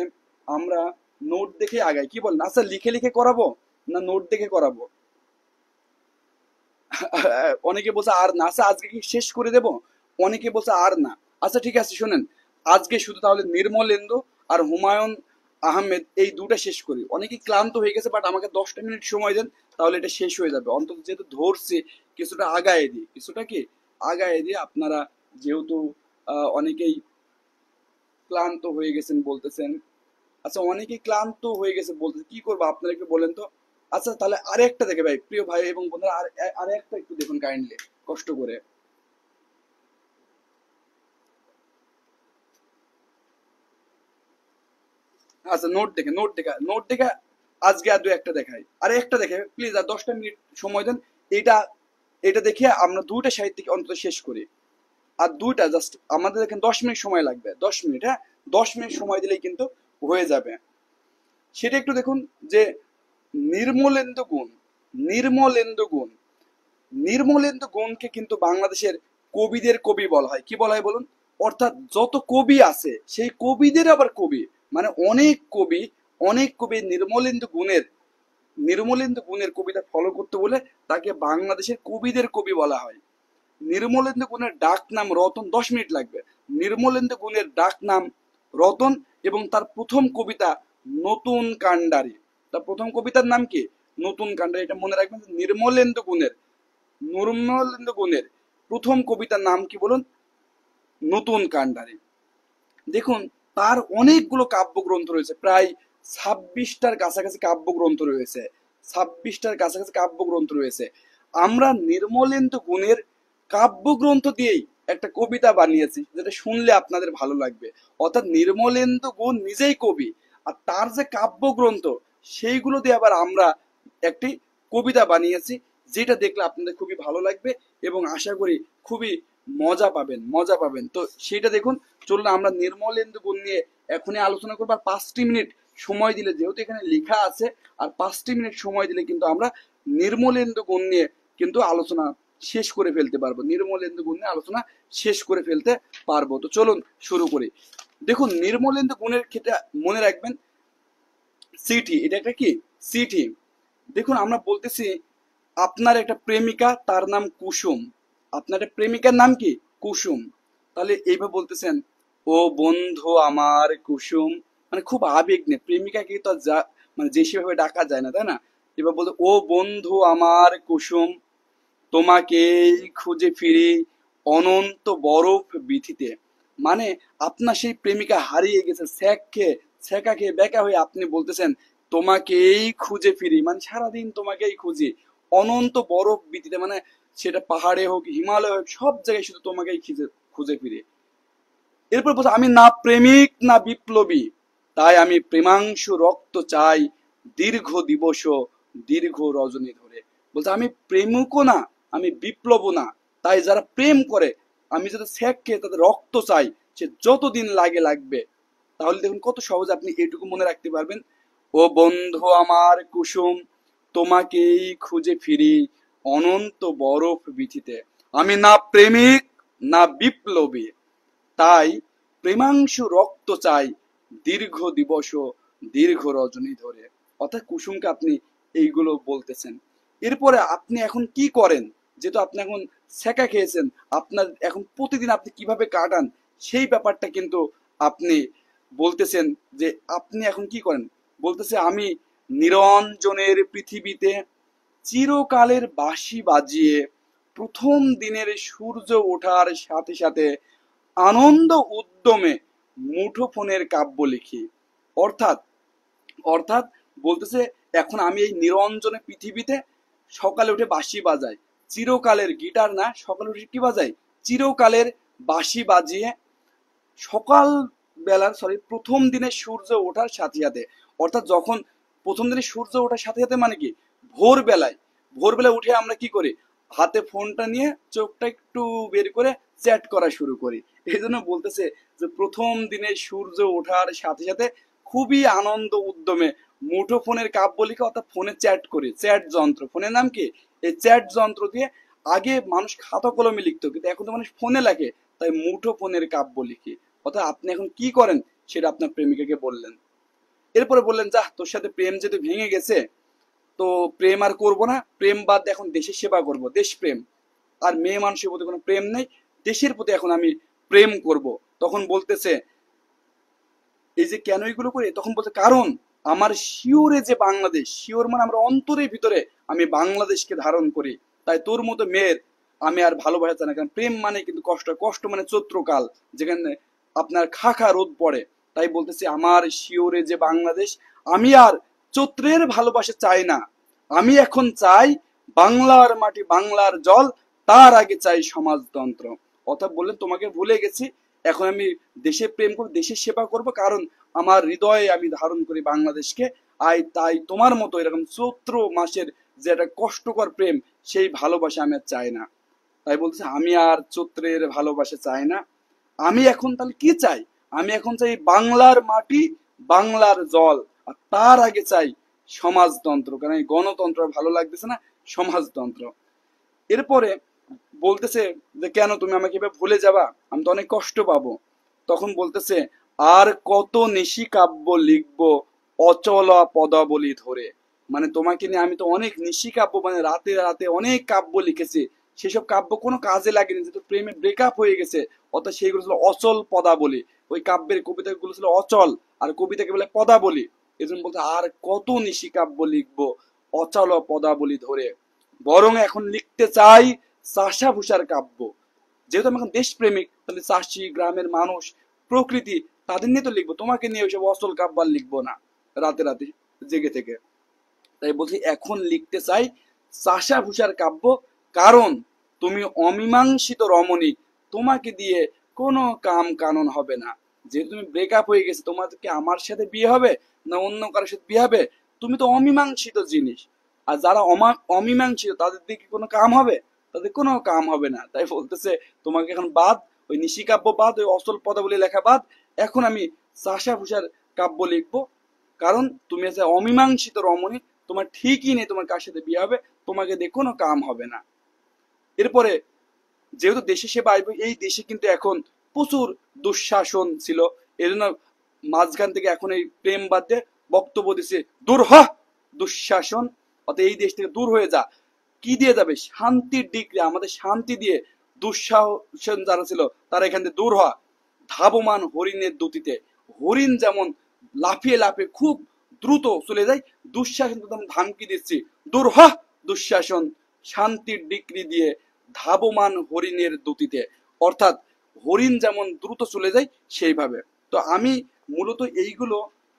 আমরা নোট দেখে আগাই, কি বলেন? আচ্ছা লিখে লিখে করাবো না নোট দেখে করাবো? অনেকে বলছে আর না, আচ্ছা আজকে কি শেষ করে দেব? অনেকে বলছে আর না। আচ্ছা ঠিক আছে শোনেন, আজকে শুধু তাহলে নির্মলেন্দু আর হুমায়ুন আহমেদ এই দুটা শেষ করি। অনেকে ক্লান্ত হয়ে গেছে, বাট আমাকে 10টা মিনিট সময় দেন, তাহলে এটা শেষ হয়ে যাবে। অন্তত যেহেতু ধরছি, কিছুটা আগায় দিই, কিছুটা কি আগায় দিয়ে আপনারা যেহেতু অনেকেই ক্লান্ত হয়ে গেছেন বলতেছেন। আচ্ছা অনেকেই ক্লান্ত হয়ে গেছে বলতেছে, কি করবো আপনারা একটু বলেন তো। আচ্ছা তাহলে আরেকটা দেখে ভাই, প্রিয় ভাই এবং বন্ধুরা, আরেকটা একটু দেখুন কাইন্ডলি, কষ্ট করে। আচ্ছা নোট দেখে আজকে আর দু একটা দেখাই, আরে একটা দেখে প্লিজ, আর 10টা মিনিট সময় দেন। এটা এটা দেখে আমরা দুইটা সাহিত্যিক অন্তত শেষ করি। আর দুইটা জাস্ট আমাদের এখানে 10 মিনিট সময় লাগবে, 10 মিনিট, হ্যাঁ 10 মিনিট সময় দিলেই কিন্তু হয়ে যাবে। সেটা একটু দেখুন যে নির্মলেন্দু গুণ, নির্মলেন্দু গুণ, নির্মলেন্দু গুণকে কিন্তু বাংলাদেশের কবিদের কবি বলা হয়। কি বলা হয় বলুন? অর্থাৎ যত কবি আছে সেই কবিদের আবার কবি, মানে অনেক কবি নির্মলেন্দু গুণের কবিতা ফলো করতে বলে তাকে বাংলাদেশের কবিদের কবি বলা হয়। নির্মলেন্দু গুণের ডাক নাম রতন, 10 মিনিট লাগবে। নির্মলেন্দু গুণের ডাক নাম রতন, এবং তার প্রথম কবিতা নতুন কান্ডারি। তার প্রথম কবিতার নাম কি? নতুন কান্ডারি। এটা মনে রাখবেন। নির্মলেন্দু গুণের প্রথম কবিতার নাম কি বলুন? নতুন কান্ডারি। দেখুন তার অনেকগুলো কাব্যগ্রন্থ রয়েছে, প্রায় 26টার কাছাকাছি কাব্যগ্রন্থ রয়েছে, 26টার কাছাকাছি কাব্যগ্রন্থ রয়েছে। আমরা নির্মলেন্দু গুণের কাব্যগ্রন্থ দিয়েই একটা কবিতা বানিয়েছি, যেটা শুনলে আপনাদের ভালো লাগবে। অর্থাৎ নির্মলেন্দু গুণ নিজেই কবি, আর তার যে কাব্যগ্রন্থ সেইগুলো দিয়ে আবার আমরা একটি কবিতা বানিয়েছি, যেটা দেখলে আপনাদের খুবই ভালো লাগবে এবং আশা করি খুবই মজা পাবেন। তো সেটা দেখুন। চলুন আমরা নির্মলেন্দু গুণ নিয়ে এখনই আলোচনা করবো। আর 5টি মিনিট সময় দিলে, যেহেতু এখানে লেখা আছে, আর 5টি মিনিট সময় দিলে কিন্তু আমরা নির্মলেন্দু গুণ নিয়ে কিন্তু আলোচনা শেষ করে ফেলতে পারবো, নির্মলেন্দু গুণ নিয়ে আলোচনা শেষ করে ফেলতে পারবো। তো চলুন শুরু করি। দেখুন নির্মলেন্দু গুণের ক্ষেত্রে মনে রাখবেন চিঠি, এটা একটা কি? চিঠি। দেখুন আমরা বলতেছি আপনার একটা প্রেমিকা, তার নাম কুসুম। আপনার একটা প্রেমিকার নাম কি? কুসুম। তাহলে এইভাবে বলতেছেন, ও বন্ধু আমার কুসুম, মানে খুব আবেগ নিয়ে, প্রেমিকাকে তো মানে যে সেভাবে ডাকা যায় না, তাই না? এবার বলতে, ও বন্ধু আমার কুসুম, তোমাকেই খুঁজে ফিরি অনন্ত বরফ বিথিতে। মানে আপনার সেই প্রেমিকা হারিয়ে গেছে, ছ্যাঁকা খেয়ে বেঁকা হয়ে আপনি বলতেছেন তোমাকেই খুঁজে ফিরি, মানে সারাদিন তোমাকেই খুঁজি অনন্ত বরফ বিথিতে, মানে সেটা পাহাড়ে হোক হিমালয় হোক সব জায়গায় শুধু তোমাকেই খুঁজে খুঁজে ফিরি। এরপর বলছে, আমি না প্রেমিক না বিপ্লবী, তাই আমি প্রেমাংশু রক্ত চাই দীর্ঘ দিবস দীর্ঘ রজনী ধরে। বলছে আমি প্রেমিকও না, আমি বিপ্লব না, তাই যারা প্রেম করে আমি যাদের ছ্যাঁক খেয়ে তাদের রক্ত চাই, সে যতদিন লাগে লাগবে। তাহলে দেখুন কত সহজে আপনি এটুকু মনে রাখতে পারবেন। ও বন্ধু আমার কুসুম, তোমাকেই খুঁজে ফিরি অনন্ত বরফ বিথিতে, আমি না প্রেমিক না বিপ্লবী, তাই প্রেমাংশু রক্ত চাই দীর্ঘ দিবস দীর্ঘ রজনী ধরে। অর্থাৎ কুসুমকে আপনি এইগুলো বলতেছেন। এরপরে আপনি এখন কি করেন? যেহেতু আপনি এখন সেকা খেয়েছেন, আপনার এখন প্রতিদিন আপনি কিভাবে কাটান সেই ব্যাপারটা কিন্তু আপনি বলতেছেন, যে আপনি এখন কি করেন। বলতেছে, আমি নিরঞ্জনের পৃথিবীতে চিরকালের বাঁশি বাজিয়ে প্রথম দিনের সূর্য ওঠার সাথে সাথে আনন্দ উদ্যমে মুঠোফোনের কাব্য লিখি। অর্থাৎ অর্থাৎ বলতেছে এখন আমি এই নিরঞ্জনের পৃথিবীতে সকালে উঠে বাঁশি বাজায়, চিরকালের গিটার না, সকালে উঠে কি বাজায়, চিরকালের বাঁশি বাজিয়ে সকাল বেলার প্রথম দিনে সূর্য ওঠার সাথে সাথে, অর্থাৎ যখন প্রথম দিনে সূর্য ওঠার সাথে সাথে মানে কি ভোরবেলায়, ভোরবেলায় উঠে আমরা কি করি, হাতে ফোনটা নিয়ে চোখটা একটু বের করে চ্যাট করা শুরু করি। এই জন্য বলতেছে যে প্রথম দিনে সূর্য ওঠার সাথে সাথে খুবই আনন্দ উদ্যমে মুঠো ফোনের কাব্য লিখে, অর্থাৎ ফোনে চ্যাট করি, চ্যাট যন্ত্র, ফোনের নাম কি, এই চ্যাট যন্ত্র দিয়ে। আগে মানুষ খাতা কলমে লিখতো, কিন্তু এখন তো মানুষ ফোনে লেখে, তাই মুঠো ফোনের কাব্য লিখি। অর্থাৎ আপনি এখন কি করেন সেটা আপনার প্রেমিকাকে বললেন। এরপরে বললেন, যা তোর সাথে প্রেম যেহেতু ভেঙে গেছে, তো প্রেম আর করব না, প্রেম বাদ দিয়ে এখন দেশের সেবা করব, দেশপ্রেম। আর মেয়ে মানুষের প্রতি কোনো প্রেম নেই, দেশের প্রতি এখন আমি প্রেম করব। তখন বলতেছে এই যে কেন এগুলো করি, তখন বলতে কারণ আমার শিওরে যে বাংলাদেশ, শিওর মানে আমরা অন্তরের ভিতরে আমি বাংলাদেশকে ধারণ করি, তাই তোর মতো মেয়ের আমি আর ভালোবাসা চাই না। কারণ প্রেম মানে কিন্তু কষ্ট, কষ্ট মানে চৈত্রকাল, যেখানে আপনার খাখা রোদ পড়ে। তাই বলতেছি আমার শিওরে যে বাংলাদেশ, আমি আর চৈত্রের ভালোবাসা চাই না, আমি এখন চাই বাংলার মাটি বাংলার জল, তার আগে চাই সমাজতন্ত্র। অর্থাৎ বললেন তোমাকে ভুলে গেছি, এখন আমি দেশে প্রেম করব, দেশের সেবা করব, কারণ আমার হৃদয়ে আমি ধারণ করি বাংলাদেশকে। তাই তোমার মতো এরকম চৈত্র মাসের যে একটা কষ্টকর প্রেম, সেই ভালোবাসা আমি আর চাই না। তাই বলছে আমি আর চৈত্রের ভালোবাসা চাই না, আমি এখন তাহলে কি চাই, আমি এখন চাই বাংলার মাটি বাংলার জল, আর তার আগে চাই সমাজতন্ত্র। কারণ এই গণতন্ত্র ভালো লাগতেছে না, সমাজতন্ত্র। এরপরে বলতেছে যে কেন তুমি আমাকে এভাবে ভুলে যাবা, আমি তো অনেক কষ্ট পাবো। তখন বলতেছে আর কত নিশি কাব্য লিখবো অচলা পদাবলী ধরে, মানে তোমাকে নিয়ে আমি তো অনেক নিশি কাব্য, মানে রাতে রাতে অনেক কাব্য লিখেছি, সেসব কাব্য কোনো কাজে লাগেনি, যেহেতু প্রেমে ব্রেকআপ হয়ে গেছে। অর্থাৎ সেইগুলো ছিল অচল পদাবলী, ওই কাব্যের কবিতাগুলো ছিল অচল, আর কবিতাকে বলে পদাবলী। এই জন্য বলতে আর কত নিশি কাব্য লিখবো অচল পদাবলী ধরে, বরং এখন লিখতে চাই চাষা ভূষার কাব্য। যেহেতু আমি এখন দেশপ্রেমিক, তাহলে চাষি, গ্রামের মানুষ, প্রকৃতি, তাদের নিয়ে তো লিখবো, তোমাকে নিয়ে ওইসব অচল কাব্য আর লিখবো না রাতে রাতে জেগে থেকে। তাই বলছি এখন লিখতে চাই চাষা ভূষার কাব্য, কারণ তুমি অমীমাংসিত রমণী, তোমাকে দিয়ে কোনো কাম কানুন হবে না। যেহেতু তুমি ব্রেকআপ হয়ে গেছে, তোমাদেরকে আমার সাথে বিয়ে হবে না অন্য কারোর সাথে বিয়ে হবে, তুমি তো অমীমাংসিত জিনিস। আর যারা অমীমাংসিত তাদের দিকে কোনো কাম হবে, তাদের কোনো কাম হবে না। তাই বলতেছে তোমাকে এখন বাদ, ওই নিশিকাব্য বাদ, ওই অচল পদাবলী লেখা বাদ, এখন আমি চাষা ভূষার কাব্য লিখবো, কারণ তুমি আছে অমীমাংসিত রমণী, তোমার ঠিকই নেই তোমার কার সাথে বিয়ে হবে, তোমাকে দিয়ে কোনো কাম হবে না। এরপরে যেহেতু দেশে সেবা আসবে, এই দেশে কিন্তু এখন প্রচুর দুঃশাসন ছিল, এই জন্য মাঝখান থেকে এখন এই প্রেম বাদ দিয়ে বক্তব্য দিছে দূর হ দুঃশাসন, অর্থাৎ এই দেশ থেকে দূর হয়ে যা। কি দিয়ে যাবে, শান্তির ডিগ্রি, আমাদের শান্তি দিয়ে দুঃশাসন যারা ছিল তারা এখান থেকে দূর হওয়া। ধাবমান হরিণের দুতিতে, হরিণ যেমন লাফিয়ে লাফিয়ে খুব দ্রুত চলে যায়, দুঃশাসন তেমন ধামকি দিচ্ছি দূর হ দুঃশাসন, শান্তির ডিগ্রি দিয়ে ধাবমান হরিণের দুতিতে। অর্থাৎ হরিণ যেমন দ্রুত চলে যায় সেইভাবে। তো আমি মূলত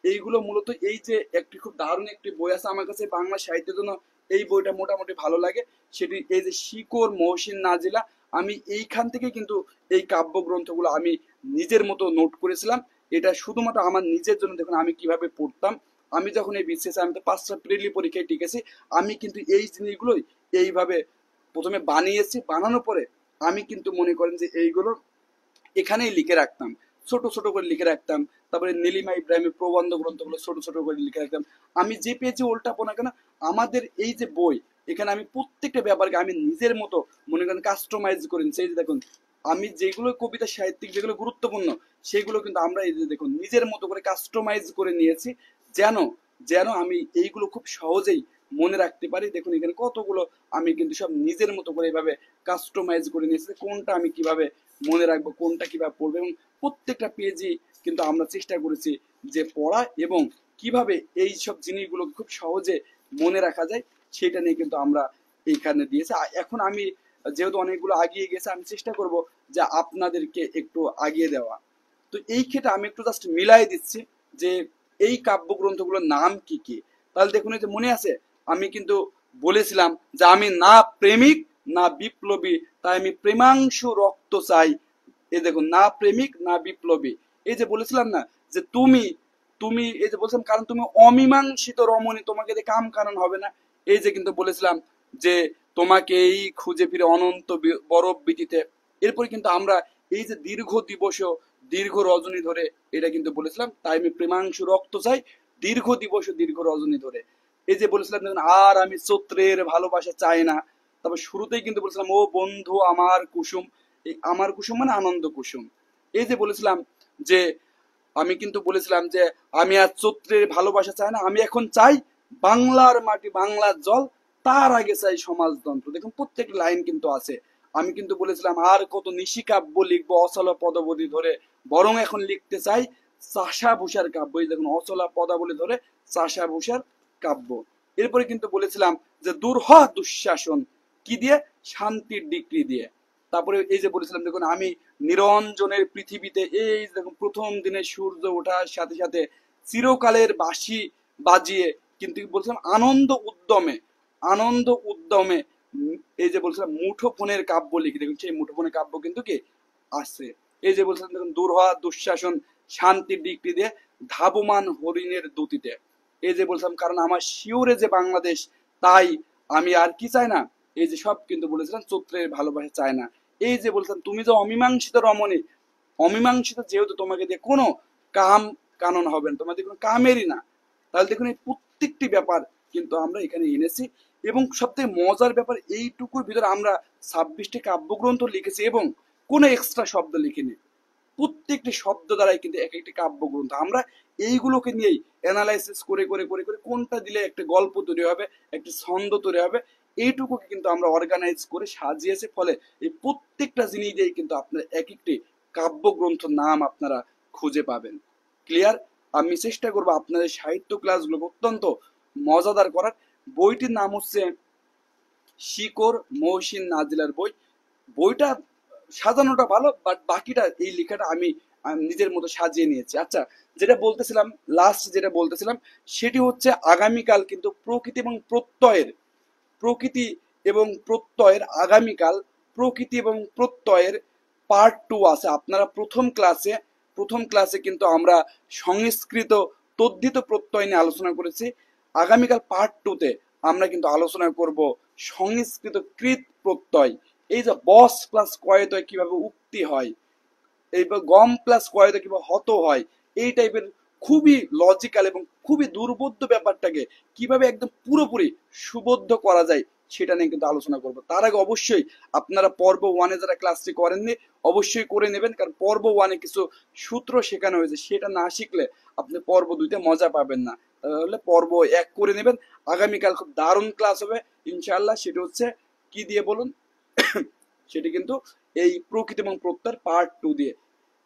এইগুলো মূলত এই যে একটি খুব দারুণ একটি বই আছে আমার কাছে বাংলা সাহিত্যের জন্য, এই বইটা মোটামুটি ভালো লাগে। সেটি এই যে শিকড় মহসিন নাজিলা, আমি এইখান থেকে কিন্তু এই কাব্যগ্রন্থগুলো আমি নিজের মতো নোট করেছিলাম। এটা শুধুমাত্র আমার নিজের জন্য, দেখুন আমি কিভাবে পড়তাম। আমি যখন এই বিসিএস, আমি তো 5টা প্রিলি পরীক্ষায় টিকেছি, আমি কিন্তু এই জিনিসগুলোই এইভাবে প্রথমে বানিয়েছি, বানানোর পরে আমি কিন্তু মনে করেন যে এইগুলো এখানেই লিখে রাখতাম, ছোট ছোট করে লিখে রাখতাম। তারপরে নীলিমা ইব্রাহিমের প্রবন্ধ গ্রন্থগুলো ছোট ছোট করে লিখে রাখতাম। আমি যে পেজে উল্টাবো না কেন, আমাদের এই যে বই, এখানে আমি প্রত্যেকটা ব্যাপারকে আমি নিজের মতো মনে করেন কাস্টমাইজ করে নিচ্ছি। এই যে দেখুন, আমি যেগুলো কবিতা সাহিত্যিক যেগুলো গুরুত্বপূর্ণ, সেগুলো কিন্তু আমরা এই যে দেখুন নিজের মতো করে কাস্টমাইজ করে নিয়েছি, যেন যেন আমি এইগুলো খুব সহজেই মনে রাখতে পারি। দেখুন এখানে কতগুলো আমি কিন্তু সব নিজের মতো করে এইভাবে কাস্টমাইজ করে নিয়েছি, কোনটা আমি কিভাবে মনে রাখবো, কোনটা কিভাবে পড়বো, এবং প্রত্যেকটা পেজই কিন্তু আমরা চেষ্টা করেছি যে পড়া এবং কিভাবে এই সব জিনিসগুলো খুব সহজে মনে রাখা যায়, সেটা নিয়ে কিন্তু আমরা এইখানে দিয়েছি। এখন আমি যেহেতু অনেকগুলো আগিয়ে গেছে, আমি চেষ্টা করব যে আপনাদেরকে একটু আগিয়ে দেওয়া। তো এই ক্ষেত্রে আমি একটু জাস্ট মিলাই দিচ্ছি যে এই কাব্যগ্রন্থগুলোর নাম কি কি। তাহলে দেখুন এই যে মনে আছে, আমি কিন্তু বলেছিলাম যে আমি না প্রেমিক না বিপ্লবী, তাই আমি প্রেমাংশু রক্ত চাই। এই দেখুন, না প্রেমিক না বিপ্লবী। এই যে বলেছিলাম না যে তুমি তুমি এই যে বলছিলাম কারণ তুমি অমীমাংসিত রমণী, তোমাকে দিয়ে কাম কারণ হবে না। এই যে কিন্তু বলেছিলাম যে তোমাকে এই খুঁজে ফিরে অনন্ত বরফ বিধিতে। এরপরে কিন্তু আমরা এই যে দীর্ঘ দিবস দীর্ঘ রজনী ধরে, এটা কিন্তু বলেছিলাম তাই আমি প্রেমাংশু রক্ত চাই দীর্ঘ দিবস দীর্ঘ রজনী ধরে। এই যে বলেছিলাম দেখুন, আর আমি চৈত্রের ভালোবাসা চাই না। তারপর শুরুতেই কিন্তু বলেছিলাম ও বন্ধু আমার কুসুম। এই আমার কুসুম মানে আনন্দ কুসুম। এই যে বলেছিলাম যে আমি কিন্তু বলেছিলাম যে আমি আর চৈত্রের ভালোবাসা চাই না, আমি এখন চাই বাংলার মাটি বাংলার জল, তার আগে চাই সমাজতন্ত্র। দেখুন প্রত্যেক লাইন কিন্তু আছে। আমি কিন্তু বলেছিলাম আর কত নিশিকাব্য লিখবো অচলা পদাবলী ধরে, বরং এখন লিখতে চাই চাষা ভূষার কাব্য। এই দেখুন অচলা পদাবলী ধরে চাষা ভূষার কাব্য। এরপরে কিন্তু বলেছিলাম যে দূর হ দুঃশাসন, কি দিয়ে? শান্তির ডিগ্রি দিয়ে। তারপরে এই যে বলেছিলাম দেখুন আমি নিরঞ্জনের পৃথিবীতে, এই দেখুন প্রথম দিনে সূর্য ওঠার সাথে সাথে চিরকালের বাঁশি বাজিয়ে কিন্তু বলছিলাম আনন্দ উদ্যমে, আনন্দ উদ্যমে এই যে বলছিলাম মুঠোফোনের কাব্য লিখি। দেখুন সেই মুঠোফোনের কাব্য কিন্তু কি আছে। এই যে বলছিলাম দেখুন দূর হওয়া দুঃশাসন শান্তির ডিগ্রি দিয়ে ধাবমান হরিণের দুতিতে। এই যে বলছিলাম কারণ আমার শিওরে যে বাংলাদেশ, তাই আমি আর কি চাই না। এই যে সব কিন্তু বলেছিলাম চৈত্রের ভালোবাসা চায় না। এই যে বলছিলাম তুমি যে অমীমাংসিত রমণী, অমীমাংসিত যেহেতু তোমাকে দিয়ে কোনো কাম কানন হবে না, তোমাদের কোনো কামেরই না। তাহলে দেখুন এই প্রত্যেকটি ব্যাপার কিন্তু আমরা এখানে এনেছি। এবং সবথেকে মজার ব্যাপার এইটুকুর ভিতরে আমরা 26টি কাব্যগ্রন্থ লিখেছি এবং কোনো এক্সট্রা শব্দ লিখিনি। প্রত্যেকটি শব্দ দ্বারাই কিন্তু এক একটি কাব্যগ্রন্থ। আমরা এইগুলোকে নিয়েই অ্যানালাইসিস করে করে করে করে কোনটা দিলে একটা গল্প তৈরি হবে, একটা ছন্দ তৈরি হবে, এইটুকুকে কিন্তু আমরা অর্গানাইজ করে সাজিয়েছি। ফলে এই প্রত্যেকটা জিনিস দিয়েই কিন্তু আপনার এক একটি কাব্যগ্রন্থ নাম আপনারা খুঁজে পাবেন। ক্লিয়ার? আমি চেষ্টা করবো আপনাদের সাহিত্য ক্লাসগুলো অত্যন্ত মজাদার করার। বইটির নাম হচ্ছে শিকড় মহসিন নাজিলার বই। বইটা সাজানোটা ভালো, বাট বাকিটা এই লেখাটা আমি নিজের মতো সাজিয়ে নিয়েছি। আচ্ছা, যেটা বলতেছিলাম লাস্ট যেটা বলতেছিলাম সেটি হচ্ছে আগামীকাল কিন্তু প্রকৃতি এবং প্রত্যয়ের, প্রকৃতি এবং প্রত্যয়ের আগামীকাল প্রকৃতি এবং প্রত্যয়ের পার্ট 2 আছে। আপনারা প্রথম ক্লাসে কিন্তু আমরা সংস্কৃত তদ্ধিত প্রত্যয় নিয়ে আলোচনা করেছি। আগামীকাল পার্ট 2-তে আমরা কিন্তু আলোচনা করব সংস্কৃত কৃত প্রত্যয়। এই যে বস প্লাস কয়তয় কিভাবে উক্তি হয়, এইবার গম প্লাস কয়তয় কিভাবে হত হয়, এই টাইপের খুবই লজিক্যাল এবং খুবই দুর্বোধ্য ব্যাপারটাকে কিভাবে একদম পুরোপুরি সুবোধ্য করা যায় সেটা নিয়ে কিন্তু আলোচনা করব। তার আগে অবশ্যই আপনারা পর্ব 1-এ যারা ক্লাসটি করেননি অবশ্যই করে নেবেন, কারণ পর্ব 1-এ কিছু সূত্র শেখানো হয়েছে, সেটা না শিখলে আপনি পর্ব 2-তে মজা পাবেন না। তাহলে পর্ব 1 করে নেবেন। আগামীকাল খুব দারুণ ক্লাস হবে ইনশাআল্লাহ। সেটা হচ্ছে কি দিয়ে বলুন? সেটি কিন্তু এই প্রকৃতি এবং প্রত্যয়ের পার্ট 2 দিয়ে।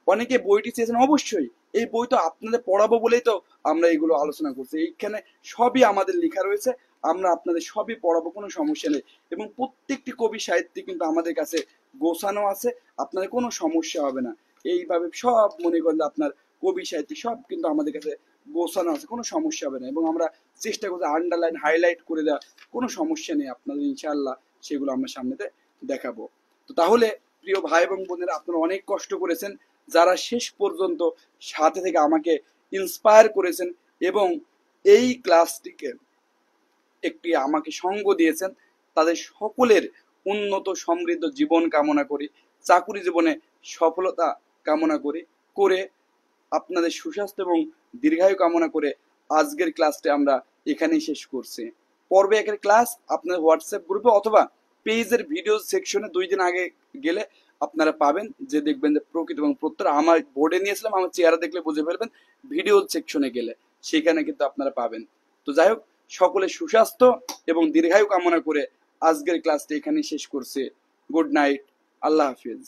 অনেকে বইটি চেয়েছেন, অবশ্যই এই বই তো আপনাদের পড়াবো বলেই তো আমরা এগুলো আলোচনা করছি। এইখানে সবই আমাদের লেখা রয়েছে, আমরা আপনাদের সবই পড়াবো, কোনো সমস্যা নেই। এবং প্রত্যেকটি কবি সাহিত্যিক কিন্তু আমাদের কাছে গোছানো আছে, আপনাদের কোনো সমস্যা হবে না। এইভাবে সব মনে করেন আপনার কবি সাহিত্যিক সব কিন্তু আমাদের কাছে গোছানো আছে, কোনো সমস্যা হবে না। এবং আমরা চেষ্টা করছি আন্ডারলাইন হাইলাইট করে দেওয়া, কোনো সমস্যা নেই আপনাদের, ইনশাআল্লাহ সেগুলো আমরা সামনেতে দেখাবো। তো তাহলে প্রিয় ভাই এবং বোনেরা, আপনারা অনেক কষ্ট করেছেন, যারা শেষ পর্যন্ত সাথে থেকে আমাকে ইন্সপায়ার করেছেন এবং এই ক্লাসটিকে একটি আমাকে সঙ্গ দিয়েছেন, তাদের সকলের উন্নত সমৃদ্ধ জীবন কামনা করি, চাকুরি জীবনে সফলতা কামনা করি, করে আপনাদের সুস্বাস্থ্য এবং দীর্ঘায়ু কামনা করে আজকের ক্লাসটি আমরা এখানেই শেষ করছি। পর্বে 1-এর ক্লাস আপনার হোয়াটসঅ্যাপ গ্রুপে অথবা পেজের ভিডিও সেকশনে 2 দিন আগে গেলে আপনারা পাবেন, যে দেখবেন যে প্রকৃতি এবং প্রত্যয় আমার বোর্ডে নিয়েছিলাম, আমার চেহারা দেখলে বুঝে ফেলবেন। ভিডিও সেকশনে গেলে সেখানে কিন্তু আপনারা পাবেন। তো যাই হোক, সকলের সুস্বাস্থ্য এবং দীর্ঘায়ু কামনা করে আজকের ক্লাসটি এখানেই শেষ করছি। গুড নাইট, আল্লাহ হাফিজ।